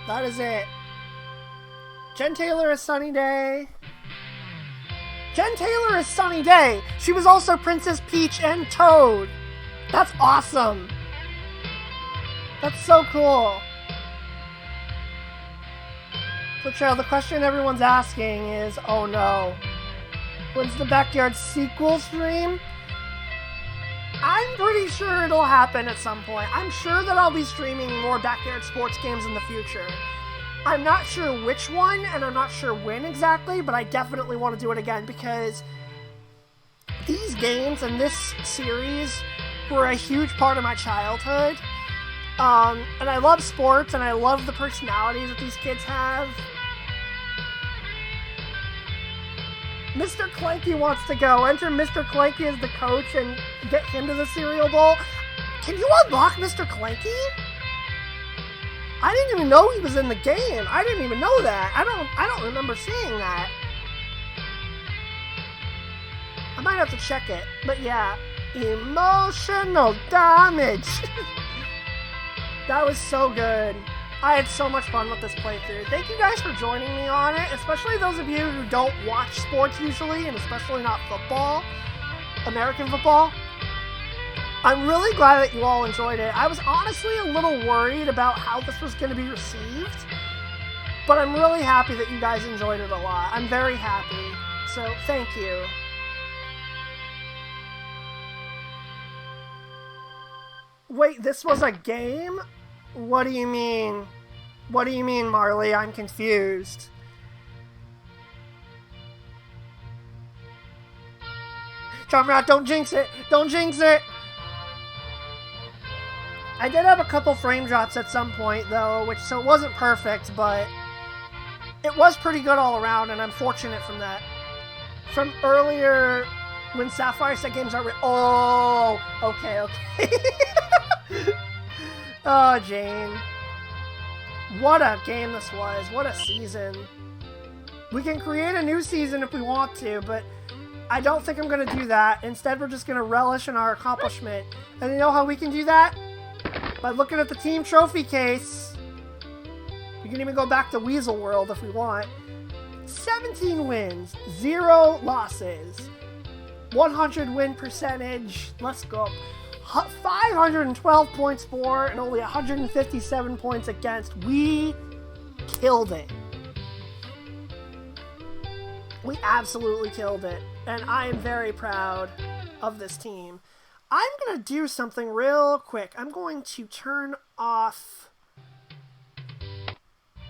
That is it. Jen Taylor is Sunny Day. Jen Taylor is Sunny Day. She was also Princess Peach and Toad. That's awesome. That's so cool. So, child, the question everyone's asking is, oh no, when's the Backyard sequel stream? I'm pretty sure it'll happen at some point. I'm sure that I'll be streaming more Backyard sports games in the future. I'm not sure which one, and I'm not sure when exactly, but I definitely want to do it again because these games and this series were a huge part of my childhood. And I love sports, and I love the personalities that these kids have. Mr. Clanky wants to go. Enter Mr. Clanky as the coach and get him to the cereal bowl. Can you unlock Mr. Clanky? I didn't even know he was in the game. I didn't even know that. I don't remember seeing that. I might have to check it. But yeah, emotional damage. That was so good. I had so much fun with this playthrough. Thank you guys for joining me on it, especially those of you who don't watch sports usually, and especially not football, American football. I'm really glad that you all enjoyed it. I was honestly a little worried about how this was going to be received, but I'm really happy that you guys enjoyed it a lot. I'm very happy, so thank you. Wait, this was a game? What do you mean? What do you mean, Marley? I'm confused. John Rat, don't jinx it! Don't jinx it! I did have a couple frame drops at some point, though, so it wasn't perfect, but it was pretty good all around, and I'm fortunate from that. From earlier, when Sapphire said games aren't oh, okay. Oh, Jane. What a game this was. What a season. We can create a new season if we want to, but I don't think I'm going to do that. Instead, we're just going to relish in our accomplishment. And you know how we can do that? By looking at the team trophy case. We can even go back to Weasel World if we want. 17 wins, 0 losses, 100 win percentage. Let's go. 512 points for and only 157 points against. We killed it. We absolutely killed it. And I am very proud of this team. I'm going to do something real quick. I'm going to turn off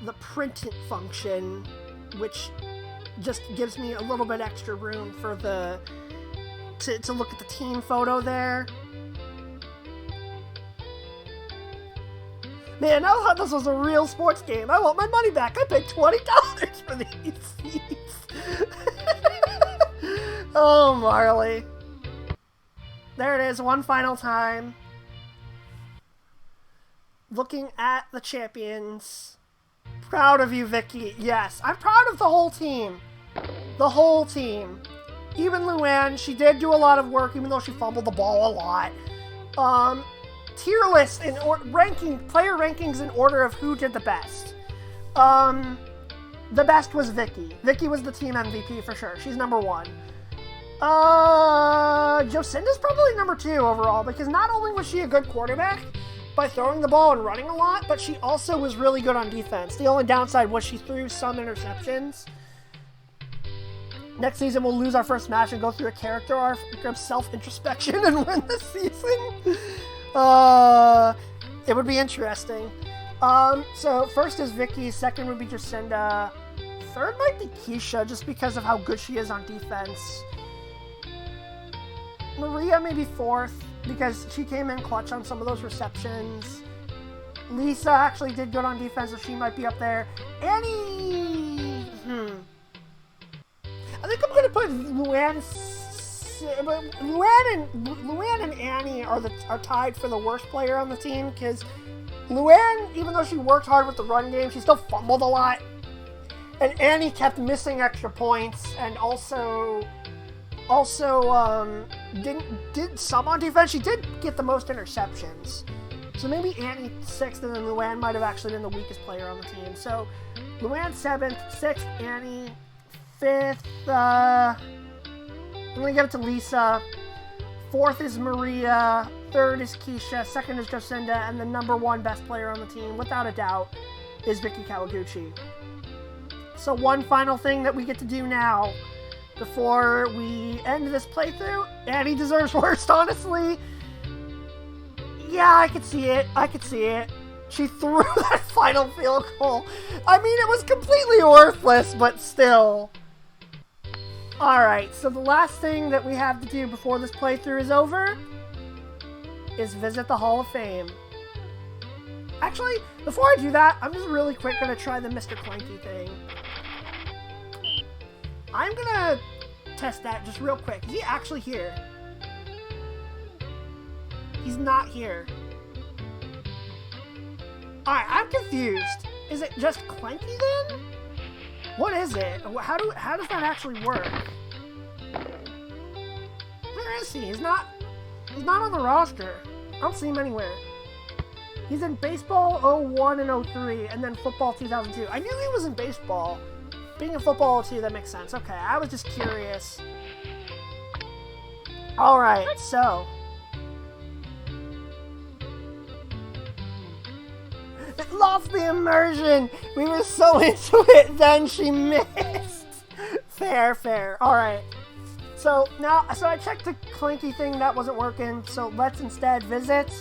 the print it function, which just gives me a little bit extra room for the to look at the team photo there. Man, I thought this was a real sports game. I want my money back. I paid $20 for these seats. Oh, Marley. There it is, one final time. Looking at the champions. Proud of you, Vicky. Yes, I'm proud of the whole team. The whole team. Even Luann, she did do a lot of work, even though she fumbled the ball a lot. Tier list in player rankings in order of who did the best. The best was Vicky. Vicky was the team MVP for sure. She's number 1. Jocinda's probably number 2 overall, because not only was she a good quarterback by throwing the ball and running a lot, but she also was really good on defense. The only downside was she threw some interceptions. Next season, we'll lose our first match and go through a character arc of self-introspection and win the season. It would be interesting. So first is Vicky, second would be Jacinda, third might be Keisha, just because of how good she is on defense. Maria maybe 4th, because she came in clutch on some of those receptions. Lisa actually did good on defense, so she might be up there. Annie, I think I'm going to put Luann and Annie are tied for the worst player on the team, because Luann, even though she worked hard with the run game, she still fumbled a lot. And Annie kept missing extra points, and also did some on defense. She did get the most interceptions. So maybe Annie 6th, and then Luann might have actually been the weakest player on the team. So Luann 7th, 6th Annie, 5th, I'm going to give it to Lisa. 4th is Maria. 3rd is Keisha. 2nd is Jocinda. And the number 1 best player on the team, without a doubt, is Vicky Kawaguchi. So one final thing that we get to do now before we end this playthrough. Annie deserves worst, honestly. Yeah, I could see it. She threw that final field goal. I mean, it was completely worthless, but still. Alright, so the last thing that we have to do before this playthrough is over is visit the Hall of Fame. Actually, before I do that, I'm just really quick going to try the Mr. Clanky thing. I'm going to test that just real quick. Is he actually here? He's not here. Alright, I'm confused. Is it just Clanky then? What is it? How does that actually work? Where is he? He's not on the roster. I don't see him anywhere. He's in baseball 01 and 03, and then football 2002. I knew he was in baseball. Being in football 02, that makes sense. Okay, I was just curious. Alright, so. It lost the immersion! We were so into it, then she missed! Fair. Alright. So I checked the Clanky thing, that wasn't working, so let's instead visit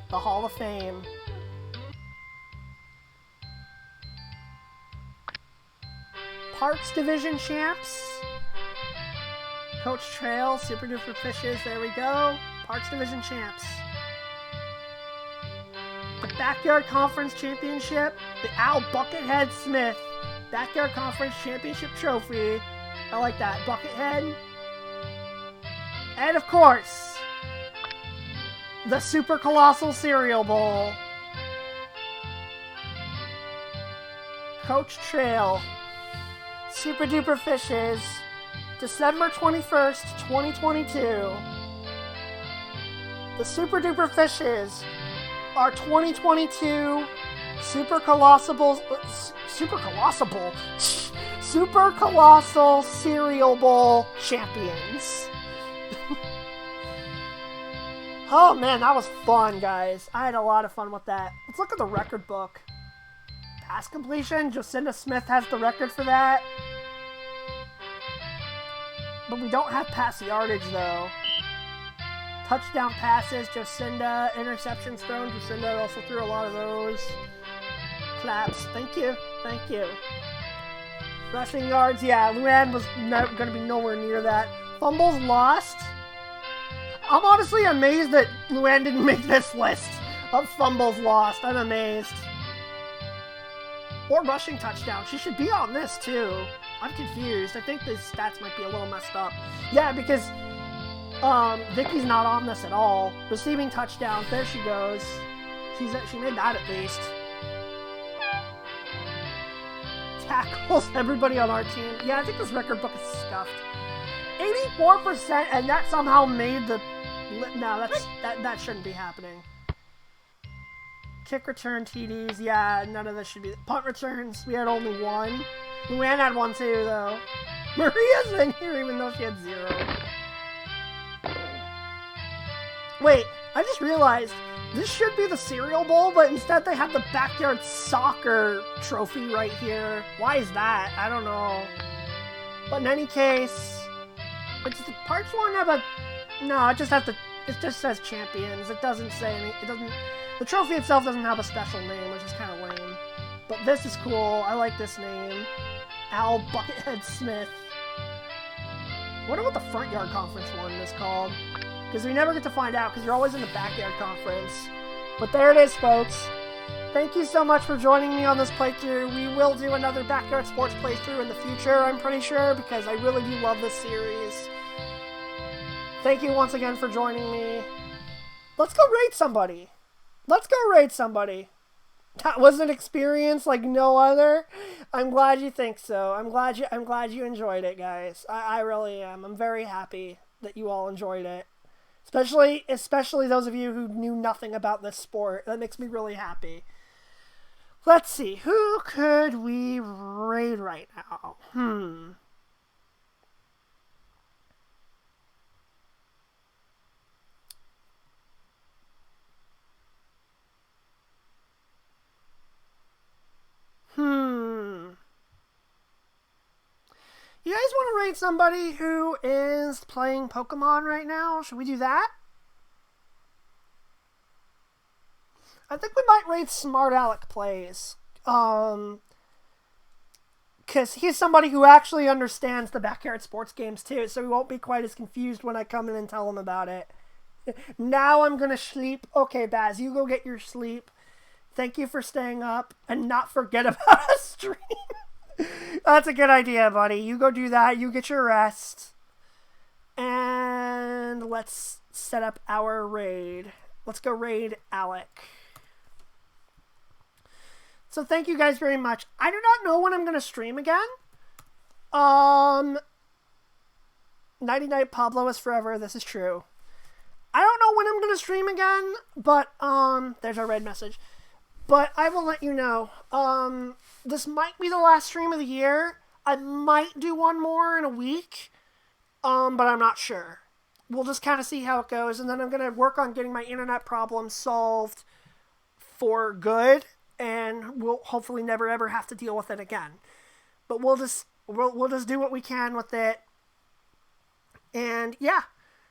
the Hall of Fame. Parks Division champs. Coach Trail, Super Duper Fishes, there we go. Parks Division champs. The Backyard Conference Championship, the Al Buckethead Smith Backyard Conference Championship Trophy. I like that. Buckethead. And of course, the Super Colossal Cereal Bowl. Coach Trail. Super Duper Fishes. December 21st, 2022. The Super Duper Fishes are 2022 Super Colossal Cereal Bowl champions. Oh man, that was fun, guys. I had a lot of fun with that. Let's look at the record book. Pass completion, Jocinda Smith has the record for that. But we don't have pass yardage, though. Touchdown passes, Jocinda. Interceptions thrown, Jocinda also threw a lot of those. Claps. Thank you. Thank you. Rushing yards, yeah, Luann was going to be nowhere near that. Fumbles lost. I'm honestly amazed that Luann didn't make this list of fumbles lost. I'm amazed. Or rushing touchdown. She should be on this, too. I'm confused. I think the stats might be a little messed up. Yeah, because Vicky's not on this at all. Receiving touchdowns. There she goes. She made that at least. Tackles. Everybody on our team. Yeah, I think this record book is scuffed. 84%, and that somehow made the... No, that shouldn't be happening. Kick return TDs. Yeah, none of this should be... Punt returns. We had only one. Luann had one too, though. Maria's in here even though she had 0. Wait, I just realized this should be the Cereal Bowl, but instead they have the Backyard Soccer trophy right here. Why is that? I don't know. But in any case, it's the parts one have a... No, it just says champions. It doesn't say any... It doesn't... The trophy itself doesn't have a special name, which is kind of lame. But this is cool. I like this name. Al Buckethead Smith. I wonder what the Front Yard Conference one is called. Because we never get to find out, because you're always in the Backyard Conference. But there it is, folks. Thank you so much for joining me on this playthrough. We will do another Backyard Sports playthrough in the future, I'm pretty sure, because I really do love this series. Thank you once again for joining me. Let's go raid somebody. Let's go raid somebody. That was an experience like no other. I'm glad you think so. I'm glad you enjoyed it, guys. I really am. I'm very happy that you all enjoyed it. Especially those of you who knew nothing about this sport. That makes me really happy. Let's see. Who could we raid right now? You guys want to raid somebody who is playing Pokemon right now? Should we do that? I think we might raid Smart Alec Plays. Because he's somebody who actually understands the Backyard Sports games too, so he won't be quite as confused when I come in and tell him about it. Now I'm gonna sleep. Okay, Baz, you go get your sleep. Thank you for staying up and not forget about a stream. That's a good idea, buddy. You go do that. You get your rest. And let's set up our raid. Let's go raid Alec. So thank you guys very much. I do not know when I'm going to stream again. Nighty Night Pablo is forever. This is true. I don't know when I'm going to stream again, but there's our red message. But I will let you know. This might be the last stream of the year. I might do one more in a week. But I'm not sure. We'll just kind of see how it goes. And then I'm going to work on getting my internet problems solved for good. And we'll hopefully never ever have to deal with it again. But we'll just do what we can with it. And yeah.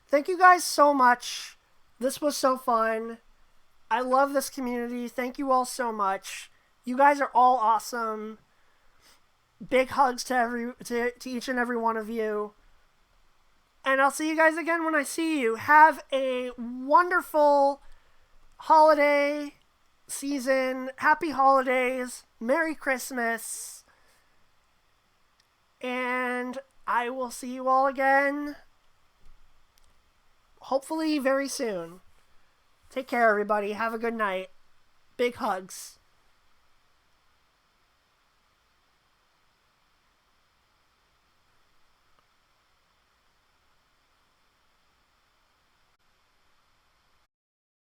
Thank you guys so much. This was so fun. I love this community. Thank you all so much. You guys are all awesome. Big hugs to each and every one of you. And I'll see you guys again when I see you. Have a wonderful holiday season. Happy holidays. Merry Christmas. And I will see you all again, hopefully very soon. Take care, everybody. Have a good night. Big hugs.